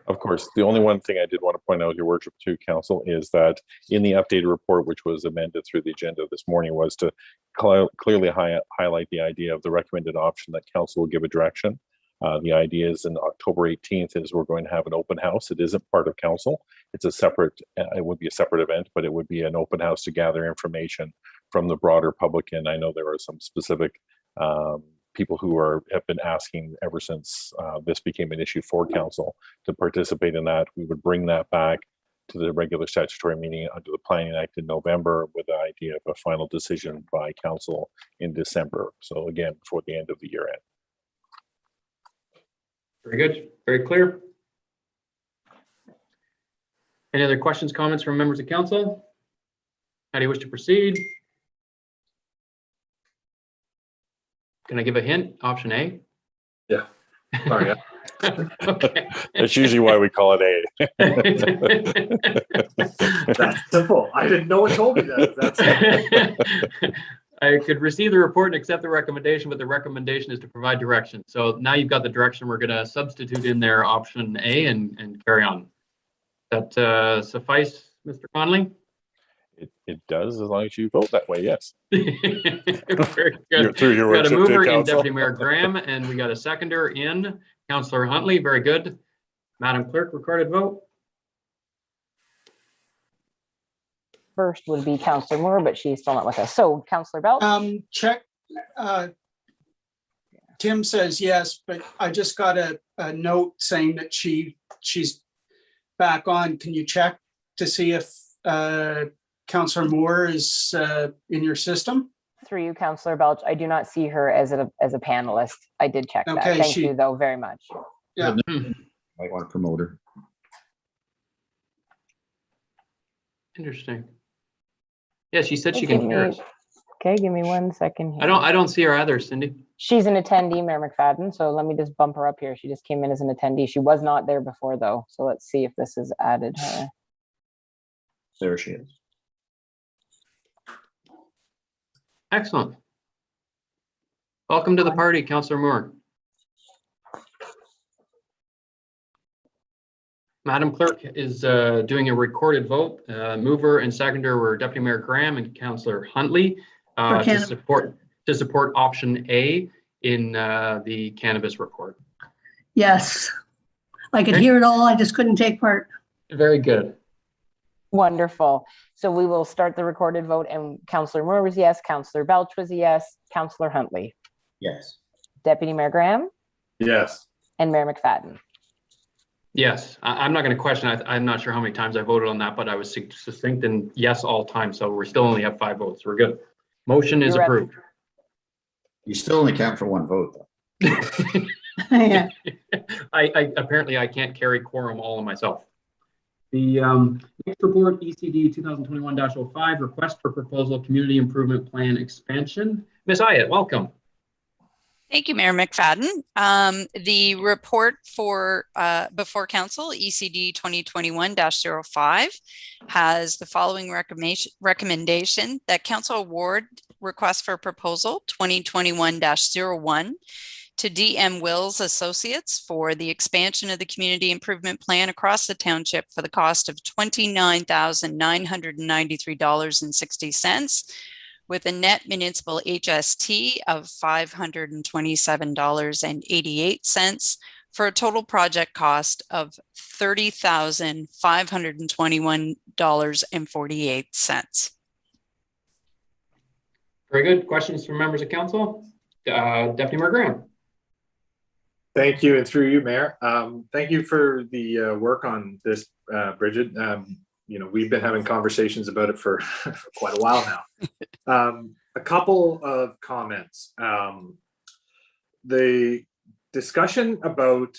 Of course, the only one thing I did want to point out, Your Worship, to Council, is that in the updated report, which was amended through the agenda this morning, was to clearly highlight the idea of the recommended option that Council will give a direction. The idea is in October 18th is we're going to have an open house. It isn't part of Council. It's a separate, it would be a separate event, but it would be an open house to gather information from the broader public. And I know there are some specific people who have been asking ever since this became an issue for Council to participate in that. We would bring that back to the regular statutory meeting under the Planning Act in November with the idea of a final decision by Council in December. So again, before the end of the year end. Very good, very clear. Any other questions, comments from members of Council? How do you wish to proceed? Can I give a hint? Option A? Yeah. Sorry. Okay. That's usually why we call it A. That's simple. I didn't know it told me that. That's I could receive the report and accept the recommendation, but the recommendation is to provide direction. So now you've got the direction. We're going to substitute in there option A and carry on. That suffice, Mr. Conley? It does, as long as you vote that way, yes. Very good. Through your We got a worship, mover in Council. Deputy Mayor Graham, and we got a seconder in Councillor Huntley. Very good. Madam Clerk, recorded vote. First would be Councillor Moore, but she's still not with us. So Councillor Belch? Check. Tim says yes, but I just got a note saying that she's back on. Can you check to see if Councillor Moore is in your system? Through you, Councillor Belch. I do not see her as a panelist. I did check that. Okay, Thank you, though, very much. Yeah. Might want to promote her. Interesting. Yeah, she said she can hear us. Okay, give me 1 second here. I don't see her either, Cindy. She's an attendee, Mayor McFadden, so let me just bump her up here. She just came in as an attendee. She was not there before, though, so let's see if this has added her. There she is. Excellent. Welcome to the party, Councillor Moore. Madam Clerk is doing a recorded vote. Mover and seconder were Deputy Mayor Graham and Councillor Huntley to support option A in the cannabis report. Yes. I could hear it all. I just couldn't take part. Very good. Wonderful. So we will start the recorded vote, and Councillor Moore was yes, Councillor Belch was a yes, Councillor Huntley. Yes. Deputy Mayor Graham? yes. And Mayor McFadden. Yes, I'm not going to question. I'm not sure how many times I voted on that, but I was succinct and yes all time. So we still only have 5 votes. We're good. Motion is approved. You still only count for 1 vote, though. Yeah. I apparently I can't carry quorum all of myself. The next report, ECD 2021-05, request for proposal, community improvement plan expansion. Ms. Ayat, welcome. Thank you, Mayor McFadden. The report for before Council, ECD 2021-05, has the following recommendation that Council award request for proposal 2021-01 to DM Wills Associates for the expansion of the community improvement plan across the township for the cost of $29,993.60, with a net municipal HST of $527.88 for a total project cost of $30,521.48. Very good. Questions from members of council? Deputy Mayor Graham. Thank you, and through you, Mayor. Thank you for the work on this, Bridget. You know, we've been having conversations about it for quite a while now. A couple of comments. The discussion about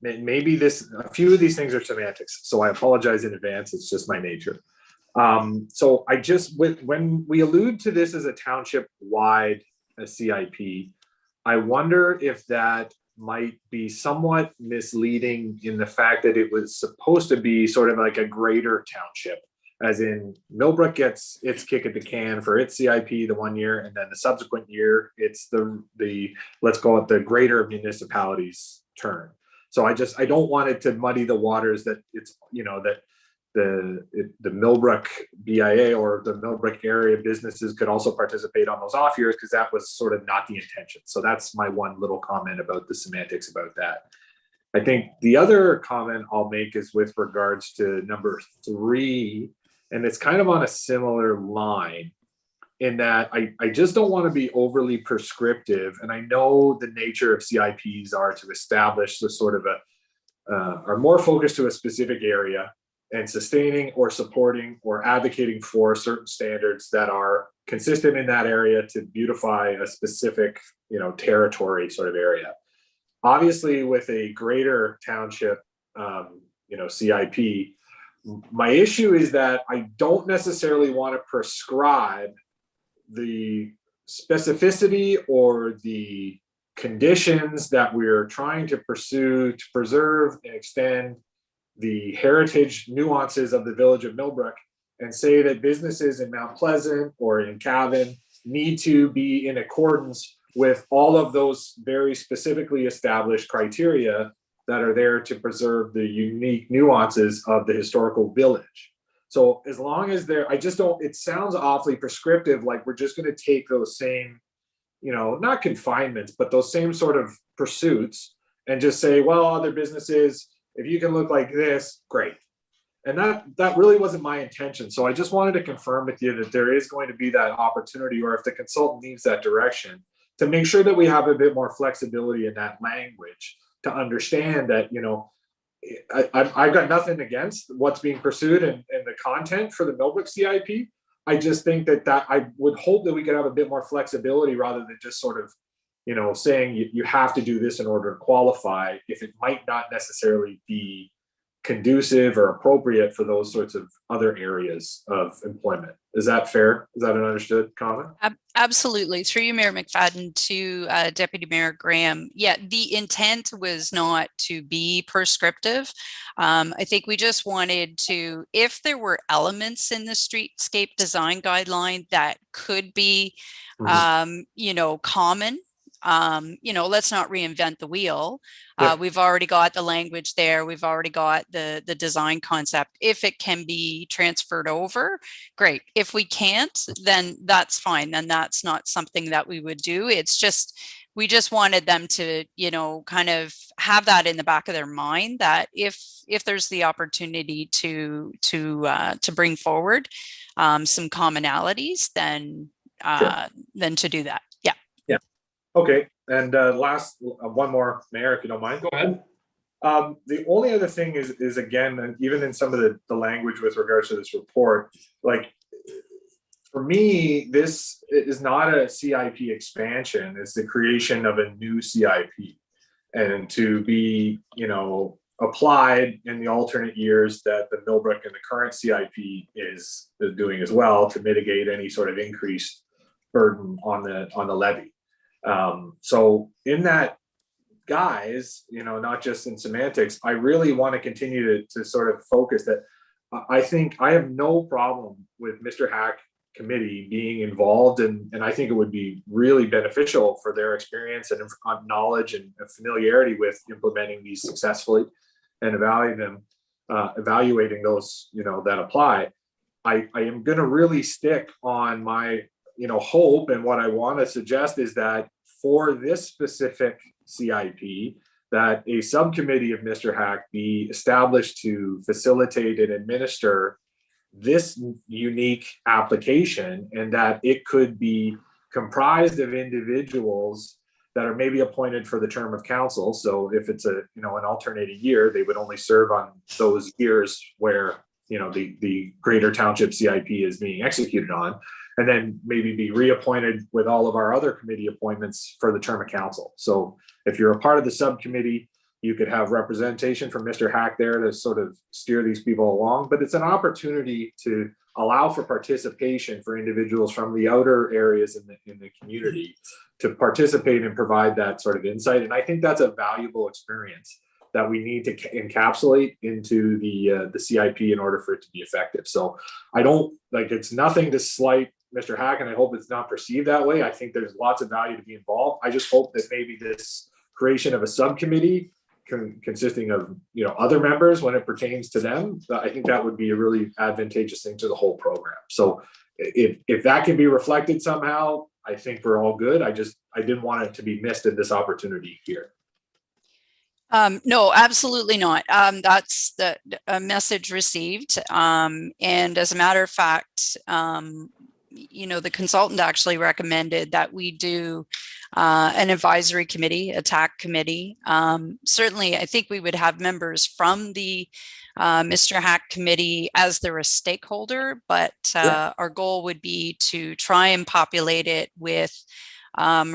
maybe a few of these things are semantics, so I apologize in advance. It's just my nature. So when we allude to this as a township-wide CIP, I wonder if that might be somewhat misleading in the fact that it was supposed to be sort of like a greater township, as in Millbrook gets its kick at the can for its CIP the 1 year, and then the subsequent year it's the let's call it the greater municipality's turn. So I don't want it to muddy the waters that it's, you know, that the Millbrook BIA or the Millbrook area businesses could also participate on those off years, because that was sort of not the intention. So that's my one little comment about the semantics about that. I think the other comment I'll make is with regards to number 3, and it's kind of on a similar line in that I just don't want to be overly prescriptive. And I know the nature of CIPs are to establish the sort of are more focused to a specific area and sustaining or supporting or advocating for certain standards that are consistent in that area to beautify a specific, you know, territory sort of area. Obviously, with a greater township, you know, CIP, my issue is that I don't necessarily want to prescribe the specificity or the conditions that we're trying to pursue to preserve and extend the heritage nuances of the village of Millbrook, and say that businesses in Mount Pleasant or in Cavan need to be in accordance with all of those very specifically established criteria that are there to preserve the unique nuances of the historical village. So as long as I just don't, it sounds awfully prescriptive, like we're just going to take those same, you know, not confinements, but those same sort of pursuits and just say, well, other businesses, if you can look like this, great. And that really wasn't my intention. So I just wanted to confirm with you that there is going to be that opportunity, or if the consultant needs that direction, to make sure that we have a bit more flexibility in that language to understand that, you know, I've got nothing against what's being pursued and the content for the Millbrook CIP. I just think that I would hope that we could have a bit more flexibility rather than just sort of, you know, saying you have to do this in order to qualify, if it might not necessarily be conducive or appropriate for those sorts of other areas of employment. Is that fair? Is that an understood comment? Absolutely. Through you, Mayor McFadden, to Deputy Mayor Graham. Yeah, the intent was not to be prescriptive. I think we just wanted to, if there were elements in the streetscape design guideline that could be, you know, common, you know, let's not reinvent the wheel. We've already got the language there. We've already got the design concept. If it can be transferred over, great. If we can't, then that's fine. Then that's not something that we would do. It's just, we just wanted them to, you know, kind of have that in the back of their mind, that if there's the opportunity to bring forward some commonalities, then to do that. Yeah. Yeah. Okay. And last one more, Mayor, if you don't mind. Go ahead. The only other thing is again, and even in some of the language with regards to this report, like for me, this is not a CIP expansion. It's the creation of a new CIP, and to be, you know, applied in the alternate years that the Millbrook and the current CIP is doing as well, to mitigate any sort of increased burden on the levy. So in that guise, you know, not just in semantics, I really want to continue to sort of focus that I think I have no problem with Mr. Hack committee being involved, and I think it would be really beneficial for their experience and knowledge and familiarity with implementing these successfully and evaluating those, you know, that apply. I am going to really stick on my, you know, hope, and what I want to suggest is that for this specific CIP, that a subcommittee of Mr. Hack be established to facilitate and administer this unique application, and that it could be comprised of individuals that are maybe appointed for the term of council. So if it's a, you know, an alternating year, they would only serve on those years where, you know, the greater township CIP is being executed on, and then maybe be reappointed with all of our other committee appointments for the term of council. So if you're a part of the subcommittee, you could have representation from Mr. Hack there to sort of steer these people along, but it's an opportunity to allow for participation for individuals from the outer areas in the community to participate and provide that sort of insight. And I think that's a valuable experience that we need to encapsulate into the CIP in order for it to be effective. So I don't like, it's nothing to slight Mr. Hack, and I hope it's not perceived that way. I think there's lots of value to be involved. I just hope that maybe this creation of a subcommittee consisting of, you know, other members when it pertains to them, I think that would be a really advantageous thing to the whole program. So if that can be reflected somehow, I think we're all good. I didn't want it to be missed in this opportunity here. No, absolutely not. That's the message received. And as a matter of fact, you know, the consultant actually recommended that we do an advisory committee, a TAC committee. Certainly, I think we would have members from the Mr. Hack committee as they're a stakeholder, but our goal would be to try and populate it with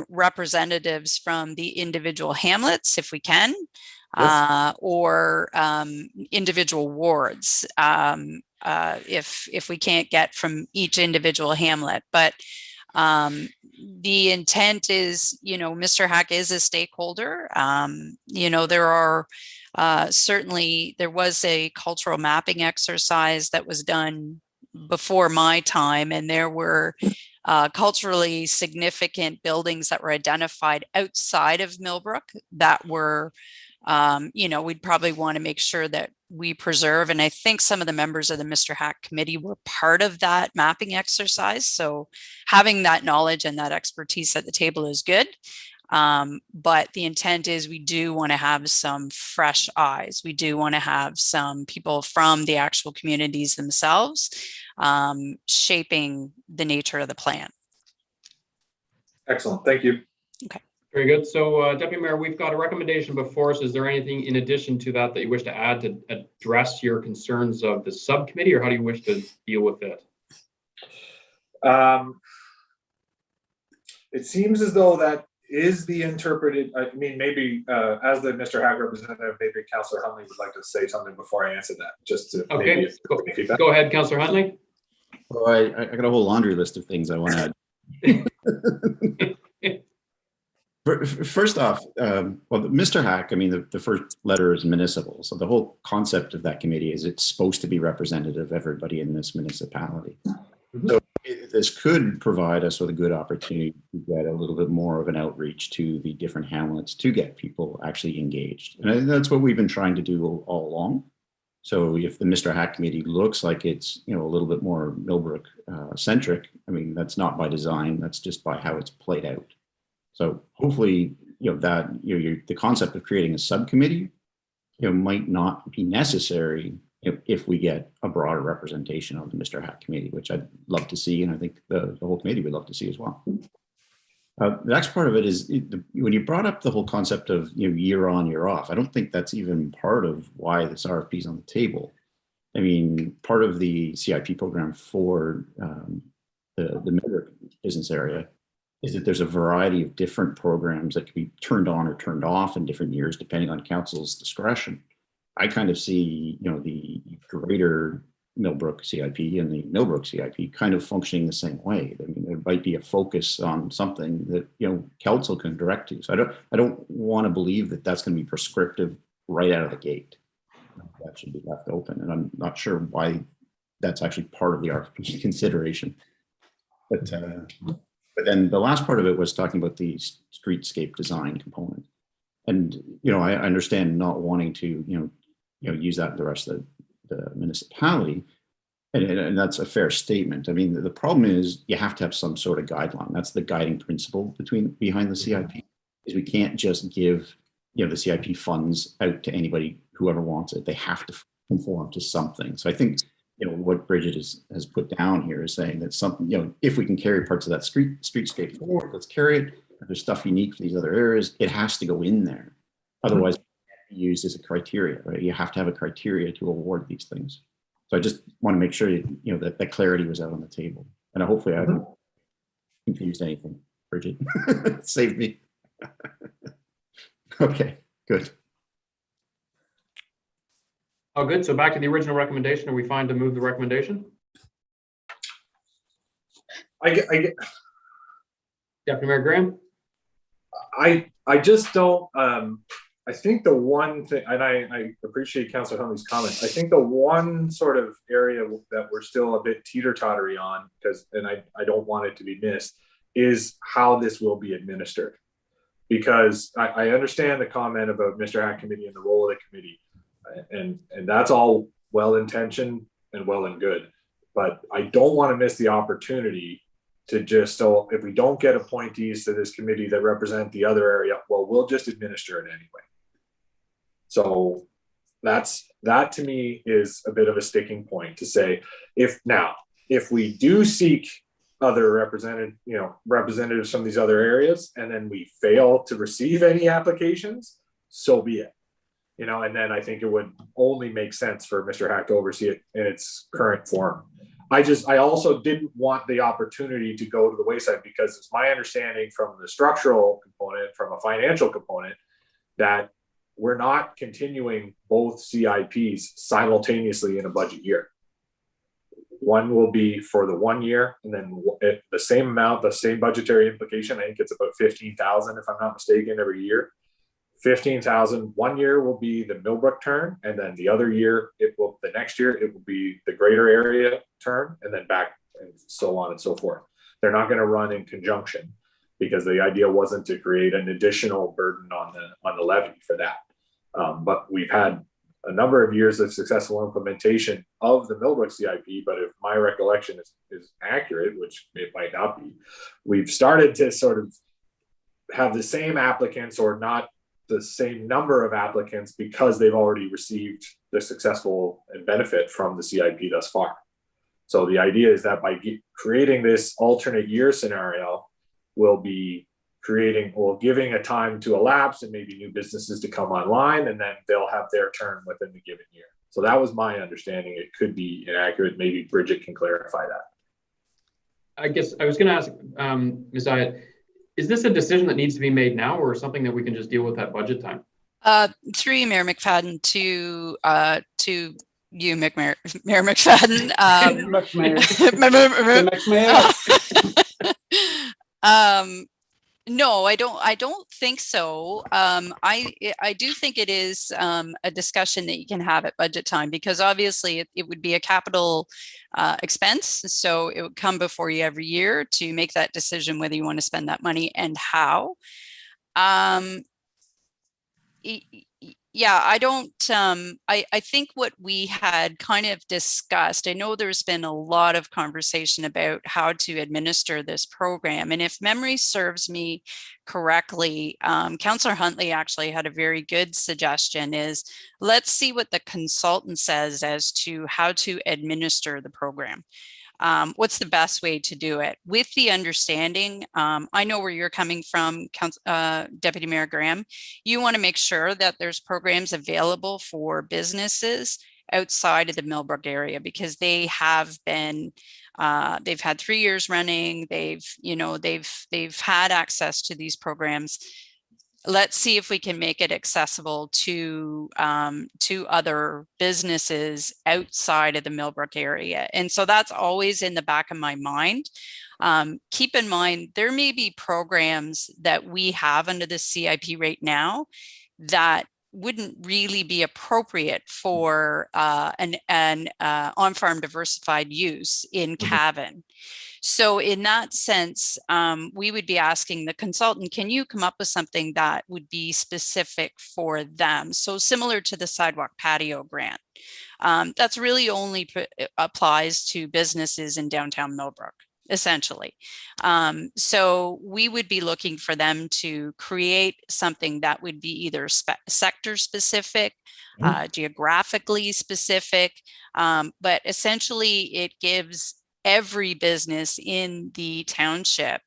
representatives from the individual hamlets, if we can, or individual wards, if we can't get from each individual hamlet. But the intent is, you know, Mr. Hack is a stakeholder. You know, there are certainly, there was a cultural mapping exercise that was done before my time, and there were culturally significant buildings that were identified outside of Millbrook that were, you know, we'd probably want to make sure that we preserve. And I think some of the members of the Mr. Hack committee were part of that mapping exercise. So having that knowledge and that expertise at the table is good. But the intent is we do want to have some fresh eyes. We do want to have some people from the actual communities themselves shaping the nature of the plan. Excellent. Thank you. Okay. Very good. So Deputy Mayor, we've got a recommendation before us. Is there anything in addition to that that you wish to add to address your concerns of the subcommittee, or how do you wish to deal with it? It seems as though that is the interpreted, I mean, maybe as the Mr. Hack representative, maybe Councillor Huntley would like to say something before I answer that, just to okay. Go ahead, Councillor Huntley. Well, I got a whole laundry list of things I want to add. First off, well, Mr. Hack, I mean, the first letter is municipal. So the whole concept of that committee is it's supposed to be representative of everybody in this municipality. So this could provide us with a good opportunity to get a little bit more of an outreach to the different hamlets to get people actually engaged. And I think that's what we've been trying to do all along. So if the Mr. Hack committee looks like it's, you know, a little bit more Millbrook centric, I mean, that's not by design, that's just by how it's played out. So hopefully, you know, that the concept of creating a subcommittee, you know, might not be necessary if we get a broader representation of the Mr. Hack committee, which I'd love to see, and I think the whole committee would love to see as well. The next part of it is when you brought up the whole concept of, you know, year on, year off, I don't think that's even part of why this RFP is on the table. I mean, part of the CIP program for the Millbrook business area is that there's a variety of different programs that can be turned on or turned off in different years, depending on council's discretion. I kind of see, you know, the greater Millbrook CIP and the Millbrook CIP kind of functioning the same way. I mean, there might be a focus on something that, you know, council can direct to. So I don't want to believe that that's going to be prescriptive right out of the gate. That should be left open, and I'm not sure why that's actually part of the RFP consideration. But then the last part of it was talking about the streetscape design component. And, you know, I understand not wanting to, you know, use that in the rest of the municipality. And that's a fair statement. I mean, the problem is you have to have some sort of guideline. That's the guiding principle behind the CIP, is we can't just give, you know, the CIP funds out to anybody, whoever wants it. They have to conform to something. So I think, you know, what Bridget has put down here is saying that something, you know, if we can carry parts of that streetscape forward, let's carry it. If there's stuff unique for these other areas, it has to go in there. Otherwise, it can't be used as a criteria, right? You have to have a criteria to award these things. So I just want to make sure, you know, that clarity was out on the table. And hopefully I haven't confused anything, Bridget. Save me. Okay, good. Oh, good. So back to the original recommendation. Are we fine to move the recommendation? Deputy Mayor Graham? I just don't, I think the one thing, and I appreciate Councillor Huntley's comments. I think the one sort of area that we're still a bit teeter-tottery on, because, and I don't want it to be missed, is how this will be administered. Because I understand the comment about Mr. Act Committee and the role of the committee, and that's all well-intentioned and well and good. But I don't want to miss the opportunity to just, so if we don't get appointees to this committee that represent the other area, well, we'll just administer it anyway. So that to me is a bit of a sticking point to say, if we do seek other representatives from these other areas, and then we fail to receive any applications, so be it. And then I think it would only make sense for Mr. Hack to oversee it in its current form. I also didn't want the opportunity to go to the wayside, because it's my understanding from the structural component, from a financial component, that we're not continuing both CIPs simultaneously in a budget year. One will be for the 1 year, and then the same amount, the same budgetary implication. I think it's about 15,000, if I'm not mistaken, every year. 15,000 1 year will be the Millbrook turn, and then the other year the next year it will be the greater area turn, and then back, and so on and so forth. They're not going to run in conjunction, because the idea wasn't to create an additional burden on the levy for that. But we've had a number of years of successful implementation of the Millbrook CIP, but if my recollection is accurate, which it might not be, we've started to sort of have the same applicants, or not the same number of applicants, because they've already received the successful and benefit from the CIP thus far. So the idea is that by creating this alternate year scenario, we'll be giving a time to elapse, and maybe new businesses to come online, and then they'll have their turn within the given year. So that was my understanding. It could be inaccurate. Maybe Bridget can clarify that. I guess I was going to ask Ms. Ayotte, is this a decision that needs to be made now, or something that we can just deal with at budget time? Through you, Mayor McFadden, to you, Mayor McFadden. No, I don't think so. I do think it is a discussion that you can have at budget time, because obviously it would be a capital expense. So it would come before you every year to make that decision whether you want to spend that money and how. Yeah, I don't, I think what we had kind of discussed, I know there's been a lot of conversation about how to administer this program. And if memory serves me correctly, Councillor Huntley actually had a very good suggestion, is let's see what the consultant says as to how to administer the program. What's the best way to do it, with the understanding, I know where you're coming from, Deputy Mayor Graham. You want to make sure that there's programs available for businesses outside of the Millbrook area, because they have been, they've had 3 years running, they've had access to these programs. Let's see if we can make it accessible to other businesses outside of the Millbrook area. And so that's always in the back of my mind. Keep in mind, there may be programs that we have under the CIP right now that wouldn't really be appropriate for an on-farm diversified use in Cavan. So in that sense, we would be asking the consultant, can you come up with something that would be specific for them? So similar to the sidewalk patio grant, that's really only applies to businesses in downtown Millbrook, essentially. So we would be looking for them to create something that would be either sector specific, geographically specific, but essentially it gives every business in the township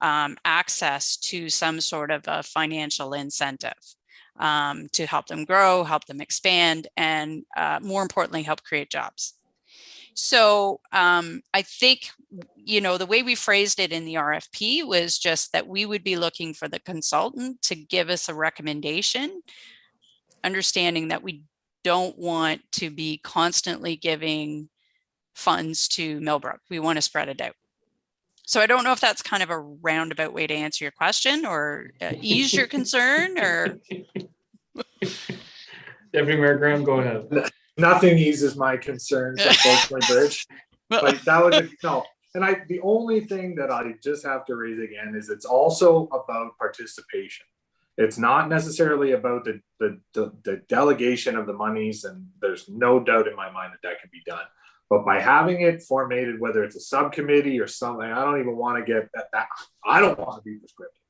access to some sort of a financial incentive to help them grow, help them expand, and more importantly, help create jobs. So I think, the way we phrased it in the RFP was just that we would be looking for the consultant to give us a recommendation, understanding that we don't want to be constantly giving funds to Millbrook. We want to spread it out. So I don't know if that's kind of a roundabout way to answer your question or ease your concern or. Deputy Mayor Graham, go ahead. Nothing eases my concerns, unfortunately, Bridge. But that was no. And the only thing that I just have to raise again is it's also about participation. It's not necessarily about the delegation of the monies, and there's no doubt in my mind that can be done. But by having it formatted, whether it's a subcommittee or something, I don't even want to get that. I don't want to be prescriptive,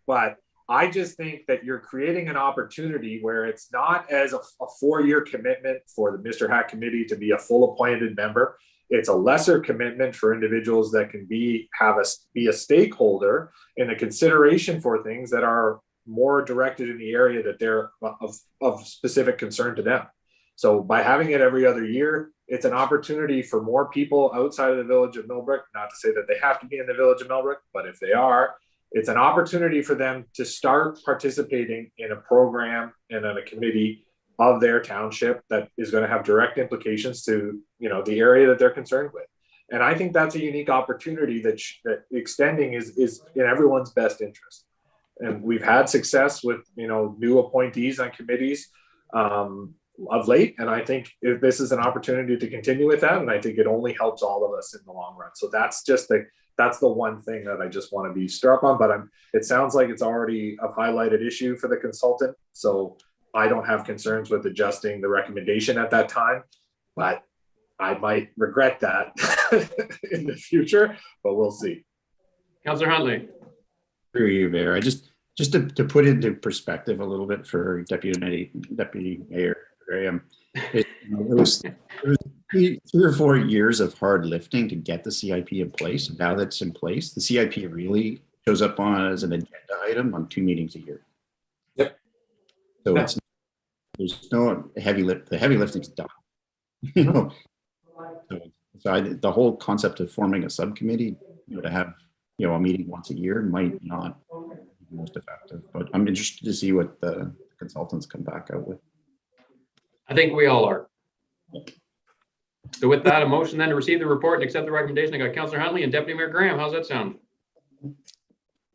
but I just think that you're creating an opportunity where it's not as a 4-year commitment for the Mr. Hack committee to be a full appointed member. It's a lesser commitment for individuals that can be a stakeholder in the consideration for things that are more directed in the area that they're of specific concern to them. So by having it every other year, it's an opportunity for more people outside of the village of Millbrook, not to say that they have to be in the village of Millbrook, but if they are, it's an opportunity for them to start participating in a program and in a committee of their township that is going to have direct implications to, the area that they're concerned with. And I think that's a unique opportunity that extending is in everyone's best interest. And we've had success with, new appointees on committees of late. And I think if this is an opportunity to continue with that, and I think it only helps all of us in the long run. So that's the one thing that I just want to be struck on, but it sounds like it's already a highlighted issue for the consultant. So I don't have concerns with adjusting the recommendation at that time, but I might regret that in the future, but we'll see. Councillor Huntley. Through you, Mayor. I just to put into perspective a little bit for Deputy Mayor Graham, it was 3 or 4 years of hard lifting to get the CIP in place. Now that's in place, the CIP really shows up as an agenda item on 2 meetings a year. Yep. So there's no heavy lift. The heavy lifting's done. So the whole concept of forming a subcommittee, to have a meeting once a year might not be the most effective. But I'm interested to see what the consultants come back out with. I think we all are. So with that, a motion then to receive the report and accept the recommendation. I got Councillor Huntley and Deputy Mayor Graham. How's that sound?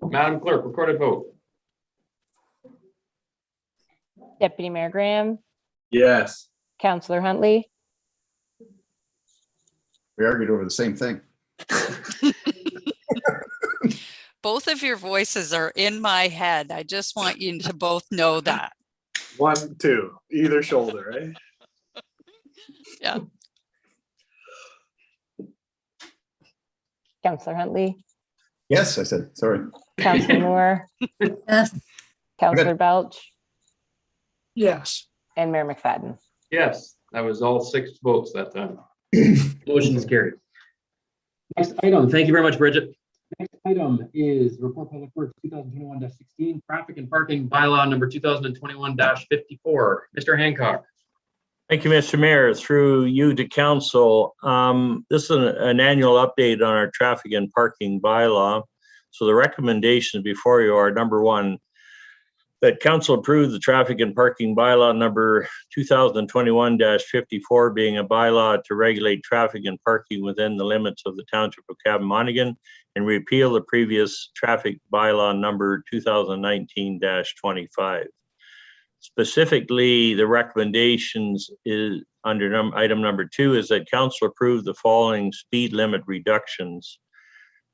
Madam Clerk, recorded vote. Deputy Mayor Graham, Yes. Councillor Huntley, We argued over the same thing. Both of your voices are in my head. I just want you to both know that. 1, 2, either shoulder, right? Yeah. Councillor Huntley, Yes, I said, sorry. Councillor Moore, Yes. Councillor Belch, Yes. and Mayor McFadden. Yes, that was all 6 votes that time. Motion is carried. Next item, thank you very much, Bridget. Next item is Report Public Works 2021-16, Traffic and Parking Bylaw number 2021-54. Mr. Hancock. Thank you, Mr. Mayor. Through you to council, this is an annual update on our traffic and parking bylaw. So the recommendations before you are, number 1, that council approve the traffic and parking bylaw number 2021-54 being a bylaw to regulate traffic and parking within the limits of the Township of Cabmonaghan and repeal the previous traffic bylaw number 2019-25. Specifically, the recommendations is under item number 2 is that council approve the following speed limit reductions.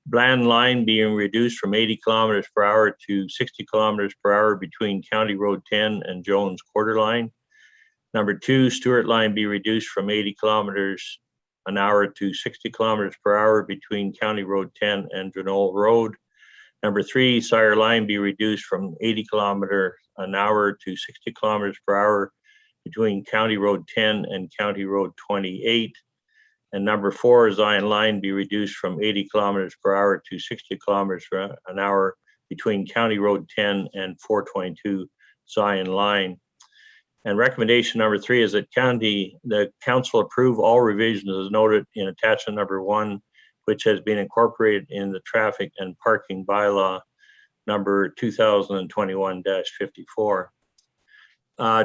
Bland Line being reduced from 80 kilometers per hour to 60 kilometers per hour between County Road 10 and Jones Quarter Line. Number 2, Stewart Line be reduced from 80 kilometers an hour to 60 kilometers per hour between County Road 10 and Drenol Road. Number 3, Sire Line be reduced from 80 kilometers an hour to 60 kilometers per hour between County Road 10 and County Road 28. And number 4, Zion Line be reduced from 80 kilometers per hour to 60 kilometers an hour between County Road 10 and 422 Zion Line. And recommendation number 3 is that the council approve all revisions as noted in attachment number 1, which has been incorporated in the traffic and parking bylaw number 2021-54.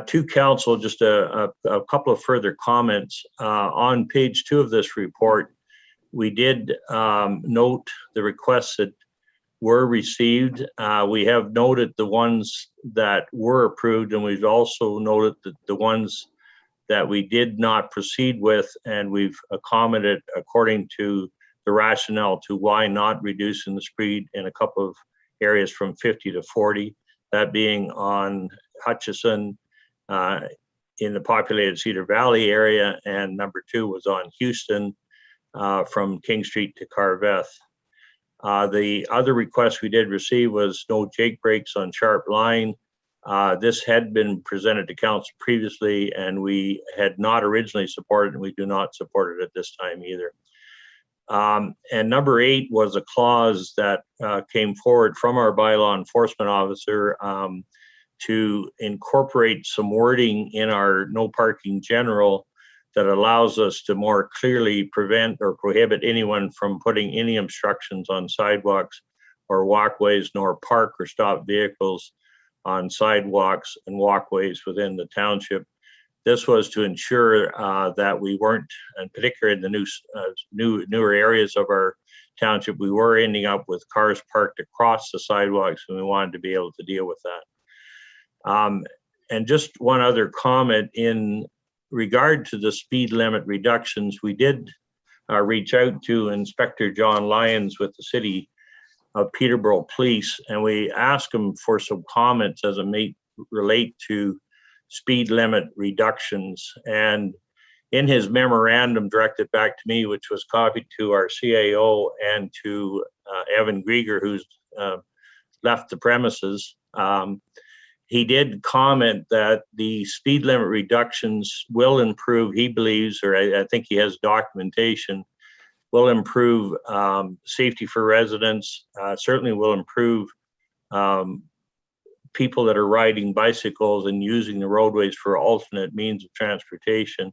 To council, just a couple of further comments. On page 2 of this report, we did note the requests that were received. We have noted the ones that were approved, and we've also noted that the ones that we did not proceed with, and we've accommodated according to the rationale to why not reducing the speed in a couple of areas from 50 to 40, that being on Hutchison in the populated Cedar Valley area, and number 2 was on Houston from King Street to Carveth. The other request we did receive was no jake brakes on Sharp Line. This had been presented to council previously, and we had not originally supported, and we do not support it at this time either. And number 8 was a clause that came forward from our bylaw enforcement officer to incorporate some wording in our no parking general that allows us to more clearly prevent or prohibit anyone from putting any obstructions on sidewalks or walkways, nor park or stop vehicles on sidewalks and walkways within the township. This was to ensure that we weren't, and particularly in the newer areas of our township, we were ending up with cars parked across the sidewalks, and we wanted to be able to deal with that. And just one other comment in regard to the speed limit reductions, we did reach out to Inspector John Lyons with the City of Peterborough Police, and we asked him for some comments as it may relate to speed limit reductions. And in his memorandum directed back to me, which was copied to our CAO and to Evan Grieger, who's left the premises, he did comment that the speed limit reductions will improve, he believes, or I think he has documentation, will improve safety for residents, certainly will improve people that are riding bicycles and using the roadways for alternate means of transportation,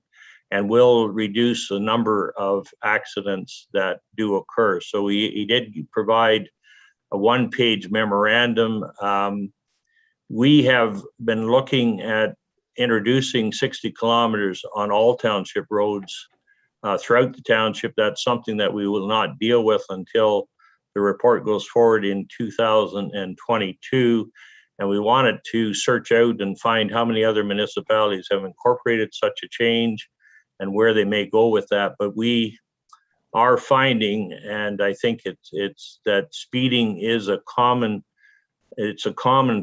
and will reduce the number of accidents that do occur. So he did provide a one-page memorandum. We have been looking at introducing 60 kilometers on all township roads throughout the township. That's something that we will not deal with until the report goes forward in 2022. And we wanted to search out and find how many other municipalities have incorporated such a change and where they may go with that. But we are finding, and I think it's that speeding is a common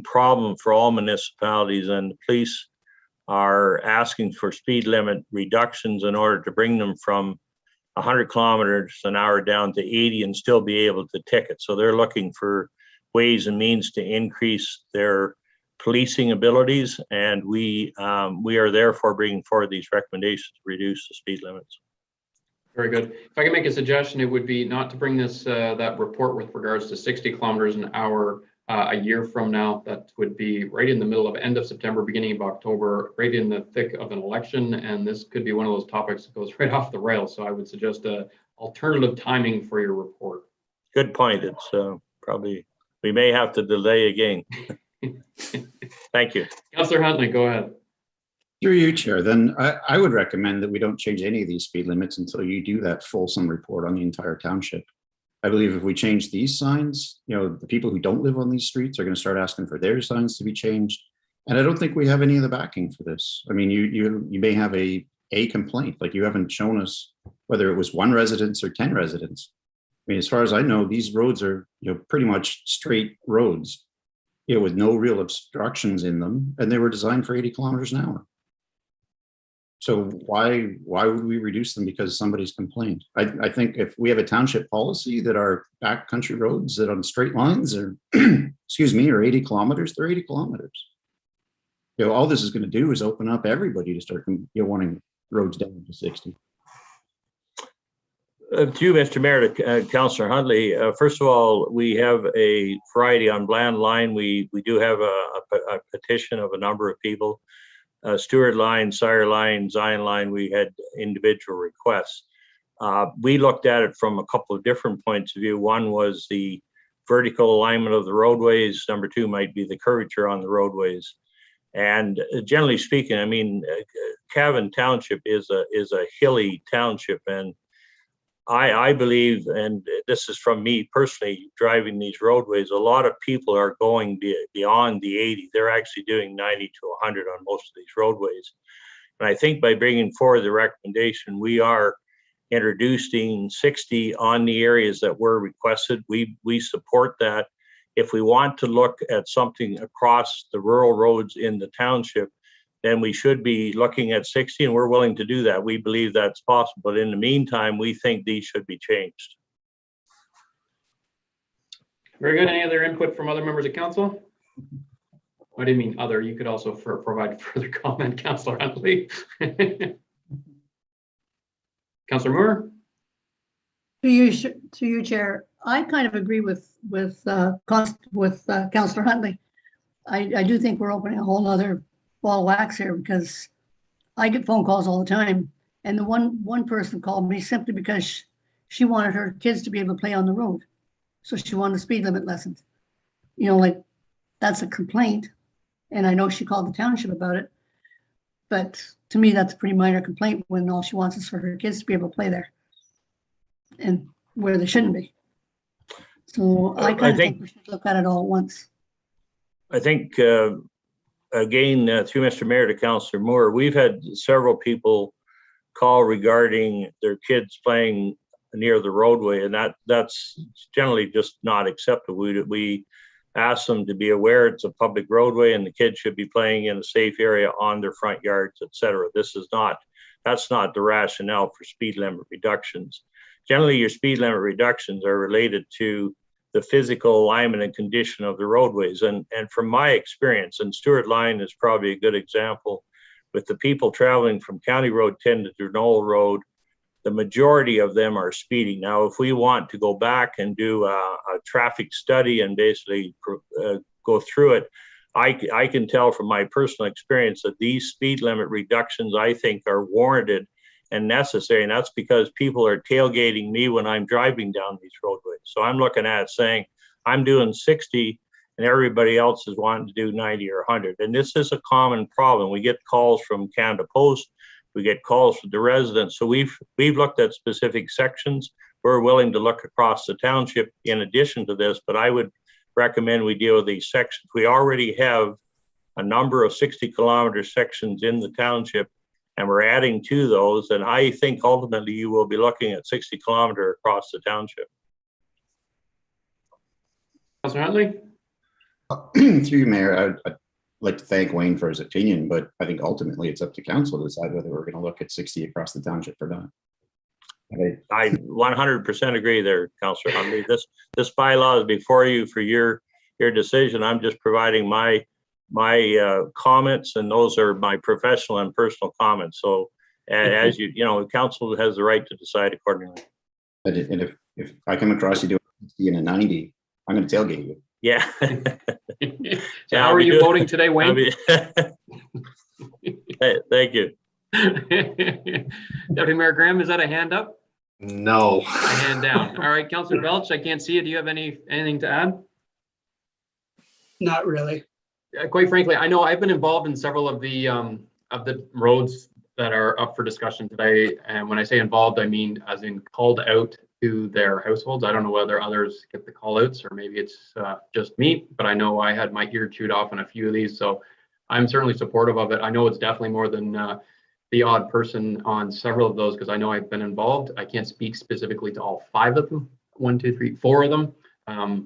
problem for all municipalities, and the police are asking for speed limit reductions in order to bring them from 100 kilometers an hour down to 80 and still be able to ticket. So they're looking for ways and means to increase their policing abilities, and we are therefore bringing forward these recommendations to reduce the speed limits. Very good. If I can make a suggestion, it would be not to bring this that report with regards to 60 kilometers an hour a year from now. That would be right in the middle of end of September, beginning of October, right in the thick of an election. And this could be one of those topics that goes right off the rails. So I would suggest alternative timing for your report. Good point. It's probably, we may have to delay again. Thank you. Councillor Huntley, go ahead. Through you, Chair, then I would recommend that we don't change any of these speed limits until you do that fulsome report on the entire township. I believe if we change these signs, the people who don't live on these streets are going to start asking for their signs to be changed. And I don't think we have any of the backing for this. I mean, you may have a complaint, like you haven't shown us whether it was 1 residence or 10 residents. I mean, as far as I know, these roads are, pretty much straight roads, with no real obstructions in them, and they were designed for 80 kilometers an hour. So why would we reduce them because somebody's complained? I think if we have a township policy that our backcountry roads that on straight lines are, excuse me, are 80 kilometers, they're 80 kilometers. All this is going to do is open up everybody to start wanting roads down to 60. To you, Mr. Mayor, to Councillor Huntley, first of all, we have a variety on Bland Line. We do have a petition of a number of people. Stewart Line, Sire Line, Zion Line, we had individual requests. We looked at it from a couple of different points of view. One was the vertical alignment of the roadways. Number 2 might be the curvature on the roadways. And generally speaking, I mean, Cavan Township is a hilly township, and I believe, and this is from me personally driving these roadways, a lot of people are going beyond the 80. They're actually doing 90 to 100 on most of these roadways. And I think by bringing forward the recommendation, we are introducing 60 on the areas that were requested. We support that. If we want to look at something across the rural roads in the township, then we should be looking at 60, and we're willing to do that. We believe that's possible. But in the meantime, we think these should be changed. Very good. Any other input from other members of council? I didn't mean other. You could also provide further comment, Councillor Huntley. Councillor Moore? To you, Chair. I kind of agree with Councillor Huntley. I do think we're opening a whole other ball of wax here, because I get phone calls all the time, and the one person called me simply because she wanted her kids to be able to play on the road, so she wanted the speed limit lessons. You know, like, that's a complaint, and I know she called the township about it, but to me that's a pretty minor complaint when all she wants is for her kids to be able to play there, and where they shouldn't be. So I kind of think we should look at it all at once. I think again, through Mr. Mayor to Councillor Moore, we've had several people call regarding their kids playing near the roadway, and that's generally just not acceptable. We ask them to be aware it's a public roadway and the kids should be playing in a safe area on their front yards, etc. That's not the rationale for speed limit reductions. Generally, your speed limit reductions are related to the physical alignment and condition of the roadways. And from my experience, and Stewart Line is probably a good example, with the people traveling from County Road 10 to Knoll Road, the majority of them are speeding. Now, if we want to go back and do a traffic study and basically go through it, I can tell from my personal experience that these speed limit reductions, I think, are warranted and necessary, and that's because people are tailgating me when I'm driving down these roadways. So I'm looking at it saying, I'm doing 60 and everybody else is wanting to do 90 or 100. And this is a common problem. We get calls from Canada Post, we get calls from the residents. So we've looked at specific sections. We're willing to look across the township in addition to this, but I would recommend we deal with these sections. We already have a number of 60-kilometer sections in the township, and we're adding to those, and I think ultimately you will be looking at 60-kilometer across the township. Councillor Huntley? Through you, Mayor, I'd like to thank Wayne for his opinion, but I think ultimately it's up to council to decide whether we're going to look at 60 across the township or not. I 100% agree there, Councillor Huntley. This bylaw is before you for your decision. I'm just providing my comments, and those are my professional and personal comments. So as you know, council has the right to decide accordingly. And if I come across you doing 60 and a 90, I'm going to tailgate you. Yeah. So how are you voting today, Wayne? Thank you. Deputy Mayor Graham, is that a hand up? No. A hand down. All right, Councillor Belch, I can't see you. Do you have anything to add? Not really. Quite frankly, I know I've been involved in several of the roads that are up for discussion today. And when I say involved, I mean as in called out to their households. I don't know whether others get the call outs or maybe it's just me, but I know I had my ear chewed off on a few of these. So I'm certainly supportive of it. I know it's definitely more than the odd person on several of those, because I know I've been involved. I can't speak specifically to all 5 of them, 1, 2, 3, 4 of them.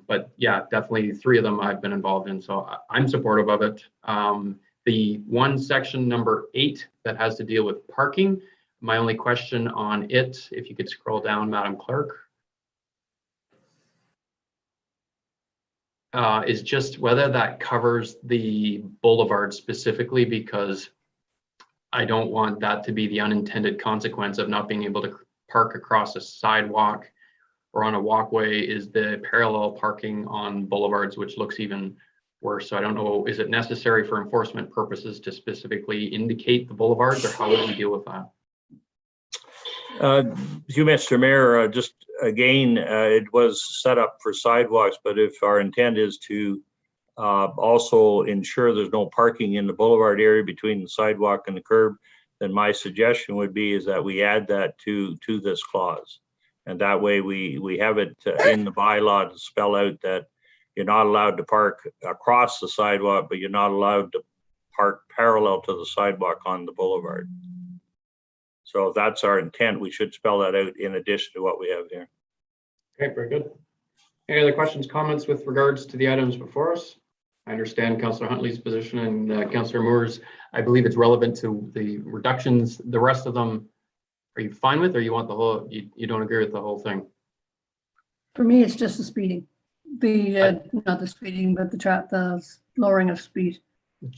But yeah, definitely 3 of them I've been involved in. So I'm supportive of it. The one section number 8 that has to deal with parking, my only question on it, if you could scroll down, Madam Clerk, is just whether that covers the boulevard specifically, because I don't want that to be the unintended consequence of not being able to park across a sidewalk or on a walkway, is the parallel parking on boulevards, which looks even worse. So I don't know, is it necessary for enforcement purposes to specifically indicate the boulevards, or how would we deal with that? You, Mr. Mayor, just again, it was set up for sidewalks, but if our intent is to also ensure there's no parking in the boulevard area between the sidewalk and the curb, then my suggestion would be is that we add that to this clause. And that way we have it in the bylaw to spell out that you're not allowed to park across the sidewalk, but you're not allowed to park parallel to the sidewalk on the boulevard. So if that's our intent, we should spell that out in addition to what we have here. Okay, very good. Any other questions, comments with regards to the items before us? I understand Councillor Huntley's position and Councillor Moore's. I believe it's relevant to the reductions. The rest of them, are you fine with, or you want the whole, you don't agree with the whole thing? For me, it's just the speeding. Not the speeding, but the lowering of speed.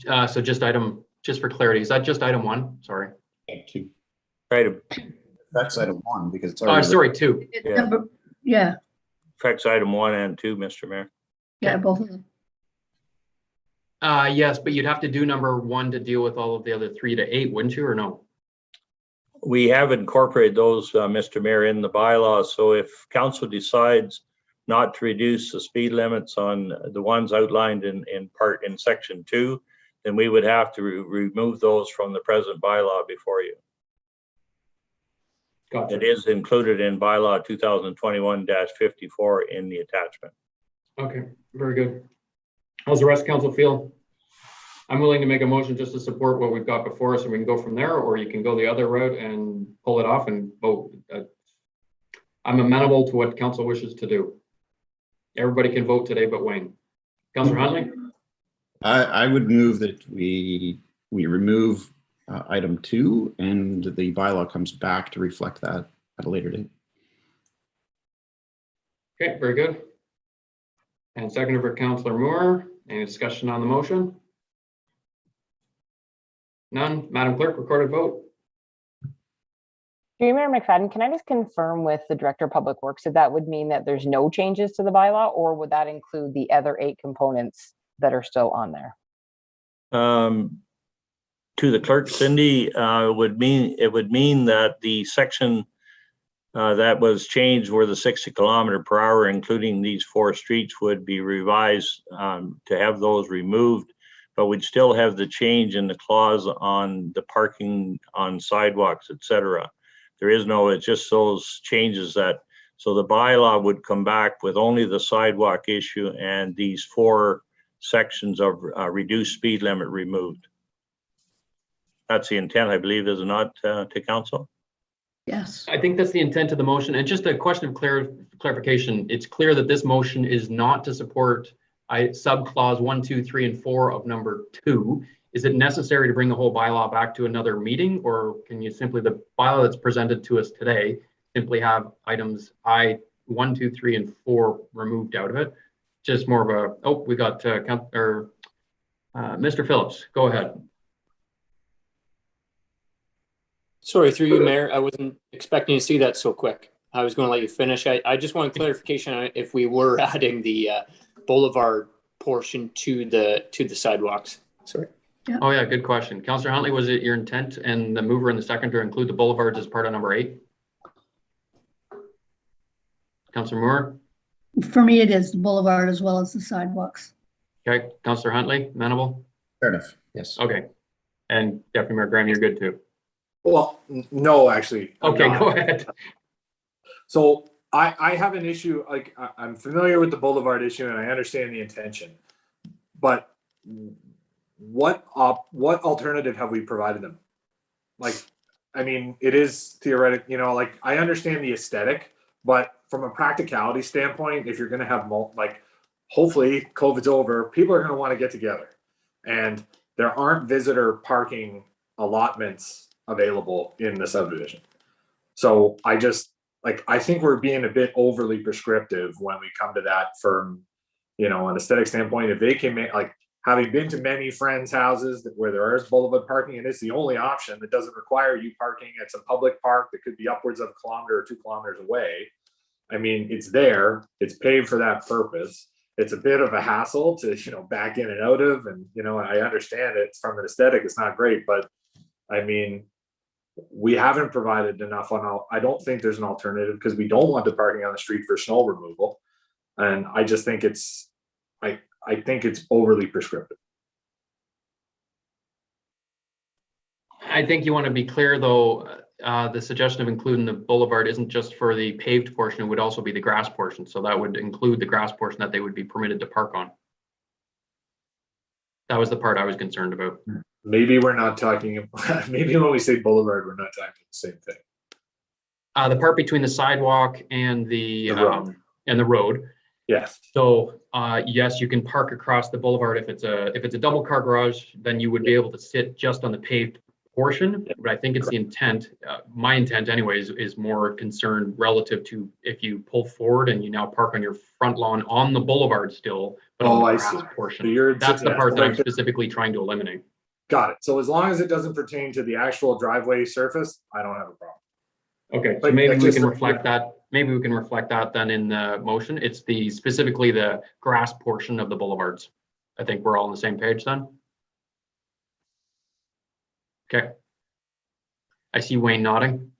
So just for clarity, is that just item 1? Sorry. Two. Item. That's item 1 because it's Oh, already. sorry, 2. Yeah. Yeah, Affects item 1 and 2, Mr. Mayor. yeah, both of them. Yes, but you'd have to do number 1 to deal with all of the other 3 to 8, wouldn't you, or no? We have incorporated those, Mr. Mayor, in the bylaws. So if council decides not to reduce the speed limits on the ones outlined in section 2, then we would have to remove those from the present bylaw before you. Gotcha. It is included in bylaw 2021-54 in the attachment. Okay, very good. How's the rest of council feel? I'm willing to make a motion just to support what we've got before us, and we can go from there, or you can go the other route and pull it off and vote. I'm amenable to what council wishes to do. Everybody can vote today but Wayne. Councillor Huntley? I would move that we remove item 2 and the bylaw comes back to reflect that at a later date. Okay, very good. And second for Councillor Moore. Any discussion on the motion? None. Madam Clerk, recorded vote. Through you, Mayor McFadden, can I just confirm with the Director of Public Works that would mean that there's no changes to the bylaw, or would that include the other 8 components that are still on there? To the clerk, Cindy, it would mean that the section that was changed where the 60 km/h, including these 4 streets, would be revised to have those removed, but we'd still have the change in the clause on the parking on sidewalks, etc. There is no, it's just those changes that, so the bylaw would come back with only the sidewalk issue and these 4 sections of reduced speed limit removed. That's the intent, I believe, is it not, to council? Yes. I think that's the intent of the motion. And just a question of clarification. It's clear that this motion is not to support subclause 1, 2, 3, and 4 of number 2. Is it necessary to bring the whole bylaw back to another meeting, or can you simply, the bylaw that's presented to us today, simply have items 1, 2, 3, and 4 removed out of it? Just more of a, oh, we got Mr. Phillips, go ahead. Sorry, through you, Mayor. I wasn't expecting to see that so quick. I was going to let you finish. I just want clarification on if we were adding the boulevard portion to the sidewalks. Sorry. Yeah. Oh yeah, good question. Councillor Huntley, was it your intent and the mover and the second to include the boulevards as part of number 8? Councillor Moore? For me, it is the boulevard as well as the sidewalks. Okay, Councillor Huntley, amenable? Fair enough. Yes. Okay. And Deputy Mayor Graham, you're good too. Well, no, actually. Okay, go ahead. So I have an issue, like I'm familiar with the boulevard issue and I understand the intention, but what alternative have we provided them? Like, I mean, it is theoretic, you know, like I understand the aesthetic, but from a practicality standpoint, if you're going to have hopefully COVID's over, people are going to want to get together, and there aren't visitor parking allotments available in the subdivision. So I think we're being a bit overly prescriptive when we come to that from, you know, an aesthetic standpoint. If they can make, like, having been to many friends' houses where there is boulevard parking and it's the only option that doesn't require you parking at some public park that could be upwards of 1 kilometer or 2 kilometers away. I mean, it's there, it's paved for that purpose. It's a bit of a hassle to, you know, back in and out of, and, you know, I understand it from an aesthetic, it's not great, but I mean, we haven't provided enough I don't think there's an alternative because we don't want the parking on the street for snow removal. And I just think I think it's overly prescriptive. I think you want to be clear though, the suggestion of including the boulevard isn't just for the paved portion, it would also be the grass portion. So that would include the grass portion that they would be permitted to park on. That was the part I was concerned about. Maybe we're not talking, maybe when we say boulevard, we're not talking the same thing. The part between the sidewalk and the road. Yes. So yes, you can park across the boulevard if it's a double car garage, then you would be able to sit just on the paved portion. But I think it's the intent, my intent anyways, is more concerned relative to if you pull forward and you now park on your front lawn on the boulevard still, but on the grass portion. So that's the part that I'm specifically trying to eliminate. Got it. So as long as it doesn't pertain to the actual driveway surface, I don't have a problem. Okay, so maybe we can reflect that. Maybe we can reflect that then in the motion. It's specifically the grass portion of the boulevards. I think we're all on the same page then. Okay. I see Wayne nodding.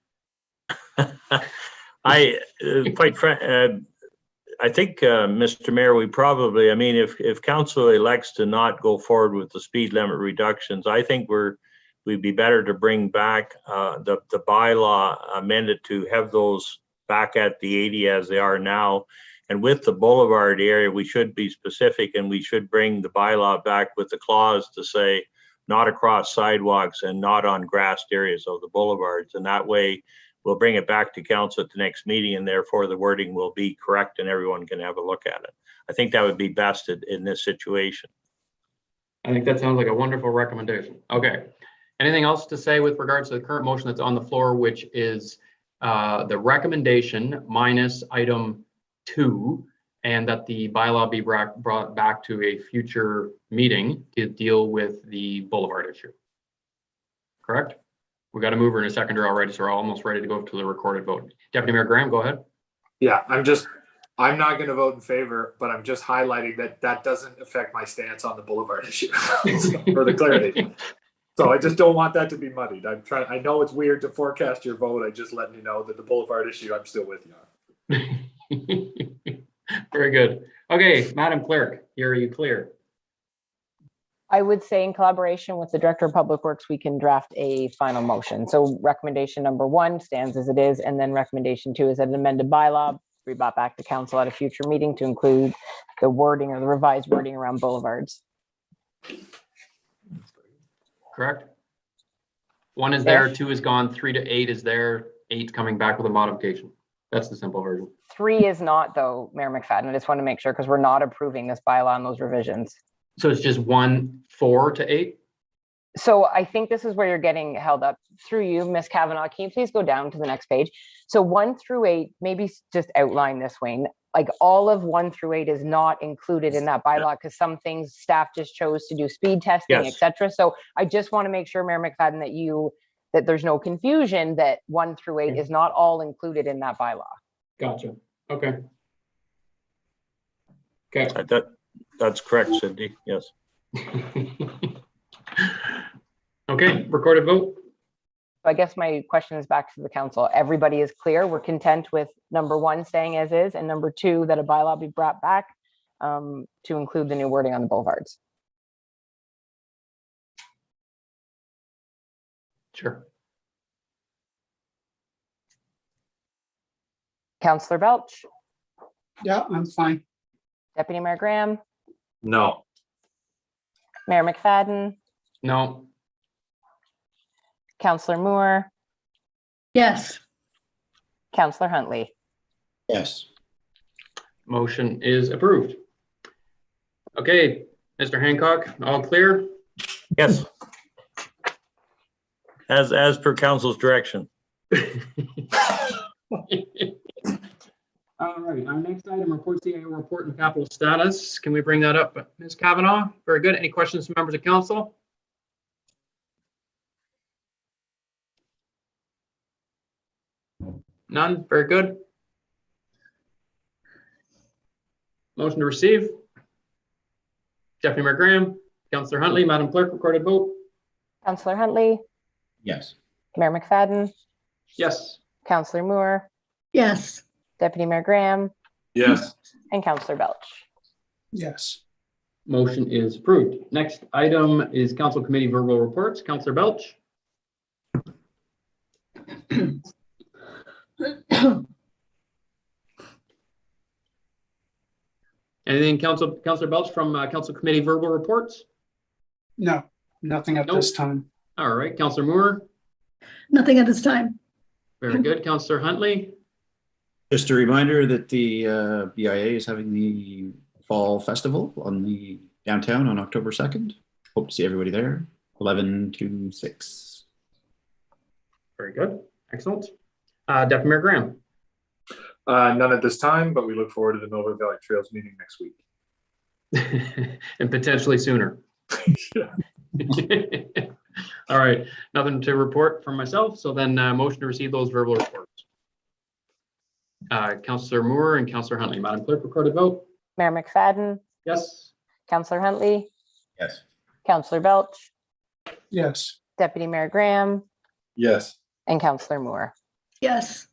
I think, Mr. Mayor, we probably, I mean, if council elects to not go forward with the speed limit reductions, I think we'd be better to bring back the bylaw amended to have those back at the 80 as they are now. And with the boulevard area, we should be specific, and we should bring the bylaw back with the clause to say not across sidewalks and not on grassed areas of the boulevards. And that way we'll bring it back to council at the next meeting, and therefore the wording will be correct and everyone can have a look at it. I think that would be best in this situation. I think that sounds like a wonderful recommendation. Okay. Anything else to say with regards to the current motion that's on the floor, which is the recommendation minus item 2, and that the bylaw be brought back to a future meeting to deal with the boulevard issue? Correct? We got a mover and a seconder already, so we're almost ready to go to the recorded vote. Deputy Mayor Graham, go ahead. Yeah, I'm not going to vote in favor, but I'm just highlighting that doesn't affect my stance on the boulevard issue for the clarity. So I just don't want that to be muddied. I know it's weird to forecast your vote. I just letting you know that the boulevard issue, I'm still with you on. Very good. Okay, Madam Clerk, are you clear? I would say in collaboration with the Director of Public Works, we can draft a final motion. So recommendation number 1 stands as it is, and then recommendation 2 is an amended bylaw be brought back to council at a future meeting to include the wording or the revised wording around boulevards. Correct. 1 is there, 2 is gone, 3 to 8 is there, 8 coming back with a modification. That's the simple version. 3 is not, though, Mayor McFadden. I just want to make sure, because we're not approving this bylaw and those revisions. So it's just 1, 4 to 8? So I think this is where you're getting held up. Through you, Ms. Kavanaugh, can you please go down to the next page? So 1 through 8, maybe just outline this, Wayne. Like all of 1 through 8 is not included in that bylaw because some things staff just chose to do speed testing, etc. So I just want to make sure, Mayor McFadden, that there's no confusion that 1 through 8 is not all included in that bylaw. Gotcha. Okay. Okay. That's correct, Cindy. Yes. Okay, recorded vote. I guess my question is back to the council. Everybody is clear. We're content with number 1 staying as is, and number 2, that a bylaw be brought back to include the new wording on the boulevards. Sure. Councillor Belch. Yeah, I'm fine. Deputy Mayor Graham. No. Mayor McFadden. No. Councillor Moore. Yes. Councillor Huntley. Yes. Motion is approved. Okay, Mr. Hancock, all clear? Yes. As per council's direction. All right, our next item, report CIO report and capital status. Can we bring that up, Ms. Kavanaugh? Very good. Any questions from members of council? None. Very good. Motion to receive. Deputy Mayor Graham, Councillor Huntley, Madam Clerk, recorded vote. Councillor Huntley. Yes. Mayor McFadden. Yes. Councillor Moore. Yes. Deputy Mayor Graham. Yes. And Councillor Belch. Yes. Motion is approved. Next item is council committee verbal reports. Councillor Belch. Anything, Councillor Belch from Council Committee verbal reports? No, nothing at this time. All right, Councillor Moore. Nothing at this time. Very good. Councillor Huntley. Just a reminder that the BIA is having the fall festival on the downtown on October 2nd. Hope to see everybody there, 11 to 6. Very good. Excellent. Deputy Mayor Graham. None at this time, but we look forward to the Millbrook Valley Trails meeting next week. And potentially sooner. All right, nothing to report from myself. So then motion to receive those verbal reports. Councillor Moore and Councillor Huntley. Madam Clerk, recorded vote. Mayor McFadden, Yes. Councillor Huntley, Yes. Councillor Belch, Yes. Deputy Mayor Graham, Yes. and Councillor Moore. Yes.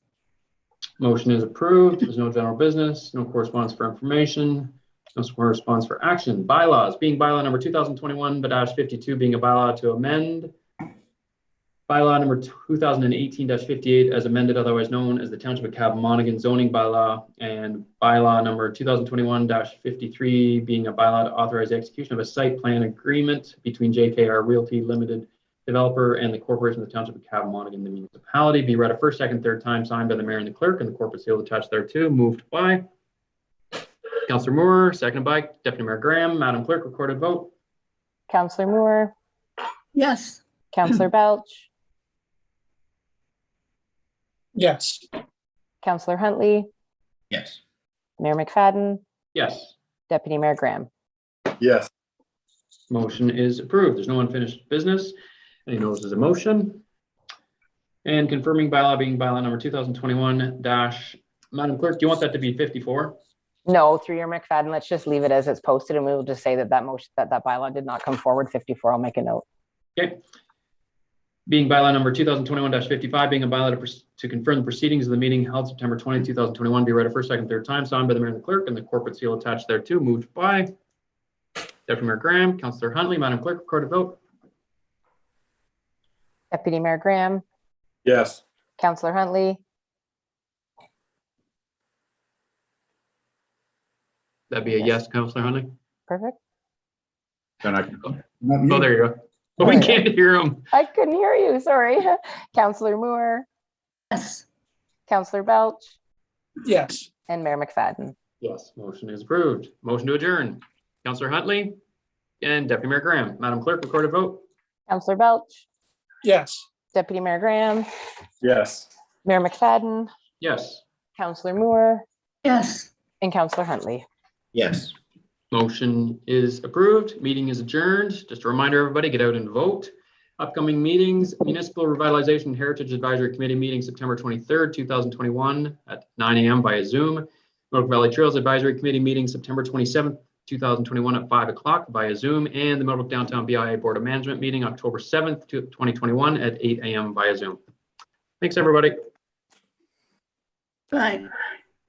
Motion is approved. There's no general business, no correspondence for information, no correspondence for action. Bylaws, being bylaw number 2021-52, being a bylaw to amend bylaw number 2018-58 as amended, otherwise known as the Township of Cab-Monaghan zoning bylaw, and bylaw number 2021-53 being a bylaw to authorize the execution of a site plan agreement between JKR Realty Limited developer and the corporation of the Township of Cab-Monaghan, the municipality, be read a first, second, third time, signed by the mayor and the clerk, and the corporate seal attached thereto. Moved by Councillor Moore, seconded by Deputy Mayor Graham. Madam Clerk, recorded vote. Councillor Moore, Yes. Councillor Belch, Yes. Councillor Huntley, Yes. Mayor McFadden, Yes. Deputy Mayor Graham. Yes. Motion is approved. There's no unfinished business. Any notices of motion? And confirming bylaw being bylaw number 2021 Madam Clerk, do you want that to be 54? No, through your McFadden, let's just leave it as it's posted, and we will just say that that motion, that bylaw did not come forward. 54, I'll make a note. Okay. Being bylaw number 2021-55, being a bylaw to confirm the proceedings of the meeting held September 20, 2021, be read a first, second, third time, signed by the mayor and the clerk, and the corporate seal attached thereto. Moved by Deputy Mayor Graham, Councillor Huntley. Madam Clerk, recorded vote. Deputy Mayor Graham, Yes. Councillor Huntley, That'd be a yes, Councillor Huntley. perfect. Then I Oh, there you go. But we can't hear him. I couldn't hear you, sorry. Councillor Moore, Yes. Councillor Belch, Yes. and Mayor McFadden. Yes, motion is approved. Motion to adjourn. Councillor Huntley and Deputy Mayor Graham. Madam Clerk, recorded vote. Councillor Belch, Yes. Deputy Mayor Graham, Yes. Mayor McFadden, Yes. Councillor Moore, Yes. and Councillor Huntley. Yes. Motion is approved. Meeting is adjourned. Just a reminder, everybody, get out and vote. Upcoming meetings, Municipal Revitalization and Heritage Advisory Committee meeting September 23rd, 2021 at 9 a.m. via Zoom. Millbrook Valley Trails Advisory Committee meeting September 27th, 2021 at 5 o'clock via Zoom, and the Millbrook Downtown BIA Board of Management meeting October 7th, 2021 at 8 a.m. via Zoom. Thanks, everybody. Bye.